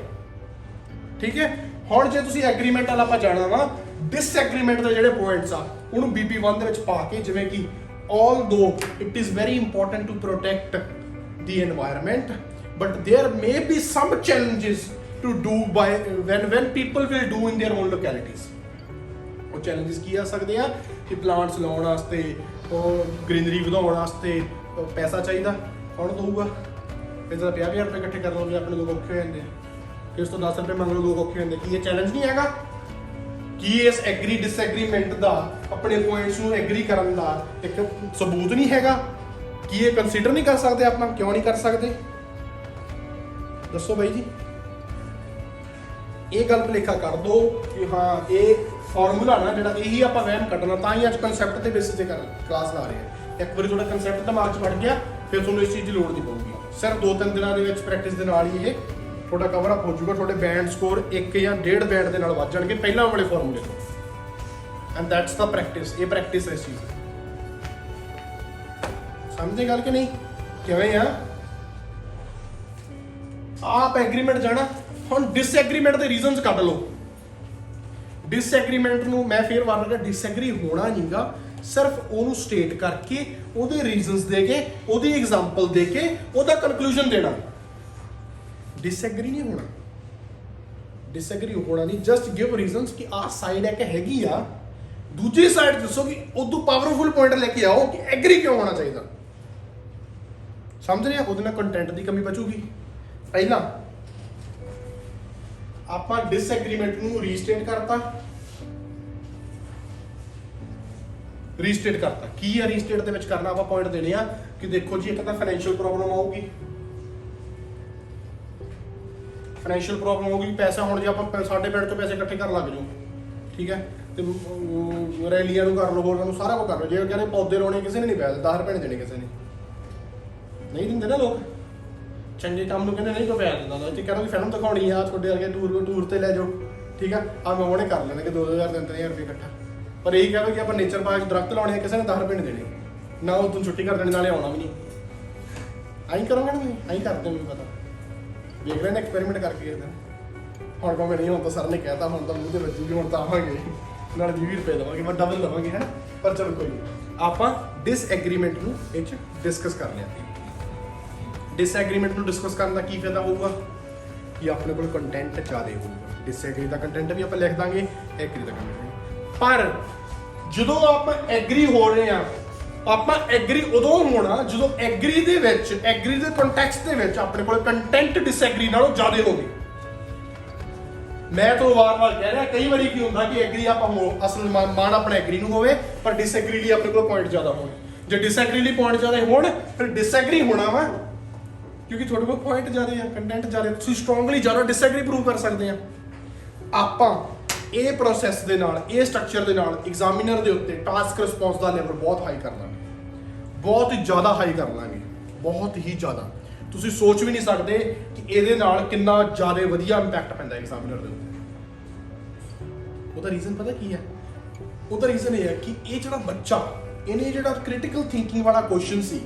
ਠੀਕ ਹੈ ਹੁਣ ਜੇ ਤੁਸੀਂ ਐਗਰੀਮੈਂਟ ਵਾਲਾ ਆਪਾਂ ਜਾਣਾ ਵਾ ਡਿਸਐਗਰੀਮੈਂਟ ਦੇ ਜਿਹੜੇ ਪੁਆਇੰਟਸ ਆ ਉਹਨੂੰ BP1 ਦੇ ਵਿੱਚ ਪਾ ਕੇ, ਜਿਵੇਂ ਕਿ although it is very important to protect the environment, but there may be some challenges to do by when people will do in their own localities. ਉਹ challenges ਕੀ ਆ ਸਕਦੇ ਆ ਕਿ ਪਲਾਂਟਸ ਲਾਉਣ ਵਾਸਤੇ, ਉਹ ਗ੍ਰੀਨਰੀ ਵਧਾਉਣ ਵਾਸਤੇ ਪੈਸਾ ਚਾਹੀਦਾ, ਕੌਣ ਦਊਗਾ? ਫਿਰ ਜਦ 50,000 ਰੁਪਏ ਇਕੱਠੇ ਕਰ ਲਓਗੇ ਆਪਣੇ ਲੋਕ ਔਖੇ ਹੋ ਜਾਂਦੇ ਆ, ਕਿ ਉਸ ਤੋਂ 10 ਰੁਪਏ ਮੰਗ ਲਓ, ਲੋਕ ਔਖੇ ਹੋ ਜਾਂਦੇ। ਕੀ ਇਹ ਚੈਲੰਜ ਨਹੀਂ ਹੈਗਾ? ਕੀ ਇਸ ਐਗਰੀ ਡਿਸਐਗਰੀਮੈਂਟ ਦਾ, ਆਪਣੇ ਪੁਆਇੰਟਸ ਨੂੰ ਐਗਰੀ ਕਰਨ ਦਾ ਇੱਕ ਸਬੂਤ ਨਹੀਂ ਹੈਗਾ? ਕੀ ਇਹ ਕੰਸੀਡਰ ਨਹੀਂ ਕਰ ਸਕਦੇ ਆਪਾਂ? ਕਿਉਂ ਨਹੀਂ ਕਰ ਸਕਦੇ ਦੱਸੋ ਬਾਈ ਜੀ? ਇਹ ਗੱਲ ਭੁਲੇਖਾ ਕਰ ਦੋ ਕਿ ਹਾਂ ਇਹ ਫਾਰਮੂਲਾ ਨਾ ਜਿਹੜਾ, ਇਹੀ ਆਪਾਂ ਵਹਿਮ ਕੱਢਣਾ, ਤਾਂ ਹੀ ਅੱਜ ਕਨਸੈਪਟ ਦੇ ਬੇਸਿਸ ਤੇ ਕਲਾਸ ਲਾ ਰਹੇ ਹਾਂ। ਇੱਕ ਵਾਰੀ ਤੁਹਾਡਾ ਕਨਸੈਪਟ ਦਿਮਾਗ 'ਚ ਵੜ ਗਿਆ, ਫਿਰ ਤੁਹਾਨੂੰ ਇਸ ਚੀਜ਼ ਦੀ ਲੋੜ ਨਹੀਂ ਪਊਗੀ। ਸਿਰਫ 2-3 ਦਿਨਾਂ ਦੇ ਵਿੱਚ ਪ੍ਰੈਕਟਿਸ ਦੇ ਨਾਲ ਹੀ ਇਹ ਤੁਹਾਡਾ ਕਵਰ ਅਪ ਹੋ ਜਾਊਗਾ। ਤੁਹਾਡੇ ਬੈਂਡ ਸਕੋਰ 1 ਜਾਂ 1.5 ਬੈਂਡ ਦੇ ਨਾਲ ਵੱਧ ਜਾਣਗੇ ਪਹਿਲਾਂ ਵਾਲੇ ਫਾਰਮੂਲੇ ਤੋਂ। And that's the practice. ਇਹ ਪ੍ਰੈਕਟਿਸ ਹੈ ਇਸ ਚੀਜ਼ ਦੀ। ਸਮਝੇ ਗੱਲ ਕਿ ਨਹੀਂ? ਕਿਵੇਂ ਆ ਆਪ ਐਗਰੀਮੈਂਟ ਜਾਣਾ। ਹੁਣ ਡਿਸਐਗਰੀਮੈਂਟ ਦੇ ਰੀਜ਼ਨਸ ਕੱਢ ਲਓ। ਡਿਸਐਗਰੀਮੈਂਟ ਨੂੰ ਮੈਂ ਫੇਰ ਵਾਰ ਰਿਹਾ, ਡਿਸਐਗਰੀ ਹੋਣਾ ਨਹੀਂਗਾ, ਸਿਰਫ ਉਹਨੂੰ ਸਟੇਟ ਕਰਕੇ, ਉਹਦੇ ਰੀਜ਼ਨਸ ਦੇ ਕੇ, ਉਹਦੀ ਐਗਜ਼ਾਮਪਲ ਦੇ ਕੇ ਉਹਦਾ ਕਨਕਲੂਜਨ ਦੇਣਾ। ਡਿਸਐਗਰੀ ਨਹੀਂ ਹੋਣਾ, ਡਿਸਐਗਰੀ ਹੋਣਾ ਨਹੀਂ, ਜਸਟ ਗਿਵ ਰੀਜ਼ਨਸ ਕਿ ਆਹ ਸਾਈਡ ਇੱਕ ਹੈਗੀ ਆ, ਦੂਜੀ ਸਾਈਡ ਦੱਸੋ ਕਿ ਉਦੋਂ ਪਾਵਰਫੁਲ ਪੁਆਇੰਟ ਲੈ ਕੇ ਆਓ ਕਿ ਐਗਰੀ ਕਿਉਂ ਹੋਣਾ ਚਾਹੀਦਾ। ਸਮਝ ਰਹੇ ਆ? ਉਹਦੇ ਨਾਲ ਕੰਟੈਂਟ ਦੀ ਕਮੀ ਬਚੂਗੀ। ਪਹਿਲਾਂ ਆਪਾਂ ਡਿਸਐਗਰੀਮੈਂਟ ਨੂੰ ਰੀਸਟੇਟ ਕਰਤਾ। ਰੀਸਟੇਟ ਕਰਤਾ ਕੀ ਆ? ਰੀਸਟੇਟ ਦੇ ਵਿੱਚ ਕਰਨਾ ਆਪਾਂ ਪੁਆਇੰਟ ਦੇਣੇ ਆ ਕਿ ਦੇਖੋ ਜੀ, ਇੱਕ ਤਾਂ ਫਾਈਨੈਂਸ਼ੀਅਲ ਪ੍ਰੋਬਲਮ ਆਊਗੀ, ਫਾਈਨੈਂਸ਼ੀਅਲ ਪ੍ਰੋਬਲਮ ਹੋਊਗੀ। ਪੈਸਾ ਹੁਣ ਜੇ ਆਪਾਂ ਸਾਡੇ ਪਿੰਡ ਤੋਂ ਪੈਸੇ ਇਕੱਠੇ ਕਰਨ ਲੱਗ ਜਾਓ, ਠੀਕ ਹੈ, ਤੇ ਰੈਲੀਆਂ ਨੂੰ ਕਰ ਲਓ, ਹੋਰਾਂ ਨੂੰ ਸਾਰਾ ਕੁਝ ਕਰ ਲਓ। ਜੇ ਕਹਿੰਦੇ ਪੌਦੇ ਲਾਉਣੇ, ਕਿਸੇ ਨੇ ਨਹੀਂ ਪੈਸੇ 10 ਰੁਪਏ ਦੇਣੇ, ਕਿਸੇ ਨੇ ਨਹੀਂ ਦਿੰਦੇ ਨਾ ਲੋਕ। ਚੰਗੇ ਕੰਮ ਨੂੰ ਕਹਿੰਦੇ ਨਹੀਂ ਕੋਈ ਪੈਸਾ ਦਿੰਦਾ, ਤੇ ਕਹਿੰਦਾ ਵੀ ਫਿਲਮ ਦਿਖਾਉਣੀ ਆ, ਤੁਹਾਡੇ ਵਰਗੇ ਟੂਰ ਤੇ ਲੈ ਜਾਓ, ਠੀਕ ਆ, ਆ ਮੈਂ ਉਹਨੇ ਕਰ ਲੈਣਾ ਕਿ 2,000 3,000 ਰੁਪਏ ਇਕੱਠਾ। ਪਰ ਇਹੀ ਕਹਿੰਦਾ ਕਿ ਆਪਾਂ ਨੇਚਰ ਪਾਰਕ ਦਰਖਤ ਲਾਉਣੇ ਆ, ਕਿਸੇ ਨੇ 10 ਰੁਪਏ ਨਹੀਂ ਦੇਣੇ, ਨਾ ਉਹ ਤੁਹਾਨੂੰ ਛੁੱਟੀ ਕਰ ਦੇਣੀ, ਨਾਲੇ ਆਉਣਾ ਵੀ ਨਹੀਂ। ਆਈ ਕਰੋਗੇ ਨਾ ਤੁਸੀਂ? ਆਈ ਕਰਦੇ ਮੈਨੂੰ ਪਤਾ, ਦੇਖ ਰਹੇ ਨੇ ਐਕਸਪੈਰੀਮੈਂਟ ਕਰਕੇ ਇਹਦਾ। ਹੁਣ ਕਹੋਗੇ ਨਹੀਂ, ਹੁਣ ਤਾਂ ਸਰ ਨੇ ਕਹਿਤਾ, ਹੁਣ ਤਾਂ ਮੂੰਹ ਤੇ ਵੱਜੂਗੀ, ਹੁਣ ਤਾਂ ਆਵਾਂਗੇ ਨਾਲ 20 ਰੁਪਏ ਦੇਵਾਂਗੇ, ਮੈਂ ਡਬਲ ਲਵਾਂਗੇ, ਹੈ ਨਾ। ਪਰ ਚਲੋ ਕੋਈ ਨਹੀਂ, ਆਪਾਂ ਡਿਸਐਗਰੀਮੈਂਟ ਨੂੰ ਇਹ 'ਚ ਡਿਸਕਸ ਕਰ ਲਿਆ। ਡਿਸਐਗਰੀਮੈਂਟ ਨੂੰ ਡਿਸਕਸ ਕਰਨ ਦਾ ਕੀ ਫਾਇਦਾ ਹੋਊਗਾ ਕਿ ਆਪਣੇ ਕੋਲ ਕੰਟੈਂਟ ਜ਼ਿਆਦਾ ਹੋਊਗਾ। ਡਿਸਐਗਰੀ ਦਾ ਕੰਟੈਂਟ ਵੀ ਆਪਾਂ ਲਿਖ ਦਾਂਗੇ, ਐਗਰੀ ਦਾ ਕੰਟੈਂਟ। ਪਰ ਜਦੋਂ ਆਪਾਂ ਐਗਰੀ ਹੋ ਰਹੇ ਆ, ਆਪਾਂ ਐਗਰੀ ਉਦੋਂ ਹੋਣਾ ਜਦੋਂ ਐਗਰੀ ਦੇ ਵਿੱਚ, ਐਗਰੀ ਦੇ ਕੰਟੈਕਸਟ ਦੇ ਵਿੱਚ ਆਪਣੇ ਕੋਲ ਕੰਟੈਂਟ ਡਿਸਐਗਰੀ ਨਾਲੋਂ ਜ਼ਿਆਦਾ ਹੋਵੇ। ਮੈਂ ਤੁਹਾਨੂੰ ਵਾਰ-ਵਾਰ ਕਹਿ ਰਿਹਾ, ਕਈ ਵਾਰੀ ਕੀ ਹੁੰਦਾ ਕਿ ਐਗਰੀ ਆਪਾਂ ਅਸਲ ਮਾਨ ਆਪਣੇ ਐਗਰੀ ਨੂੰ ਹੋਵੇ, ਪਰ ਡਿਸਐਗਰੀ ਲਈ ਆਪਣੇ ਕੋਲ ਪੁਆਇੰਟ ਜ਼ਿਆਦਾ ਹੋਣ। ਜੇ ਡਿਸਐਗਰੀ ਲਈ ਪੁਆਇੰਟ ਜ਼ਿਆਦਾ ਹੋਣ, ਫਿਰ ਡਿਸਐਗਰੀ ਹੋਣਾ ਵਾ, ਕਿਉਂਕਿ ਤੁਹਾਡੇ ਕੋਲ ਪੁਆਇੰਟ ਜ਼ਿਆਦਾ ਆ, ਕੰਟੈਂਟ ਜ਼ਿਆਦਾ, ਤੁਸੀਂ ਸਟਰੋਂਗਲੀ ਜ਼ਿਆਦਾ ਡਿਸਐਗਰੀ ਪ੍ਰੂਵ ਕਰ ਸਕਦੇ ਆ। ਆਪਾਂ ਇਹ ਪ੍ਰੋਸੈਸ ਦੇ ਨਾਲ, ਇਹ ਸਟਰਕਚਰ ਦੇ ਨਾਲ ਐਗਜ਼ਾਮੀਨਰ ਦੇ ਉੱਤੇ ਟਾਸਕ ਰਿਸਪੌਂਸ ਦਾ ਲੈਵਲ ਬਹੁਤ ਹਾਈ ਕਰ ਲਾਂਗੇ, ਬਹੁਤ ਹੀ ਜ਼ਿਆਦਾ ਹਾਈ ਕਰ ਲਾਂਗੇ, ਬਹੁਤ ਹੀ ਜ਼ਿਆਦਾ। ਤੁਸੀਂ ਸੋਚ ਵੀ ਨਹੀਂ ਸਕਦੇ ਕਿ ਇਹਦੇ ਨਾਲ ਕਿੰਨਾ ਜ਼ਿਆਦਾ ਵਧੀਆ ਇੰਪੈਕਟ ਪੈਂਦਾ ਐਗਜ਼ਾਮੀਨਰ ਦੇ ਉੱਤੇ। ਉਹਦਾ ਰੀਜ਼ਨ ਪਤਾ ਕੀ ਹੈ? ਉਹਦਾ ਰੀਜ਼ਨ ਇਹ ਹੈ ਕਿ ਇਹ ਜਿਹੜਾ ਬੱਚਾ, ਇਹਨੇ ਜਿਹੜਾ ਕ੍ਰਿਟੀਕਲ ਥਿੰਕਿੰਗ ਵਾਲਾ ਕੁਐਸਚਨ ਸੀ,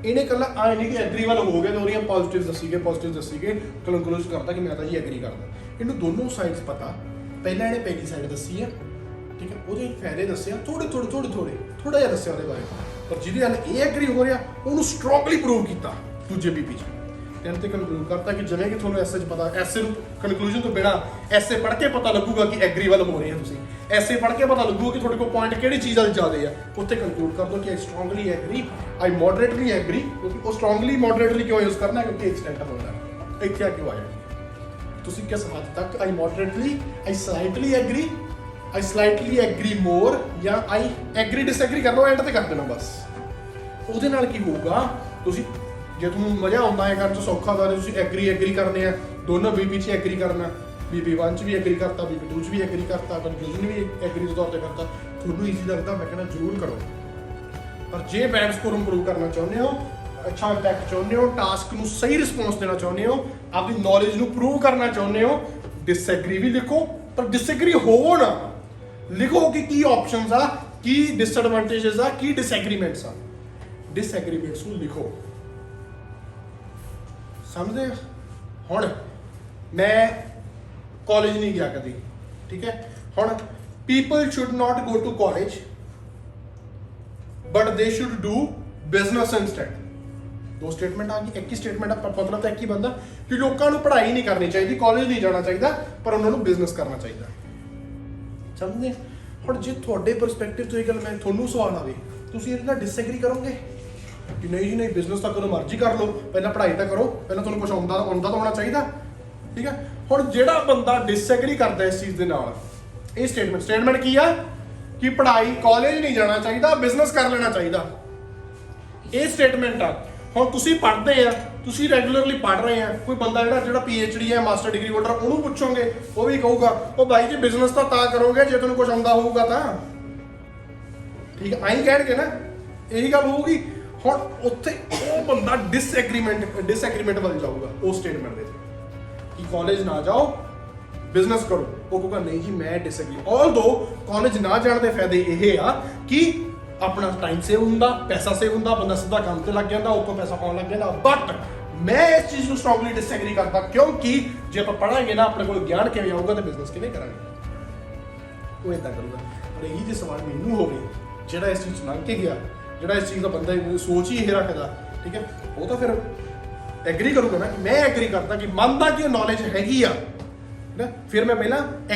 ਇਹਨੇ ਇਕੱਲਾ ਆਏ ਨਹੀਂ ਕਿ ਐਗਰੀ ਵੱਲ ਹੋ ਗਿਆ ਤੇ ਉਹਦੀਆਂ ਪੋਜ਼ਿਟਿਵ ਦੱਸੀਗੇ, ਕਨਕਲੂਜ ਕਰਤਾ ਕਿ ਮੈਂ ਤਾਂ ਜੀ ਐਗਰੀ ਕਰਦਾ। ਇਹਨੂੰ ਦੋਨੋਂ ਸਾਈਡਸ ਪਤਾ। ਪਹਿਲਾਂ ਇਹਨੇ ਪਹਿਲੀ ਸਾਈਡ ਦੱਸੀ ਹੈ, ਠੀਕ ਹੈ, ਉਹਦੇ ਫਾਇਦੇ ਦੱਸਿਆ, ਥੋੜਾ ਜਿਹਾ ਦੱਸਿਆ ਉਹਦੇ ਬਾਰੇ, ਪਰ ਜਿਹਦੇ ਨਾਲ ਇਹ ਐਗਰੀ ਹੋ ਰਿਹਾ ਉਹਨੂੰ ਸਟਰੋਂਗਲੀ ਪ੍ਰੂਵ ਕੀਤਾ ਦੂਜੇ BP 'ਚ। ਤੇ ਤੇ ਕਨਕਲੂਡ ਕਰਤਾ ਕਿ ਜਿਵੇਂ ਕਿ ਤੁਹਾਨੂੰ ਐਸੇ 'ਚ ਪਤਾ, ਐਸੇ ਨੂੰ ਕਨਕਲੂਜਨ ਤੋਂ ਬਿਨਾਂ ਐਸੇ ਪੜ੍ਹ ਕੇ ਪਤਾ ਲੱਗੂਗਾ ਕਿ ਐਗਰੀ ਵੱਲ ਹੋ ਰਹੇ ਆ ਤੁਸੀਂ, ਐਸੇ ਪੜ੍ਹ ਕੇ ਪਤਾ ਲੱਗੂਗਾ ਕਿ ਤੁਹਾਡੇ ਕੋਲ ਪੁਆਇੰਟ ਕਿਹੜੀ ਚੀਜ਼ ਵਾਲੇ ਜ਼ਿਆਦੇ ਆ। ਉੱਥੇ ਕਨਕਲੂਡ ਕਰ ਦੋ ਕਿ I strongly agri, I ਮੋਡਰੇਟਲੀ agri. ਕਿਉਂਕਿ ਉਹ ਸਟਰੋਂਗਲੀ ਮੋਡਰੇਟਲੀ ਕਿਉਂ ਯੂਜ਼ ਕਰਨਾ? ਕਿਉਂਕਿ ਐਕਸਟੈਂਟ ਹੁੰਦਾ, ਇੱਥੇ ਆ ਕੇ ਆ ਜਾਣੀ। ਤੁਸੀਂ ਕਿਸ ਹੱਦ ਤੱਕ ਆਈ ਮੋਡਰੇਟਲੀ, ਆਈ ਸਲਾਈਟਲੀ ਐਗਰੀ, ਆਈ ਸਲਾਈਟਲੀ ਐਗਰੀ ਮੋਰ, ਜਾਂ ਆਈ ਐਗਰੀ ਡਿਸਐਗਰੀ ਕਰ ਲਓ, ਐਂਡ ਤੇ ਕਰ ਦੇਣਾ ਬਸ। ਉਹਦੇ ਨਾਲ ਕੀ ਹੋਊਗਾ, ਤੁਸੀਂ ਜੇ ਤੁਹਾਨੂੰ ਮਜ਼ਾ ਆਉਂਦਾ ਹੈ ਕਰਨ 'ਚ, ਸੌਖਾ ਹੁੰਦਾ, ਤੁਸੀਂ ਐਗਰੀ ਕਰਨੇ ਆ, ਦੋਨੋਂ BP 'ਚ ਐਗਰੀ ਕਰਨਾ, BP1 'ਚ ਵੀ ਐਗਰੀ ਕਰਤਾ, BP2 'ਚ ਵੀ ਐਗਰੀ ਕਰਤਾ, ਕਨਕਲੂਜਨ ਵੀ ਐਗਰੀ ਦੇ ਤੌਰ ਤੇ ਕਰਤਾ, ਤੁਹਾਨੂੰ ਈਜ਼ੀ ਲੱਗਦਾ, ਮੈਂ ਕਹਿੰਦਾ ਜ਼ਰੂਰ ਕਰੋ। ਪਰ ਜੇ ਬੈਂਡ ਸਕੋਰ ਇੰਪਰੂਵ ਕਰਨਾ ਚਾਹੁੰਦੇ ਹੋ, ਅੱਛਾ ਇੰਪੈਕਟ ਚਾਹੁੰਦੇ ਹੋ, ਟਾਸਕ ਨੂੰ ਸਹੀ ਰਿਸਪੌਂਸ ਦੇਣਾ ਚਾਹੁੰਦੇ ਹੋ, ਆਪਣੀ ਨੌਲੇਜ ਨੂੰ ਪ੍ਰੂਵ ਕਰਨਾ ਚਾਹੁੰਦੇ ਹੋ, ਡਿਸਐਗਰੀ ਵੀ ਲਿਖੋ, ਪਰ ਡਿਸਐਗਰੀ ਹੋਵੋ ਨਾ। ਲਿਖੋ ਕਿ ਕੀ ਆਪਸ਼ਨਸ ਆ, ਕੀ ਡਿਸਐਡਵਾਂਟੇजेस ਆ, ਕੀ ਡਿਸਐਗਰੀਮੈਂਟਸ ਆ। ਡਿਸਐਗਰੀਮੈਂਟਸ ਨੂੰ ਲਿਖੋ, ਸਮਝਦੇ? ਹੁਣ ਮੈਂ ਕਾਲਜ ਨਹੀਂ ਗਿਆ ਕਦੀ, ਠੀਕ ਹੈ। ਹੁਣ people should not go to college but they should do business instead. दो स्टेटमेंट आ गई, एक ही स्टेटमेंट आ, मतलब तो एक ही बंदा कि लोगों को पढ़ाई नहीं करनी चाहिए, कॉलेज नहीं जाना चाहिए, पर उन्होंने बिजनेस करना चाहिए। समझते ਹੁਣ ਜੇ ਤੁਹਾਡੇ ਪਰਸਪੈਕਟਿਵ ਤੋਂ ਇਹ ਗੱਲ ਮੈਂ ਤੁਹਾਨੂੰ ਸਵਾਲ ਆਵੇ, ਤੁਸੀਂ ਇਹਦੇ ਨਾਲ ਡਿਸਐਗਰੀ ਕਰੋਗੇ ਕਿ ਨਹੀਂ ਜੀ ਨਹੀਂ ਬਿਜ਼ਨਸ ਤਾਂ ਕਰੋ ਮਰਜ਼ੀ ਕਰ ਲਓ, ਪਹਿਲਾਂ ਪੜ੍ਹਾਈ ਤਾਂ ਕਰੋ, ਪਹਿਲਾਂ ਤੁਹਾਨੂੰ ਕੁਝ ਆਉਂਦਾ ਤਾਂ ਹੋਣਾ ਚਾਹੀਦਾ। ਠੀਕ ਹੈ, ਹੁਣ ਜਿਹੜਾ ਬੰਦਾ ਡਿਸਐਗਰੀ ਕਰਦਾ ਇਸ ਚੀਜ਼ ਦੇ ਨਾਲ, ਇਹ ਸਟੇਟਮੈਂਟ ਕੀ ਆ ਕਿ ਪੜ੍ਹਾਈ ਕਾਲਜ ਨਹੀਂ ਜਾਣਾ ਚਾਹੀਦਾ, ਬਿਜ਼ਨਸ ਕਰ ਲੈਣਾ ਚਾਹੀਦਾ, ਇਹ ਸਟੇਟਮੈਂਟ ਆ। ਹੁਣ ਤੁਸੀਂ ਪੜ੍ਹਦੇ ਆ, ਤੁਸੀਂ ਰੈਗੂਲਰਲੀ ਪੜ੍ਹ ਰਹੇ ਆ, ਕੋਈ ਬੰਦਾ ਜਿਹੜਾ PhD ਹੈ, ਮਾਸਟਰ ਡਿਗਰੀ ਹੋਲਡਰ, ਉਹਨੂੰ ਪੁੱਛੋਗੇ ਉਹ ਵੀ ਕਹੂਗਾ ਉਹ ਬਾਈ ਜੀ ਬਿਜ਼ਨਸ ਤਾਂ ਕਰੋਗੇ ਜੇ ਤੁਹਾਨੂੰ ਕੁਝ ਆਉਂਦਾ ਹੋਊਗਾ ਤਾਂ। ਠੀਕ ਹੈ, ਆਈ ਕਹਿਣਗੇ ਨਾ, ਇਹੀ ਗੱਲ ਹੋਊਗੀ। ਹੁਣ ਉੱਥੇ ਉਹ ਬੰਦਾ ਡਿਸਐਗਰੀਮੈਂਟ ਵੱਲ ਜਾਊਗਾ ਉਸ ਸਟੇਟਮੈਂਟ ਦੇ ਕਿ ਕਾਲਜ ਨਾ ਜਾਓ ਬਿਜ਼ਨਸ ਕਰੋ। ਉਹ ਕਹੂਗਾ ਨਹੀਂ ਜੀ ਮੈਂ ਡਿਸਐਗਰੀ। ਆਲਦੋ ਕਾਲਜ ਨਾ ਜਾਣ ਦੇ ਫਾਇਦੇ ਇਹ ਆ ਕਿ ਆਪਣਾ ਟਾਈਮ ਸੇਵ ਹੁੰਦਾ, ਪੈਸਾ ਸੇਵ ਹੁੰਦਾ, ਬੰਦਾ ਸਿੱਧਾ ਕੰਮ ਤੇ ਲੱਗ ਜਾਂਦਾ, ਉੱਥੋਂ ਪੈਸਾ ਪਾਉਣ ਲੱਗ ਜਾਂਦਾ। ਬਟ ਮੈਂ ਇਸ ਚੀਜ਼ ਨੂੰ ਸਟਰੋਂਗਲੀ ਡਿਸਐਗਰੀ ਕਰਦਾ, ਕਿਉਂਕਿ ਜੇ ਆਪਾਂ ਪੜਾਂਗੇ ਨਾ ਆਪਣੇ ਕੋਲ ਗਿਆਨ ਕਿਵੇਂ ਆਊਗਾ ਤੇ ਬਿਜ਼ਨਸ ਕਿਵੇਂ ਕਰਾਂਗੇ, ਉਹ ਇਦਾਂ ਕਰੂਗਾ। ਪਰ ਇਹੀ ਜੇ ਸਵਾਲ ਮੈਨੂੰ ਹੋਵੇ ਜਿਹੜਾ ਇਸ ਚੀਜ਼ ਲੰਘ ਕੇ ਗਿਆ, ਜਿਹੜਾ ਇਸ ਚੀਜ਼ ਦਾ ਬੰਦਾ ਸੋਚ ਹੀ ਇਹ ਰੱਖਦਾ, ਠੀਕ ਹੈ, ਉਹ ਤਾਂ ਫਿਰ ਐਗਰੀ ਕਰੂਗਾ ਨਾ। ਮੈਂ ਐਗਰੀ ਕਰਦਾ ਕਿ ਮੰਨਦਾ ਕਿ ਨੌਲੇਜ ਹੈਗੀ ਆ ਨਾ, ਫਿਰ ਮੈਂ ਪਹਿਲਾਂ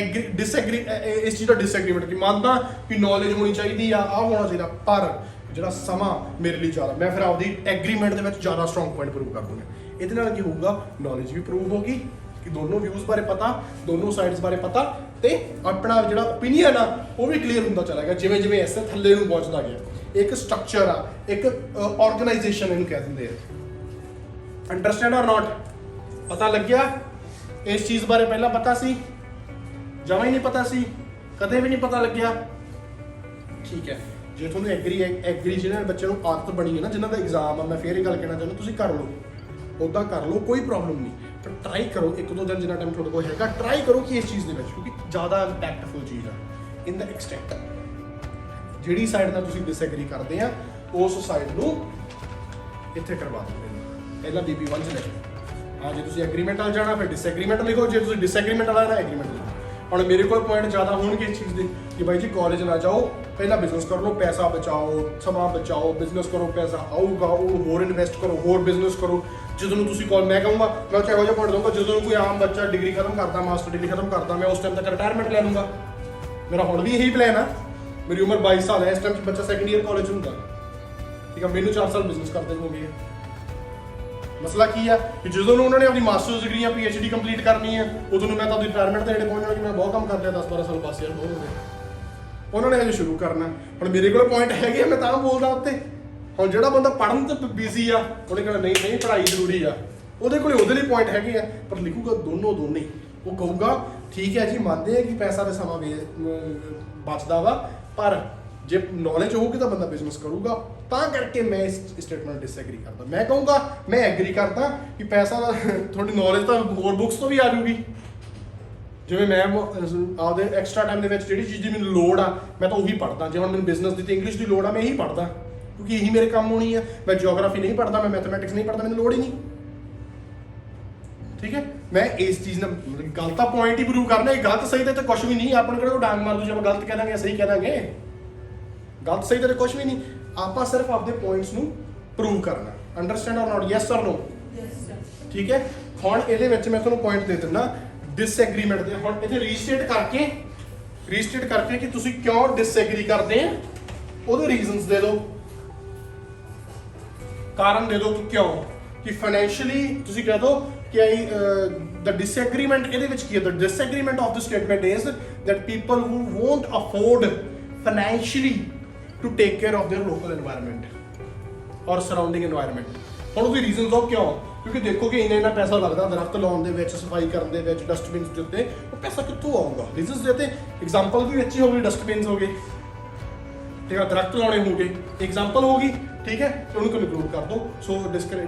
ਡਿਸਐਗਰੀ ਇਸ ਚੀਜ਼ ਦਾ ਡਿਸਐਗਰੀਮੈਂਟ ਕਿ ਮੰਨਦਾ ਕਿ ਨੌਲੇਜ ਹੋਣੀ ਚਾਹੀਦੀ ਆ, ਆਹ ਹੋਣਾ ਚਾਹੀਦਾ, ਪਰ ਜਿਹੜਾ ਸਮਾਂ ਮੇਰੇ ਲਈ ਜ਼ਿਆਦਾ, ਮੈਂ ਫਿਰ ਆਪਦੀ ਐਗਰੀਮੈਂਟ ਦੇ ਵਿੱਚ ਜ਼ਿਆਦਾ ਸਟਰੋਂਗ ਪੁਆਇੰਟ ਪ੍ਰੂਵ ਕਰ ਦੂੰਗਾ। ਇਹਦੇ ਨਾਲ ਕੀ ਹੋਊਗਾ, ਨੌਲੇਜ ਵੀ ਪ੍ਰੂਵ ਹੋਗੀ ਕਿ ਦੋਨੋਂ ਵਿਊਜ਼ ਬਾਰੇ ਪਤਾ, ਦੋਨੋਂ ਸਾਈਡਸ ਬਾਰੇ ਪਤਾ, ਤੇ ਆਪਣਾ ਜਿਹੜਾ ਓਪੀਨੀਅਨ ਆ ਉਹ ਵੀ ਕਲੀਅਰ ਹੁੰਦਾ ਚਲਾ ਗਿਆ ਜਿਵੇਂ ਜਿਵੇਂ ਐਸੇ ਥੱਲੇ ਨੂੰ ਪਹੁੰਚਦਾ ਗਿਆ। ਇੱਕ ਸਟਰਕਚਰ ਆ, ਇੱਕ ਆਰਗੇਨਾਈਜੇਸ਼ਨ ਇਹਨੂੰ ਕਹਿ ਦਿੰਦੇ ਆ। ਅੰਡਰਸਟੈਂਡ ਔਰ ਨਾਟ? ਪਤਾ ਲੱਗਿਆ? ਇਸ ਚੀਜ਼ ਬਾਰੇ ਪਹਿਲਾਂ ਪਤਾ ਸੀ, ਜਮਾਂ ਹੀ ਨਹੀਂ ਪਤਾ ਸੀ, ਕਦੇ ਵੀ ਨਹੀਂ ਪਤਾ ਲੱਗਿਆ? ਠੀਕ ਹੈ, ਜੇ ਤੁਹਾਨੂੰ ਐਗਰੀ ਜਿਹਨਾਂ ਬੱਚਿਆਂ ਨੂੰ ਆਦਤ ਬਣੀ ਹੈ ਨਾ, ਜਿਨ੍ਹਾਂ ਦਾ ਐਗਜ਼ਾਮ ਆ, ਮੈਂ ਫੇਰ ਇਹ ਗੱਲ ਕਹਿਣਾ ਚਾਹੁੰਦਾ, ਤੁਸੀਂ ਕਰ ਲਓ, ਉੱਦਾਂ ਕਰ ਲਓ, ਕੋਈ ਪ੍ਰੋਬਲਮ ਨਹੀਂ, ਪਰ ਟਰਾਈ ਕਰੋ ਇੱਕ ਦੋ ਦਿਨ ਜਿੰਨਾ ਟਾਈਮ ਤੁਹਾਡੇ ਕੋਲ ਹੈਗਾ, ਟਰਾਈ ਕਰੋ ਕਿ ਇਸ ਚੀਜ਼ ਦੇ ਵਿੱਚ, ਕਿਉਂਕਿ ਜ਼ਿਆਦਾ ਇੰਪੈਕਟਫੁਲ ਚੀਜ਼ ਆ ਇਨ ਦਾ ਐਕਸਟੈਂਟ। ਜਿਹੜੀ ਸਾਈਡ ਨਾਲ ਤੁਸੀਂ ਡਿਸਐਗਰੀ ਕਰਦੇ ਆ ਉਸ ਸਾਈਡ ਨੂੰ ਇੱਥੇ ਕਰਵਾ ਦਿਓ, ਪਹਿਲਾਂ BB1 ਚ ਲਿਖੋ। ਹਾਂ, ਜੇ ਤੁਸੀਂ ਐਗਰੀਮੈਂਟ ਨਾਲ ਜਾਣਾ ਫਿਰ ਡਿਸਐਗਰੀਮੈਂਟ ਲਿਖੋ, ਜੇ ਤੁਸੀਂ ਡਿਸਐਗਰੀਮੈਂਟ ਵਾਲਾ ਐਗਰੀਮੈਂਟ ਲਿਖੋ। ਹੁਣ ਮੇਰੇ ਕੋਲ ਪੁਆਇੰਟ ਜ਼ਿਆਦਾ ਹੋਣਗੇ ਇਸ ਚੀਜ਼ ਦੇ ਕਿ ਬਾਈ ਜੀ ਕਾਲਜ ਨਾ ਜਾਓ, ਪਹਿਲਾਂ ਬਿਜ਼ਨਸ ਕਰ ਲਓ, ਪੈਸਾ ਬਚਾਓ, ਸਮਾਂ ਬਚਾਓ, ਬਿਜ਼ਨਸ ਕਰੋ, ਪੈਸਾ ਆਊਗਾ, ਉਹ ਹੋਰ ਇਨਵੈਸਟ ਕਰੋ, ਹੋਰ ਬਿਜ਼ਨਸ ਕਰੋ। ਜਦੋਂ ਨੂੰ ਤੁਸੀਂ ਮੈਂ ਕਹੂੰਗਾ, ਮੈਂ ਇਹੋ ਜਿਹਾ ਪੁਆਇੰਟ ਦਊਂਗਾ, ਜਦੋਂ ਕੋਈ ਆਮ ਬੱਚਾ ਡਿਗਰੀ ਖਤਮ ਕਰਦਾ, ਮਾਸਟਰ ਡਿਗਰੀ ਖਤਮ ਕਰਦਾ, ਮੈਂ ਉਸ ਟਾਈਮ ਤੱਕ ਰਿਟਾਇਰਮੈਂਟ ਲੈ ਲੂੰਗਾ। ਮੇਰਾ ਹੁਣ ਵੀ ਇਹੀ ਪਲਾਨ ਆ। ਮੇਰੀ ਉਮਰ 22 ਸਾਲ ਹੈ, ਇਸ ਟਾਈਮ ਬੱਚਾ ਸੈਕੰਡ ਈਅਰ ਕਾਲਜ ਹੁੰਦਾ, ਠੀਕ ਆ, ਮੈਨੂੰ 4 ਸਾਲ ਬਿਜ਼ਨਸ ਕਰਦੇ ਹੋ ਗਏ। ਮਸਲਾ ਕੀ ਆ ਕਿ ਜਦੋਂ ਨੂੰ ਉਹਨਾਂ ਨੇ ਆਪਣੀ ਮਾਸਟਰਸ ਡਿਗਰੀ ਜਾਂ PhD ਕੰਪਲੀਟ ਕਰਨੀ ਹੈ, ਉਦੋਂ ਨੂੰ ਮੈਂ ਤਾਂ ਆਪਣੀ ਰਿਟਾਇਰਮੈਂਟ ਦੇ ਨੇੜੇ ਪਹੁੰਚਣਾ ਕਿ ਮੈਂ ਬਹੁਤ ਕੰਮ ਕਰ ਲਿਆ, 10-12 ਸਾਲ ਬਸ ਯਾਰ ਬਹੁਤ ਹੋ ਗਏ। ਉਹਨਾਂ ਨੇ ਹਜੇ ਸ਼ੁਰੂ ਕਰਨਾ। ਹੁਣ ਮੇਰੇ ਕੋਲ ਪੁਆਇੰਟ ਹੈਗੇ ਆ, ਮੈਂ ਤਾਂ ਬੋਲਦਾ ਉੱਤੇ। ਹੁਣ ਜਿਹੜਾ ਬੰਦਾ ਪੜ੍ਹਨ ਤੇ ਬਿਜ਼ੀ ਆ, ਉਹਨੇ ਕਹਿਣਾ ਨਹੀਂ ਪੜ੍ਹਾਈ ਜ਼ਰੂਰੀ ਆ, ਉਹਦੇ ਕੋਲੇ ਉਹਦੇ ਲਈ ਪੁਆਇੰਟ ਹੈਗੇ ਆ, ਪਰ ਲਿਖੂਗਾ ਦੋਨੇ। ਉਹ ਕਹੂਗਾ ਠੀਕ ਹੈ ਜੀ, ਮੰਨਦੇ ਆ ਕਿ ਪੈਸਾ ਤੇ ਸਮਾਂ ਬਚਦਾ ਵਾ, ਪਰ ਜੇ ਨੌਲੇਜ ਹੋਊਗੀ ਤਾਂ ਬੰਦਾ ਬਿਜ਼ਨਸ ਕਰੂਗਾ। ਤਾਂ ਕਰਕੇ ਮੈਂ ਇਸ ਸਟੇਟਮੈਂਟ ਡਿਸਐਗਰੀ ਕਰਦਾ। ਮੈਂ ਕਹੂੰਗਾ, ਮੈਂ ਐਗਰੀ ਕਰਦਾ ਕਿ ਪੈਸਾ ਤੁਹਾਡੀ ਨੌਲੇਜ ਤਾਂ ਹੋਰ ਬੁੱਕਸ ਤੋਂ ਵੀ ਆ ਜੂਗੀ। ਜਿਵੇਂ ਮੈਂ ਆਪਦੇ ਐਕਸਟਰਾ ਟਾਈਮ ਦੇ ਵਿੱਚ ਜਿਹੜੀ ਚੀਜ਼ ਦੀ ਮੈਨੂੰ ਲੋੜ ਆ, ਮੈਂ ਤਾਂ ਉਹੀ ਪੜ੍ਹਦਾ। ਜੇ ਹੁਣ ਮੈਨੂੰ ਬਿਜ਼ਨਸ ਦੀ ਤੇ ਇੰਗਲਿਸ਼ ਦੀ ਲੋੜ ਆ, ਮੈਂ ਇਹੀ ਪੜ੍ਹਦਾ, ਕਿਉਂਕਿ ਇਹੀ ਮੇਰੇ ਕੰਮ ਹੋਣੀ ਆ। ਮੈਂ ਜਿਓਗ੍ਰਾਫੀ ਨਹੀਂ ਪੜ੍ਹਦਾ, ਮੈਂ ਮੈਥਮੈਟਿਕਸ ਨਹੀਂ ਪੜ੍ਹਦਾ, ਮੈਨੂੰ ਲੋੜ ਹੀ ਨਹੀਂ। ਠੀਕ ਹੈ, ਮੈਂ ਇਸ ਚੀਜ਼ ਨਾਲ ਗਲਤ ਤਾਂ ਪੁਆਇੰਟ ਹੀ ਪ੍ਰੂਵ ਕਰਨਾ। ਇਹ ਗਲਤ ਸਹੀ ਤੇ ਕੁਝ ਵੀ ਨਹੀਂ, ਆਪਣੇ ਕੋਲ ਡਾਂਗ ਮਾਰ ਦੂ ਜੇ ਆਪਾਂ ਗਲਤ ਕਹਿ ਦਾਂਗੇ ਸਹੀ ਕਹਿ ਦਾਂਗੇ। ਗਲਤ ਸਹੀ ਤੇ ਕੁਝ ਵੀ ਨਹੀਂ, ਆਪਾਂ ਸਿਰਫ ਆਪਦੇ ਪੁਆਇੰਟਸ ਨੂੰ ਪ੍ਰੂਵ ਕਰਨਾ। Understand or not? ਯੈਸ ਔਰ ਨੋ? ਠੀਕ ਹੈ, ਹੁਣ ਇਹਦੇ ਵਿੱਚ ਮੈਂ ਤੁਹਾਨੂੰ ਪੁਆਇੰਟ ਦੇ ਦਿੰਦਾ ਡਿਸਐਗਰੀਮੈਂਟ ਦੇ। ਹੁਣ ਇੱਥੇ ਰੀਸਟੇਟ ਕਰਕੇ ਕਿ ਤੁਸੀਂ ਕਿਉਂ ਡਿਸਐਗਰੀ ਕਰਦੇ ਆ, ਉਹਦੇ ਰੀਜ਼ਨਸ ਦੇ ਦਿਓ, ਕਾਰਨ ਦੇ ਦਿਓ ਕਿ ਕਿਉਂ। ਕਿ ਫਾਈਨੈਂਸ਼ੀਅਲੀ ਤੁਸੀਂ ਕਹਿ ਦਿਓ ਕਿ the disagreement ਇਹਦੇ ਵਿੱਚ ਕੀ ਹੈ? The disagreement of the statement is that people who won't afford financially to take care of their local environment or surrounding environment। ਹੁਣ ਉਹਦੀ ਰੀਜ਼ਨਸ ਉਹ ਕਿਉਂ? ਕਿਉਂਕਿ ਦੇਖੋ ਕਿ ਇੰਨਾ ਪੈਸਾ ਲੱਗਦਾ ਦਰਖਤ ਲਾਉਣ ਦੇ ਵਿੱਚ, ਸਫਾਈ ਕਰਨ ਦੇ ਵਿੱਚ, ਡਸਟਬਿਨਸ ਦੇ ਉੱਤੇ, ਉਹ ਪੈਸਾ ਕਿੱਥੋਂ ਆਊਗਾ? ਰੀਜ਼ਨਸ ਦੇ ਤੇ ਐਗਜ਼ਾਮਪਲ ਵੀ ਵਿੱਚ ਹੀ ਹੋ ਗਈ, ਡਸਟਬਿਨਸ ਹੋ ਗਏ, ਠੀਕ ਹੈ, ਦਰਖਤ ਲਾਉਣੇ ਹੋ ਗਏ, ਐਗਜ਼ਾਮਪਲ ਹੋ ਗਈ, ਠੀਕ ਹੈ, ਉਹਨੂੰ ਕਨਕਲੂਡ ਕਰ ਦਿਓ। ਸੋ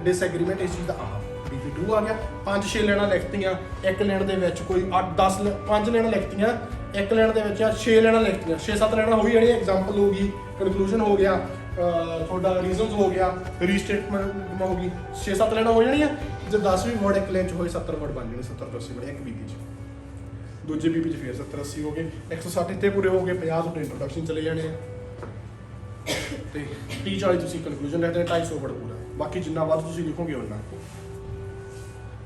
ਡਿਸਐਗਰੀਮੈਂਟ ਇਸ ਚੀਜ਼ ਦਾ ਆ BB2 ਆ ਗਿਆ। 5-6 ਲੈਣਾ ਲਿਖਤੀਆਂ, ਇੱਕ ਲੈਣ ਦੇ ਵਿੱਚ ਕੋਈ 8-10 5 ਲੈਣਾ ਲਿਖਤੀਆਂ, ਇੱਕ ਲੈਣ ਦੇ ਵਿੱਚ 6 ਲੈਣਾ ਲਿਖਤੀਆਂ, 6-7 ਲੈਣਾ ਹੋ ਗਈ, ਜਿਹੜੀ ਐਗਜ਼ਾਮਪਲ ਹੋ ਗਈ, ਕਨਕਲੂਜਨ ਹੋ ਗਿਆ, ਤੁਹਾਡਾ ਰੀਜ਼ਨਸ ਹੋ ਗਿਆ, ਰੀਸਟੇਟਮੈਂਟ ਹੋ ਗਈ, 6-7 ਲੈਣਾ ਹੋ ਜਾਣੀਆਂ। ਜੇ 10 ਵੀ ਵਰਡ ਇੱਕ ਲੈਣ 'ਚ ਹੋਏ 70 ਵਰਡ ਬਣ ਜਾਣੇ, 70-80 ਵਰਡ ਇੱਕ BB 'ਚ। ਦੂਜੇ BB 'ਚ ਫਿਰ 70-80 ਹੋ ਗਏ, 160 ਇੱਥੇ ਪੂਰੇ ਹੋ ਗਏ, 50 ਤੁਹਾਡੇ ਇੰਟਰੋਡਕਸ਼ਨ ਚਲੇ ਜਾਣੇ ਆ। ਤੇ 30-40 ਤੁਸੀਂ ਕਨਕਲੂਜਨ ਲਿਖਦੇ 250 ਵਰਡ ਪੂਰਾ। ਬਾਕੀ ਜਿੰਨਾ ਵੱਧ ਤੁਸੀਂ ਲਿਖੋਗੇ ਉਹਨਾਂ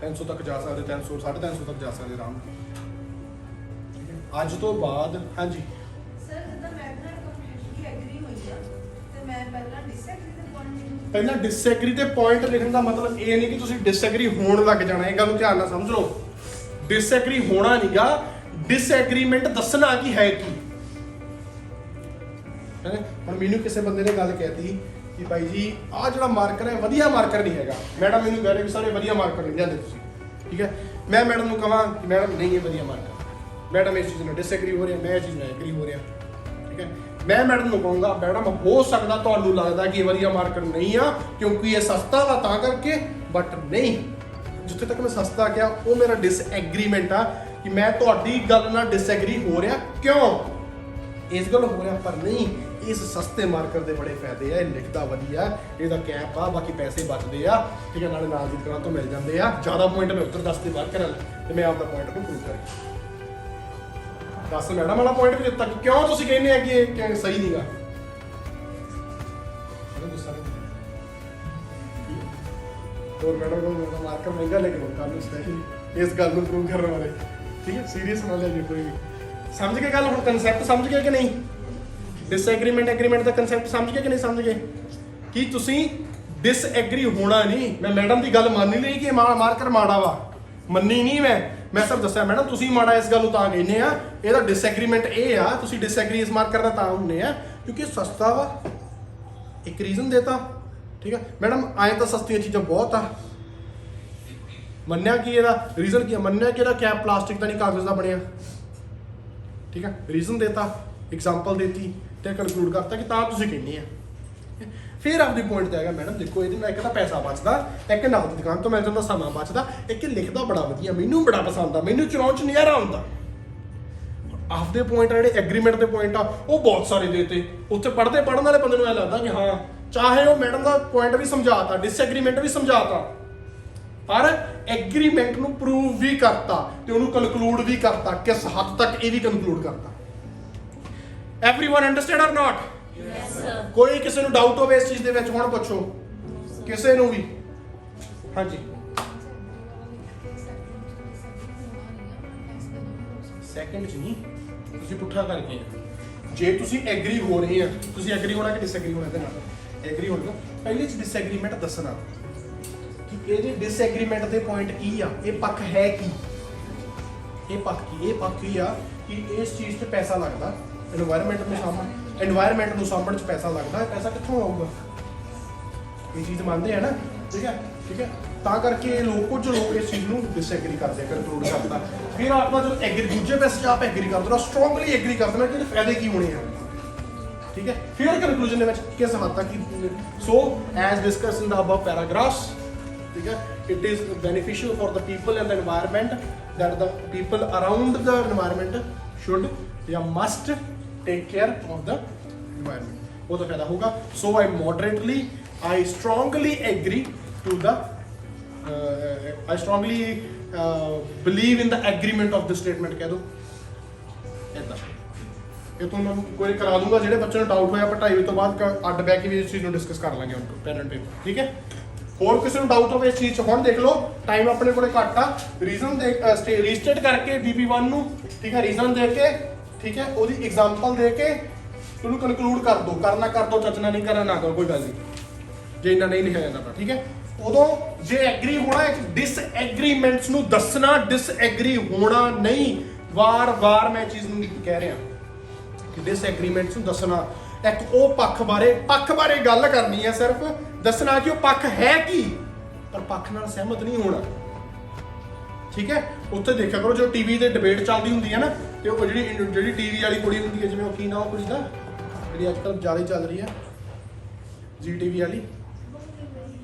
300 ਤੱਕ ਜਾ ਸਕਦੇ, 300 350 ਤੱਕ ਜਾ ਸਕਦੇ ਆਰਾਮ ਨਾਲ। ਠੀਕ ਹੈ, ਅੱਜ ਤੋਂ ਬਾਅਦ ਹਾਂਜੀ ਸਰ ਜਦੋਂ ਮੈਂ ਨਾਲ ਕੰਪਲੀਟਲੀ ਐਗਰੀ ਹੋਈ ਆ ਤੇ ਮੈਂ ਪਹਿਲਾਂ ਡਿਸਐਗਰੀ ਦੇ ਪੁਆਇੰਟ ਪਹਿਲਾਂ ਡਿਸਐਗਰੀ ਤੇ ਪੁਆਇੰਟ ਲਿਖਣ ਦਾ ਮਤਲਬ ਇਹ ਨਹੀਂ ਕਿ ਤੁਸੀਂ ਡਿਸਐਗਰੀ ਹੋਣ ਲੱਗ ਜਾਣਾ, ਇਹ ਗੱਲ ਨੂੰ ਧਿਆਨ ਨਾਲ ਸਮਝ ਲਓ। ਡਿਸਐਗਰੀ ਹੋਣਾ ਨਹੀਂਗਾ, ਡਿਸਐਗਰੀਮੈਂਟ ਦੱਸਣਾ ਕੀ ਹੈ ਕੀ। ਹੁਣ ਮੈਨੂੰ ਕਿਸੇ ਬੰਦੇ ਨੇ ਗੱਲ ਕਹਿਤੀ ਕਿ ਭਾਈ ਜੀ ਆਹ ਜਿਹੜਾ ਮਾਰਕਰ ਹੈ ਵਧੀਆ ਮਾਰਕਰ ਨਹੀਂ ਹੈਗਾ, ਮੈਡਮ ਮੈਨੂੰ ਕਹਿ ਰਹੇ ਵੀ ਸਾਰੇ ਵਧੀਆ ਮਾਰਕਰ ਨਹੀਂ ਜਾਂਦੇ ਤੁਸੀਂ, ਠੀਕ ਹੈ। ਮੈਂ ਮੈਡਮ ਨੂੰ ਕਹਾਂ ਕਿ ਮੈਡਮ ਨਹੀਂ ਇਹ ਵਧੀਆ ਮਾਰਕਰ, ਮੈਡਮ ਇਸ ਚੀਜ਼ ਨਾਲ ਡਿਸਐਗਰੀ ਹੋ ਰਿਹਾ, ਮੈਂ ਇਹ ਚੀਜ਼ ਨਾਲ ਐਗਰੀ ਹੋ ਰਿਹਾ, ਠੀਕ ਹੈ। ਮੈਂ ਮੈਡਮ ਨੂੰ ਕਹੂੰਗਾ ਮੈਡਮ ਹੋ ਸਕਦਾ ਤੁਹਾਨੂੰ ਲੱਗਦਾ ਕਿ ਇਹ ਵਧੀਆ ਮਾਰਕਰ ਨਹੀਂ ਆ ਕਿਉਂਕਿ ਇਹ ਸਸਤਾ ਵਾ ਤਾਂ ਕਰਕੇ, ਬਟ ਨਹੀਂ, ਜਿੱਥੇ ਤੱਕ ਮੈਂ ਸਸਤਾ ਕਿਹਾ ਉਹ ਮੇਰਾ ਡਿਸਐਗਰੀਮੈਂਟ ਆ ਕਿ ਮੈਂ ਤੁਹਾਡੀ ਗੱਲ ਨਾਲ ਡਿਸਐਗਰੀ ਹੋ ਰਿਹਾ। ਕਿਉਂ ਇਸ ਗੱਲ ਹੋ ਰਿਹਾ, ਪਰ ਨਹੀਂ ਇਸ ਸਸਤੇ ਮਾਰਕਰ ਦੇ ਬੜੇ ਫਾਇਦੇ ਆ, ਇਹ ਲਿਖਦਾ ਵਧੀਆ, ਇਹਦਾ ਕੈਪ ਆ, ਬਾਕੀ ਪੈਸੇ ਬਚਦੇ ਆ, ਠੀਕ ਹੈ, ਨਾਲੇ ਨਾਲ ਦੀ ਦੁਕਾਨ ਤੋਂ ਮਿਲ ਜਾਂਦੇ ਆ। ਜ਼ਿਆਦਾ ਪੁਆਇੰਟ ਮੈਂ ਉੱਧਰ ਦੱਸਦੇ ਬਾਹਰ ਕਰਾਂ ਤੇ ਮੈਂ ਆਪਦਾ ਪੁਆਇੰਟ ਨੂੰ ਪ੍ਰੂਵ ਕਰਾਂ। ਦੱਸ ਮੈਡਮ ਵਾਲਾ ਪੁਆਇੰਟ ਵੀ ਦਿੱਤਾ ਕਿ ਕਿਉਂ ਤੁਸੀਂ ਕਹਿੰਦੇ ਆ ਕਿ ਇਹ ਸਹੀ ਨਹੀਂਗਾ। ਹੋਰ ਮੈਡਮ ਕੋਲ ਮਾਰਕਰ ਮਹਿੰਗਾ ਲੈ ਕੇ ਕੱਲ ਨੂੰ ਸਪੈਸ਼ਲੀ ਇਸ ਗੱਲ ਨੂੰ ਪ੍ਰੂਵ ਕਰਨ ਵਾਲੇ, ਠੀਕ ਹੈ। ਸੀਰੀਅਸ ਨਾ ਲੈ ਜੀ ਕੋਈ ਵੀ। ਸਮਝ ਗਏ ਗੱਲ? ਹੁਣ ਕਨਸੈਪਟ ਸਮਝ ਗਏ ਕਿ ਨਹੀਂ? ਡਿਸਐਗਰੀਮੈਂਟ ਐਗਰੀਮੈਂਟ ਦਾ ਕਨਸੈਪਟ ਸਮਝ ਗਏ ਕਿ ਨਹੀਂ ਸਮਝ ਗਏ? ਕਿ ਤੁਸੀਂ ਡਿਸਐਗਰੀ ਹੋਣਾ ਨਹੀਂ। ਮੈਂ ਮੈਡਮ ਦੀ ਗੱਲ ਮੰਨ ਨਹੀਂ ਲਈ ਕਿ ਮਾਰਕਰ ਮਾੜਾ ਵਾ, ਮੰਨੀ ਨਹੀਂ ਮੈਂ ਸਿਰਫ ਦੱਸਿਆ ਮੈਡਮ ਤੁਸੀਂ ਮਾੜਾ ਇਸ ਗੱਲ ਨੂੰ ਤਾਂ ਕਹਿੰਦੇ ਆ, ਇਹਦਾ ਡਿਸਐਗਰੀਮੈਂਟ ਇਹ ਆ, ਤੁਸੀਂ ਡਿਸਐਗਰੀ ਇਸ ਮਾਰਕਰ ਦਾ ਤਾਂ ਹੁੰਦੇ ਆ ਕਿਉਂਕਿ ਸਸਤਾ ਵਾ, ਇੱਕ ਰੀਜ਼ਨ ਦੇਤਾ, ਠੀਕ ਹੈ। ਮੈਡਮ ਆਏ ਤਾਂ ਸਸਤੀਆਂ ਚੀਜ਼ਾਂ ਬਹੁਤ ਆ, ਮੰਨਿਆ ਕਿ ਇਹਦਾ ਰੀਜ਼ਨ ਕੀ ਆ, ਮੰਨਿਆ ਕਿ ਇਹਦਾ ਕੈਪ ਪਲਾਸਟਿਕ ਦਾ ਨਹੀਂ ਕਾਗਜ਼ ਦਾ ਬਣਿਆ, ਠੀਕ ਹੈ। ਰੀਜ਼ਨ ਦੇਤਾ, ਐਗਜ਼ਾਮਪਲ ਦੇਤੀ ਤੇ ਕਨਕਲੂਡ ਕਰਤਾ ਕਿ ਤਾਂ ਤੁਸੀਂ ਕਹਿੰਦੇ ਆ। ਫਿਰ ਆਪਦੀ ਪੁਆਇੰਟ ਤੇ ਆਏਗਾ ਮੈਡਮ ਦੇਖੋ ਇਹਦੇ ਨਾਲ ਇੱਕ ਤਾਂ ਪੈਸਾ ਬਚਦਾ, ਇੱਕ ਨਾਲ ਦੀ ਦੁਕਾਨ ਤੋਂ ਮਿਲ ਜਾਂਦਾ ਸਮਾਂ ਬਚਦਾ, ਇੱਕ ਲਿਖਦਾ ਬੜਾ ਵਧੀਆ, ਮੈਨੂੰ ਬੜਾ ਪਸੰਦ ਆ, ਮੈਨੂੰ ਚਲਾਉਣ 'ਚ ਨਜ਼ਾਰਾ ਆਉਂਦਾ। ਆਪਦੇ ਪੁਆਇੰਟ ਆ ਜਿਹੜੇ ਐਗਰੀਮੈਂਟ ਦੇ ਪੁਆਇੰਟ ਆ ਉਹ ਬਹੁਤ ਸਾਰੇ ਦੇਤੇ। ਉੱਥੇ ਪੜ੍ਹਨ ਵਾਲੇ ਬੰਦੇ ਨੂੰ ਇਹ ਲੱਗਦਾ ਕਿ ਹਾਂ ਚਾਹੇ ਉਹ ਮੈਡਮ ਦਾ ਪੁਆਇੰਟ ਵੀ ਸਮਝਾਤਾ, ਡਿਸਐਗਰੀਮੈਂਟ ਵੀ ਸਮਝਾਤਾ, ਪਰ ਐਗਰੀਮੈਂਟ ਨੂੰ ਪ੍ਰੂਵ ਵੀ ਕਰਤਾ ਤੇ ਉਹਨੂੰ ਕਨਕਲੂਡ ਵੀ ਕਰਤਾ, ਕਿਸ ਹੱਦ ਤੱਕ ਇਹ ਵੀ ਕਨਕਲੂਡ ਕਰਤਾ। Everyone understand or not? Yes sir. ਕੋਈ ਕਿਸੇ ਨੂੰ ਡਾਊਟ ਹੋਵੇ ਇਸ ਚੀਜ਼ ਦੇ ਵਿੱਚ ਹੁਣ ਪੁੱਛੋ ਕਿਸੇ ਨੂੰ ਵੀ। ਹਾਂਜੀ ਸੈਕਿੰਡ ਚ ਨਹੀਂ, ਤੁਸੀਂ ਪੁੱਠਾ ਕਰਕੇ ਜੇ ਤੁਸੀਂ ਐਗਰੀ ਹੋ ਰਹੇ ਆ, ਤੁਸੀਂ ਐਗਰੀ ਹੋਣਾ ਕਿ ਡਿਸਐਗਰੀ ਹੋਣਾ? ਇਹਦੇ ਨਾਲ ਐਗਰੀ ਹੋਣਾ। ਪਹਿਲੇ ਚ ਡਿਸਐਗਰੀਮੈਂਟ ਦੱਸਣਾ ਕਿ ਇਹਦੇ ਡਿਸਐਗਰੀਮੈਂਟ ਦੇ ਪੁਆਇੰਟ ਕੀ ਆ, ਇਹ ਪੱਖ ਹੈ ਕੀ, ਇਹ ਪੱਖ ਕੀ ਆ ਕਿ ਇਸ ਚੀਜ਼ ਤੇ ਪੈਸਾ ਲੱਗਦਾ, एनवायरमेंट ਨੂੰ ਸਾਂਭਣ 'ਚ ਪੈਸਾ ਲੱਗਦਾ ਹੈ, ਪੈਸਾ ਕਿੱਥੋਂ ਆਊਗਾ? ਇਹ ਚੀਜ਼ ਮੰਨਦੇ ਆ ਨਾ, ਠੀਕ ਹੈ। ਤਾਂ ਕਰਕੇ ਕੁਝ ਲੋਕ ਇਸ ਚੀਜ਼ ਨੂੰ ਡਿਸਐਗਰੀ ਕਰਦੇ ਆ, ਕਨਕਲੂਡ ਕਰਦਾ। ਫਿਰ ਆਪਾਂ ਜਦੋਂ ਐਗਰੀ ਦੂਜੇ ਪੈਸੇ 'ਚ ਆਪ ਐਗਰੀ ਕਰਦੇ ਨਾ, ਸਟਰੋਂਗਲੀ ਐਗਰੀ ਕਰਦੇ ਨਾ ਕਿ ਇਹਦੇ ਫਾਇਦੇ ਕੀ ਹੋਣੇ ਆ, ਠੀਕ ਹੈ। ਫਿਰ ਕਨਕਲੂਜਨ ਦੇ ਵਿੱਚ ਕਿਸ ਹੱਦ ਤੱਕ ਸੋ ਐਜ਼ ਡਿਸਕਸ ਇਨ ਦਾ ਅਬਵ ਪੈਰਾਗ੍ਰਾਫਸ, ਠੀਕ ਹੈ, it is beneficial for the people and the environment that the people around the environment should या must take care of the environment, वो तो फायदा होगा। So I strongly agree to the I strongly believe in the agreement of the statement कह दो ऐसा। ये तो मैं कोई करा दूंगा ਜਿਹੜੇ ਬੱਚੇ ਨੂੰ ਡਾਊਟ ਹੋਇਆ ਪੜ੍ਹਾਈ ਤੋਂ ਬਾਅਦ ਅੱਡ ਬੈ ਕੇ ਵੀ ਇਸ ਚੀਜ਼ ਨੂੰ ਡਿਸਕਸ ਕਰ ਲਾਂਗੇ ਉਹਨਾਂ ਪੈਨ ਐਂਡ ਪੇਪਰ, ਠੀਕ ਹੈ। ਹੋਰ ਕਿਸੇ ਨੂੰ ਡਾਊਟ ਹੋਵੇ ਇਸ ਚੀਜ਼ 'ਚ ਹੁਣ ਦੇਖ ਲਓ, ਟਾਈਮ ਆਪਣੇ ਕੋਲੇ ਘੱਟ ਆ। ਰੀਜ਼ਨ ਦੇ ਰੀਸਟੇਟ ਕਰਕੇ BP1 ਨੂੰ, ਠੀਕ ਹੈ, ਰੀਜ਼ਨ ਦੇ ਕੇ, ਠੀਕ ਹੈ, ਉਹਦੀ ਐਗਜ਼ਾਮਪਲ ਦੇ ਕੇ ਉਹਨੂੰ ਕਨਕਲੂਡ ਕਰ ਦੋ, ਕਰਨਾ ਕਰ ਦੋ, ਚੱਜਣਾ ਨਹੀਂ ਕਰਨਾ ਨਾ ਕਰੋ, ਕੋਈ ਗੱਲ ਨਹੀਂ ਜੇ ਇੰਨਾ ਨਹੀਂ ਲਿਖਿਆ ਜਾਂਦਾ, ਠੀਕ ਹੈ। ਉਦੋਂ ਜੇ ਐਗਰੀ ਹੋਣਾ, ਇੱਕ ਡਿਸਐਗਰੀਮੈਂਟਸ ਨੂੰ ਦੱਸਣਾ, ਡਿਸਐਗਰੀ ਹੋਣਾ ਨਹੀਂ। ਵਾਰ-ਵਾਰ ਮੈਂ ਚੀਜ਼ ਨੂੰ ਕਹਿ ਰਿਹਾ ਕਿ ਡਿਸਐਗਰੀਮੈਂਟਸ ਨੂੰ ਦੱਸਣਾ, ਇੱਕ ਉਹ ਪੱਖ ਬਾਰੇ ਗੱਲ ਕਰਨੀ ਹੈ, ਸਿਰਫ ਦੱਸਣਾ ਕਿ ਉਹ ਪੱਖ ਹੈ ਕੀ, ਪਰ ਪੱਖ ਨਾਲ ਸਹਿਮਤ ਨਹੀਂ ਹੋਣਾ, ਠੀਕ ਹੈ। ਉੱਥੇ ਦੇਖਿਆ ਕਰੋ ਜੋ ਟੀਵੀ ਤੇ ਡਿਬੇਟ ਚੱਲਦੀ ਹੁੰਦੀ ਹੈ ਨਾ, ਤੇ ਉਹ ਜਿਹੜੀ ਟੀਵੀ ਵਾਲੀ ਕੁੜੀ ਹੁੰਦੀ ਹੈ, ਜਿਵੇਂ ਉਹ ਕੀ ਨਾ ਉਹ ਕੁੜੀ ਦਾ ਜਿਹੜੀ ਅੱਜ ਕੱਲ੍ਹ ਜ਼ਿਆਦਾ ਚੱਲ ਰਹੀ ਹੈ ZTV ਵਾਲੀ,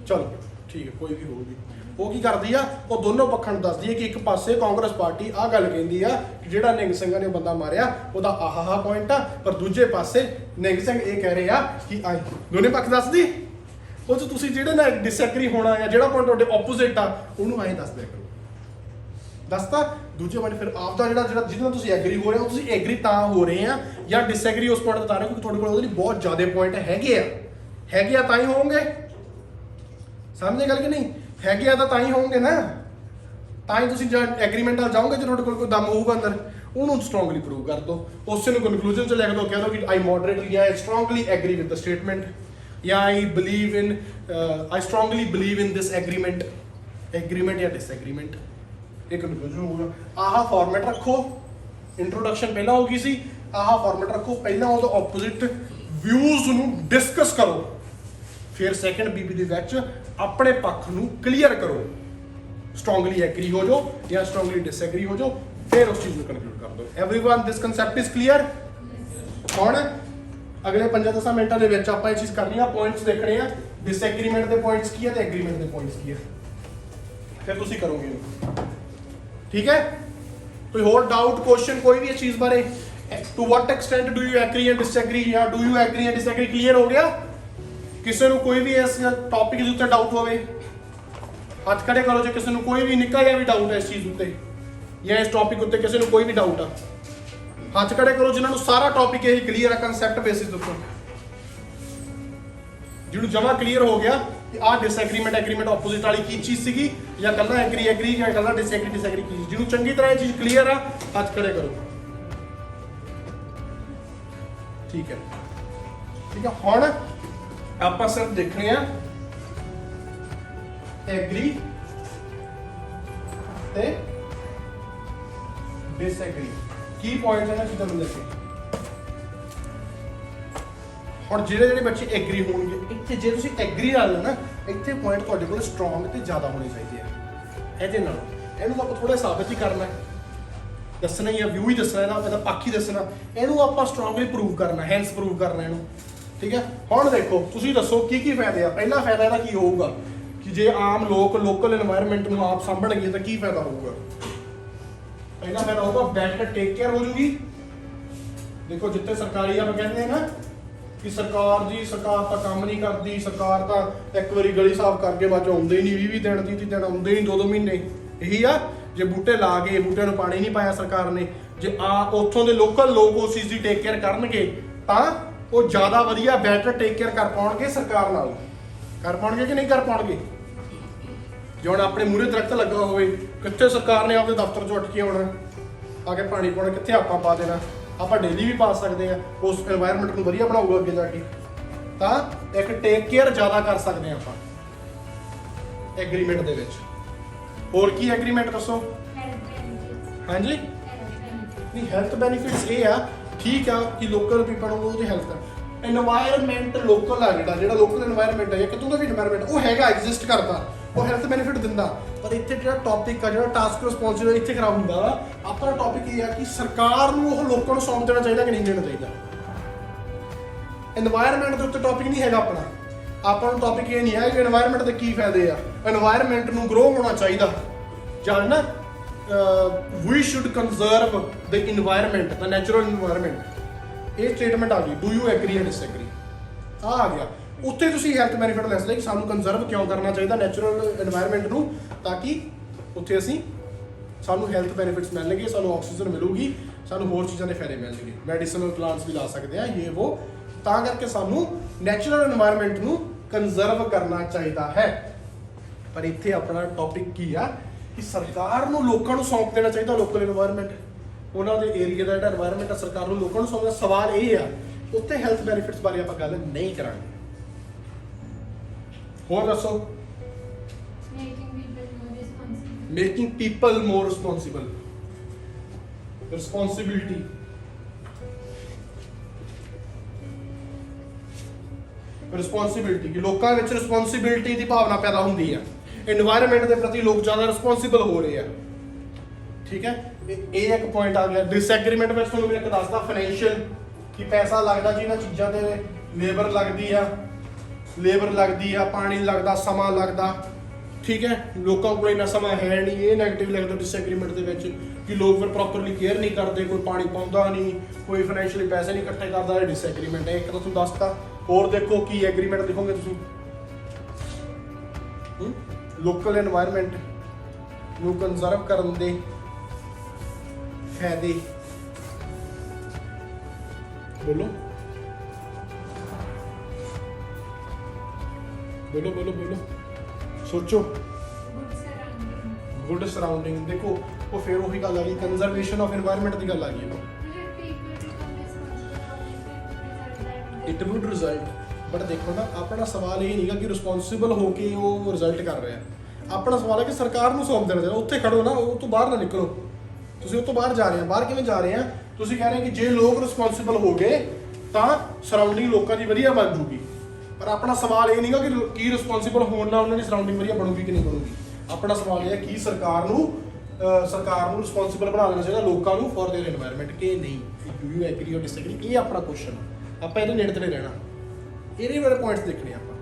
ਚਲੋ ਠੀਕ ਹੈ, ਕੋਈ ਵੀ ਹੋਊਗੀ, ਉਹ ਕੀ ਕਰਦੀ ਆ, ਉਹ ਦੋਨੋਂ ਪੱਖਾਂ ਨੂੰ ਦੱਸਦੀ ਹੈ ਕਿ ਇੱਕ ਪਾਸੇ ਕਾਂਗਰਸ ਪਾਰਟੀ ਆਹ ਗੱਲ ਕਹਿੰਦੀ ਆ ਕਿ ਜਿਹੜਾ ਨਿਹੰਗ ਸਿੰਘਾਂ ਨੇ ਬੰਦਾ ਮਾਰਿਆ ਉਹਦਾ ਆਹਾ ਪੁਆਇੰਟ ਆ, ਪਰ ਦੂਜੇ ਪਾਸੇ ਨਿਹੰਗ ਸਿੰਘ ਇਹ ਕਹਿ ਰਹੇ ਆ ਕਿ ਆਹ ਦੋਨੇ ਪੱਖ ਦੱਸਦੀ। ਉਹ 'ਚ ਤੁਸੀਂ ਜਿਹੜੇ ਨਾਲ ਡਿਸਐਗਰੀ ਹੋਣਾ ਆ, ਜਿਹੜਾ ਪੁਆਇੰਟ ਤੁਹਾਡੇ ਆਪੋਜ਼ਿਟ ਆ, ਉਹਨੂੰ ਐਂ ਦੱਸ ਦਿਆ ਕਰੋ। ਦੱਸਤਾ। ਦੂਜੇ ਪਾਸੇ ਫਿਰ ਆਪ ਦਾ ਜਿਹੜਾ ਜਿਹਦੇ ਨਾਲ ਤੁਸੀਂ ਐਗਰੀ ਹੋ ਰਹੇ ਹੋ, ਤੁਸੀਂ ਐਗਰੀ ਤਾਂ ਹੋ ਰਹੇ ਆ ਜਾਂ ਡਿਸਐਗਰੀ ਉਸ ਪੁਆਇੰਟ ਬਤਾ ਰਹੇ ਕਿਉਂਕਿ ਤੁਹਾਡੇ ਕੋਲ ਉਹਦੇ ਲਈ ਬਹੁਤ ਜ਼ਿਆਦਾ ਪੁਆਇੰਟ ਹੈਗੇ ਆ ਤਾਂ ਹੀ ਹੋਣਗੇ। ਸਮਝੇ ਗੱਲ ਕਿ ਨਹੀਂ? ਹੈਗੇ ਆ ਤਾਂ ਹੀ ਹੋਣਗੇ ਨਾ, ਤਾਂ ਹੀ ਤੁਸੀਂ ਜਦ ਐਗਰੀਮੈਂਟ ਨਾਲ ਜਾਓਗੇ ਜੇ ਤੁਹਾਡੇ ਕੋਲ ਕੋਈ ਦਮ ਹੋਊਗਾ ਅੰਦਰ, ਉਹਨੂੰ ਸਟਰੋਂਗਲੀ ਪ੍ਰੂਵ ਕਰ ਦਿਓ। ਉਸੇ ਨੂੰ ਕਨਕਲੂਜਨ ਚ ਲਿਖ ਦਿਓ, ਕਹਿ ਦਿਓ ਕਿ ਆਈ ਮੋਡਰੇਟਲੀ ਜਾਂ I strongly agree with the statement ਜਾਂ I strongly believe in this agreement ਜਾਂ ਡਿਸਐਗਰੀਮੈਂਟ। ਇਹ ਕਨਕਲੂਜਨ ਹੋਊਗਾ। ਆਹ ਫਾਰਮੈਟ ਰੱਖੋ, ਇੰਟਰੋਡਕਸ਼ਨ ਪਹਿਲਾਂ ਹੋ ਗਈ ਸੀ, ਆਹ ਫਾਰਮੈਟ ਰੱਖੋ, ਪਹਿਲਾਂ ਉਹਦੇ ਆਪੋਜ਼ਿਟ ਵਿਊਜ਼ ਨੂੰ ਡਿਸਕਸ ਕਰੋ, ਫਿਰ ਸੈਕੰਡ ਬੀਬੀ ਦੇ ਵਿੱਚ ਆਪਣੇ ਪੱਖ ਨੂੰ ਕਲੀਅਰ ਕਰੋ, ਸਟਰੋਂਗਲੀ ਐਗਰੀ ਹੋ ਜਾਓ ਜਾਂ ਸਟਰੋਂਗਲੀ ਡਿਸਐਗਰੀ ਹੋ ਜਾਓ, ਫਿਰ ਉਸ ਚੀਜ਼ ਨੂੰ ਕਨਕਲੂਡ ਕਰ ਦਿਓ। Everyone this concept is clear. ਹੁਣ ਅਗਲੇ 5-10 ਮਿੰਟਾਂ ਦੇ ਵਿੱਚ ਆਪਾਂ ਇਹ ਚੀਜ਼ ਕਰਨੀ ਆ, ਪੁਆਇੰਟਸ ਦੇਖਣੇ ਆ, ਡਿਸਐਗਰੀਮੈਂਟ ਦੇ ਪੁਆਇੰਟਸ ਕੀ ਆ ਤੇ ਐਗਰੀਮੈਂਟ ਦੇ ਪੁਆਇੰਟਸ ਕੀ ਆ, ਫਿਰ ਤੁਸੀਂ ਕਰੋਗੇ ਇਹਨੂੰ। ਠੀਕ ਹੈ? ਕੋਈ ਹੋਰ ਡਾਊਟ ਕੁਐਸਚਨ ਕੋਈ ਵੀ ਇਸ ਚੀਜ਼ ਬਾਰੇ? To what extent do you agree and disagree ਜਾਂ do you agree and disagree clear ਹੋ ਗਿਆ? ਕਿਸੇ ਨੂੰ ਕੋਈ ਵੀ ਇਸ ਟੌਪਿਕ ਦੇ ਉੱਤੇ ਡਾਊਟ ਹੋਵੇ ਹੱਥ ਖੜੇ ਕਰੋ। ਜੇ ਕਿਸੇ ਨੂੰ ਕੋਈ ਵੀ ਨਿੱਕਾ ਜਿਹਾ ਵੀ ਡਾਊਟ ਹੈ ਇਸ ਚੀਜ਼ ਉੱਤੇ ਜਾਂ ਇਸ ਟੌਪਿਕ ਉੱਤੇ ਕਿਸੇ ਨੂੰ ਕੋਈ ਵੀ ਡਾਊਟ ਆ, ਹੱਥ ਖੜੇ ਕਰੋ ਜਿਨ੍ਹਾਂ ਨੂੰ ਸਾਰਾ ਟੌਪਿਕ ਇਹ ਕਲੀਅਰ ਆ ਕਨਸੈਪਟ ਬੇਸਿਸ ਦੇ ਉੱਤੇ। ਜਿਹਨੂੰ ਜਮਾ ਕਲੀਅਰ ਹੋ ਗਿਆ ਕਿ ਆਹ ਡਿਸਐਗਰੀਮੈਂਟ ਐਗਰੀਮੈਂਟ ਆਪੋਜ਼ਿਟ ਵਾਲੀ ਕੀ ਚੀਜ਼ ਸੀਗੀ ਜਾਂ ਕੱਲਾ ਐਗਰੀ ਜਾਂ ਕੱਲਾ ਡਿਸਐਗਰੀ ਕੀ ਚੀਜ਼, ਜਿਹਨੂੰ ਚੰਗੀ ਤਰ੍ਹਾਂ ਇਹ ਚੀਜ਼ ਕਲੀਅਰ ਆ ਹੱਥ ਖੜੇ ਕਰੋ। ਠੀਕ ਹੈ ਹੁਣ ਆਪਾਂ ਸਿਰਫ ਦੇਖਣੇ ਆ ਐਗਰੀ ਤੇ ਡਿਸਐਗਰੀ ਕੀ ਪੁਆਇੰਟਸ ਇਹਨਾਂ ਚੀਜ਼ਾਂ ਨੂੰ ਦੇਖੇ। ਹੁਣ ਜਿਹੜੇ ਬੱਚੇ ਐਗਰੀ ਹੋਣਗੇ ਇੱਥੇ, ਜੇ ਤੁਸੀਂ ਐਗਰੀ ਨਾਲ ਨਾ ਇੱਥੇ ਪੁਆਇੰਟ ਤੁਹਾਡੇ ਕੋਲ ਸਟਰੋਂਗ ਤੇ ਜ਼ਿਆਦਾ ਹੋਣੇ ਚਾਹੀਦੇ ਆ ਇਹਦੇ ਨਾਲ। ਇਹਨੂੰ ਆਪਾਂ ਥੋੜਾ ਸਾਬਿਤ ਹੀ ਕਰਨਾ, ਦੱਸਣਾ ਜਾਂ ਵਿਊ ਹੀ ਦੱਸਣਾ, ਇਹਦਾ ਪੱਖ ਹੀ ਦੱਸਣਾ, ਇਹਨੂੰ ਆਪਾਂ ਸਟਰੋਂਗਲੀ ਪ੍ਰੂਵ ਕਰਨਾ, ਹੈਂਸ ਪ੍ਰੂਵ ਕਰਨਾ ਇਹਨੂੰ। ਠੀਕ ਹੈ? ਹੁਣ ਦੇਖੋ ਤੁਸੀਂ ਦੱਸੋ ਕੀ ਫਾਇਦੇ ਆ। ਪਹਿਲਾ ਫਾਇਦਾ ਇਹਦਾ ਕੀ ਹੋਊਗਾ ਕਿ ਜੇ ਆਮ ਲੋਕ ਲੋਕਲ এনवायरमेंट ਨੂੰ ਆਪ ਸੰਭਣਗੇ ਤਾਂ ਕੀ ਫਾਇਦਾ ਹੋਊਗਾ? ਪਹਿਲਾ ਫਾਇਦਾ ਹੋਊਗਾ ਬੈਟਰ ਟੇਕ ਕੇਅਰ ਹੋ ਜੂਗੀ। ਦੇਖੋ ਜਿੱਥੇ ਸਰਕਾਰੀ ਆਪਾਂ ਕਹਿੰਦੇ ਆ ਨਾ ਕਿ ਸਰਕਾਰ ਤਾਂ ਕੰਮ ਨਹੀਂ ਕਰਦੀ, ਸਰਕਾਰ ਤਾਂ ਇੱਕ ਵਾਰੀ ਗਲੀ ਸਾਫ਼ ਕਰਕੇ ਬਾਅਦ ਆਉਂਦੇ ਹੀ ਨਹੀਂ, 20 ਦਿਨ 30 ਦਿਨ ਆਉਂਦੇ ਹੀ 2-2 ਮਹੀਨੇ। ਇਹੀ ਆ, ਜੇ ਬੂਟੇ ਲਾ ਕੇ ਬੂਟਿਆਂ ਨੂੰ ਪਾਣੀ ਨਹੀਂ ਪਾਇਆ ਸਰਕਾਰ ਨੇ, ਜੇ ਉੱਥੋਂ ਦੇ ਲੋਕਲ ਲੋਕ ਉਸ ਚੀਜ਼ ਦੀ ਟੇਕ ਕੇਅਰ ਕਰਨਗੇ ਤਾਂ ਉਹ ਜ਼ਿਆਦਾ ਵਧੀਆ ਬੈਟਰ ਟੇਕ ਕੇਅਰ ਕਰ ਪਾਉਣਗੇ ਸਰਕਾਰ ਨਾਲ। ਕਰ ਪਾਉਣਗੇ ਕਿ ਨਹੀਂ ਕਰ ਪਾਉਣਗੇ? ਜੇ ਹੁਣ ਆਪਣੇ ਮੂਹਰੇ ਦਰਖਤ ਲੱਗਾ ਹੋਵੇ, ਕਿੱਥੇ ਸਰਕਾਰ ਨੇ ਆਪਦੇ ਦਫ਼ਤਰ 'ਚੋਂ ਉੱਠ ਕੇ ਆਉਣਾ ਆ ਕੇ ਪਾਣੀ ਪਾਉਣਾ, ਕਿੱਥੇ ਆਪਾਂ ਪਾ ਦੇਣਾ? ਆਪਾਂ ਡੇਲੀ ਵੀ ਪਾ ਸਕਦੇ ਆ, ਉਸ এনवायरमेंट ਨੂੰ ਵਧੀਆ ਬਣਾਊਗਾ ਅੱਗੇ ਜਾ ਕੇ। ਤਾਂ ਇੱਕ ਟੇਕ ਕੇਅਰ ਜ਼ਿਆਦਾ ਕਰ ਸਕਦੇ ਆ ਆਪਾਂ ਐਗਰੀਮੈਂਟ ਦੇ ਵਿੱਚ। ਹੋਰ ਕੀ ਐਗਰੀਮੈਂਟ ਦੱਸੋ? ਹਾਂਜੀ ਨਹੀਂ, ਹੈਲਥ ਬੈਨੀਫਿਟਸ ਇਹ ਆ, ਠੀਕ ਆ ਕਿ ਲੋਕਲ ਪੀਪਲ ਨੂੰ ਉਹਦੀ ਹੈਲਥ এনवायरमेंट ਲੋਕਲ ਆ, ਜਿਹੜਾ ਲੋਕਲ এনवायरमेंट ਹੈ ਕਿਤੋਂ ਦਾ ਵੀ এনवायरमेंट ਉਹ ਹੈਗਾ, ਐਗਜ਼ਿਸਟ ਕਰਦਾ, ਉਹ ਹੈਲਥ ਬੈਨੀਫਿਟ ਦਿੰਦਾ। ਪਰ ਇੱਥੇ ਜਿਹੜਾ ਟੌਪਿਕ ਆ, ਜਿਹੜਾ ਟਾਸਕ ਰਿਸਪੌਂਸਿਬਿਲਿਟੀ ਇੱਥੇ ਖਰਾਬ ਹੁੰਦਾ ਵਾ। ਆਪਣਾ ਟੌਪਿਕ ਇਹ ਆ ਕਿ ਸਰਕਾਰ ਨੂੰ ਉਹ ਲੋਕਾਂ ਨੂੰ ਸੌਂਪ ਦੇਣਾ ਚਾਹੀਦਾ ਕਿ ਨਹੀਂ ਦੇਣਾ ਚਾਹੀਦਾ। এনवायरमेंट ਦੇ ਉੱਤੇ ਟੌਪਿਕ ਨਹੀਂ ਹੈਗਾ ਆਪਣਾ। ਆਪਾਂ ਨੂੰ ਟੌਪਿਕ ਇਹ ਨਹੀਂ ਹੈ ਕਿ এনवायरमेंट ਦੇ ਕੀ ਫਾਇਦੇ ਆ, এনवायरमेंट ਨੂੰ ਗਰੋ ਹੋਣਾ ਚਾਹੀਦਾ। ਜਾਣਨਾ we should conserve the environment, the natural environment। ਇਹ ਸਟੇਟਮੈਂਟ ਆ ਗਈ, do you agree and disagree ਆ ਗਿਆ। ਉੱਥੇ ਤੁਸੀਂ ਹੈਲਥ ਬੈਨੀਫਿਟ ਲੈ ਸਕਦੇ ਕਿ ਸਾਨੂੰ ਕੰਜ਼ਰਵ ਕਿਉਂ ਕਰਨਾ ਚਾਹੀਦਾ ਨੈਚੁਰਲ এনवायरमेंट ਨੂੰ, ਤਾਂ ਕਿ ਉੱਥੇ ਸਾਨੂੰ ਹੈਲਥ ਬੈਨੀਫਿਟਸ ਮਿਲਣਗੇ, ਸਾਨੂੰ ਆਕਸੀਜਨ ਮਿਲੂਗੀ, ਸਾਨੂੰ ਹੋਰ ਚੀਜ਼ਾਂ ਦੇ ਫਾਇਦੇ ਮਿਲਣਗੇ, ਮੈਡੀਸਨਲ ਪਲਾਂਟਸ ਵੀ ਲਾ ਸਕਦੇ ਆ ਇਹ ਉਹ। ਤਾਂ ਕਰਕੇ ਸਾਨੂੰ ਨੈਚੁਰਲ এনवायरमेंट ਨੂੰ ਕੰਜ਼ਰਵ ਕਰਨਾ ਚਾਹੀਦਾ ਹੈ। ਪਰ ਇੱਥੇ ਆਪਣਾ ਟੌਪਿਕ ਕੀ ਆ ਕਿ ਸਰਕਾਰ ਨੂੰ ਲੋਕਾਂ ਨੂੰ ਸੌਂਪ ਦੇਣਾ ਚਾਹੀਦਾ ਲੋਕਲ এনवायरमेंट, ਉਹਨਾਂ ਦੇ ਏਰੀਆ ਦਾ ਜਿਹੜਾ এনवायरमेंट ਆ ਸਰਕਾਰ ਨੂੰ ਲੋਕਾਂ ਨੂੰ ਸੌਂਪਦਾ। ਸਵਾਲ ਇਹ ਆ, ਉੱਥੇ ਹੈਲਥ ਬੈਨੀਫਿਟਸ ਬਾਰੇ ਆਪਾਂ ਗੱਲ ਨਹੀਂ ਕਰਾਂਗੇ। ਹੋਰ ਦੱਸੋ? ਮੇਕਿੰਗ ਪੀਪਲ ਮੋਰ ਰਿਸਪੌਂਸਿਬਲ, ਰਿਸਪੌਂਸਿਬਿਲਿਟੀ। ਰਿਸਪੌਂਸਿਬਿਲਿਟੀ ਕਿ ਲੋਕਾਂ ਵਿੱਚ ਰਿਸਪੌਂਸਿਬਿਲਿਟੀ ਦੀ ਭਾਵਨਾ ਪੈਦਾ ਹੁੰਦੀ ਆ, এনवायरमेंट ਦੇ ਪ੍ਰਤੀ ਲੋਕ ਜ਼ਿਆਦਾ ਰਿਸਪੌਂਸਿਬਲ ਹੋ ਰਹੇ ਆ। ਠੀਕ ਹੈ? ਇਹ ਇੱਕ ਪੁਆਇੰਟ ਆ ਗਿਆ। ਡਿਸਐਗਰੀਮੈਂਟ ਵਿੱਚ ਤੁਹਾਨੂੰ ਮੈਂ ਇੱਕ ਦੱਸਦਾ, ਫਾਈਨੈਂਸ਼ੀਅਲ ਕਿ ਪੈਸਾ ਲੱਗਦਾ ਜੀ ਇਹਨਾਂ ਚੀਜ਼ਾਂ ਤੇ, ਲੇਬਰ ਲੱਗਦੀ ਆ, ਪਾਣੀ ਲੱਗਦਾ, ਸਮਾਂ ਲੱਗਦਾ। ਠੀਕ ਹੈ? ਲੋਕਾਂ ਕੋਲ ਇੰਨਾ ਸਮਾਂ ਹੈ ਨਹੀਂ, ਇਹ ਨੈਗੇਟਿਵ ਲੱਗਦਾ ਡਿਸਐਗਰੀਮੈਂਟ ਦੇ ਵਿੱਚ ਕਿ ਲੋਕ ਫਿਰ ਪ੍ਰੋਪਰਲੀ ਕੇਅਰ ਨਹੀਂ ਕਰਦੇ, ਕੋਈ ਪਾਣੀ ਪਾਉਂਦਾ ਨਹੀਂ, ਕੋਈ ਫਾਈਨੈਂਸ਼ੀਅਲੀ ਪੈਸੇ ਨਹੀਂ ਇਕੱਠੇ ਕਰਦਾ। ਇਹ ਡਿਸਐਗਰੀਮੈਂਟ ਹੈ। ਇੱਕ ਤਾਂ ਤੁਹਾਨੂੰ ਦੱਸਤਾ। ਹੋਰ ਦੇਖੋ ਕੀ ਐਗਰੀਮੈਂਟ ਲਿਖੋਗੇ ਤੁਸੀਂ, ਲੋਕਲ এনवायरमेंट ਨੂੰ ਕੰਜ਼ਰਵ ਕਰਨ ਦੇ ਫਾਇਦੇ ਬੋਲੋ ਬੋਲੋ ਬੋਲੋ ਬੋਲੋ ਸੋਚੋ। ਗੁੱਡ ਸਰਾਊਂਡਿੰਗ ਦੇਖੋ ਉਹ ਫਿਰ ਉਹੀ ਗੱਲ ਆ ਗਈ ਕੰਜ਼ਰਵੇਸ਼ਨ ਆਫ এনवायरमेंट ਦੀ ਗੱਲ ਆ ਗਈ ਇਟ ਵੁੱਡ ਰਿਜ਼ਲਟ। ਬਟ ਦੇਖੋ ਨਾ ਆਪਣਾ ਸਵਾਲ ਇਹ ਨਹੀਂਗਾ ਕਿ ਰਿਸਪੌਂਸਿਬਲ ਹੋ ਕੇ ਉਹ ਰਿਜ਼ਲਟ ਕਰ ਰਿਹਾ। ਆਪਣਾ ਸਵਾਲ ਹੈ ਕਿ ਸਰਕਾਰ ਨੂੰ ਸੌਂਪ ਦੇਣਾ ਚਾਹੀਦਾ। ਉੱਥੇ ਖੜੋ ਨਾ, ਉਹ ਤੋਂ ਬਾਹਰ ਨਾ ਨਿਕਲੋ। ਤੁਸੀਂ ਉਹ ਤੋਂ ਬਾਹਰ ਜਾ ਰਹੇ ਆ। ਬਾਹਰ ਕਿਵੇਂ ਜਾ ਰਹੇ ਆ? ਤੁਸੀਂ ਕਹਿ ਰਹੇ ਕਿ ਜੇ ਲੋਕ ਰਿਸਪੌਂਸਿਬਲ ਹੋ ਗਏ ਤਾਂ ਸਰਾਊਂਡਿੰਗ ਲੋਕਾਂ ਦੀ ਵਧੀਆ ਬਣ ਜੂਗੀ। ਪਰ ਆਪਣਾ ਸਵਾਲ ਇਹ ਨਹੀਂਗਾ ਕਿ ਕੀ ਰਿਸਪੌਂਸਿਬਲ ਹੋਣ ਨਾਲ ਉਹਨਾਂ ਦੀ ਸਰਾਊਂਡਿੰਗ ਵਧੀਆ ਬਣੂਗੀ ਕਿ ਨਹੀਂ ਬਣੂਗੀ। ਆਪਣਾ ਸਵਾਲ ਇਹ ਹੈ ਕਿ ਸਰਕਾਰ ਨੂੰ ਰਿਸਪੌਂਸਿਬਲ ਬਣਾ ਦੇਣਾ ਚਾਹੀਦਾ ਲੋਕਾਂ ਨੂੰ ਫॉर देयर এনवायरमेंट ਕਿ ਨਹੀਂ। Do you agree or disagree? ਇਹ ਆਪਣਾ ਕੁਐਸਚਨ ਆ। ਆਪਾਂ ਇਹਦੇ ਨੇੜੇ ਤੇੜੇ ਰਹਿਣਾ, ਇਹਦੇ ਬਾਰੇ ਪੁਆਇੰਟਸ ਦੇਖਣੇ ਆਪਾਂ।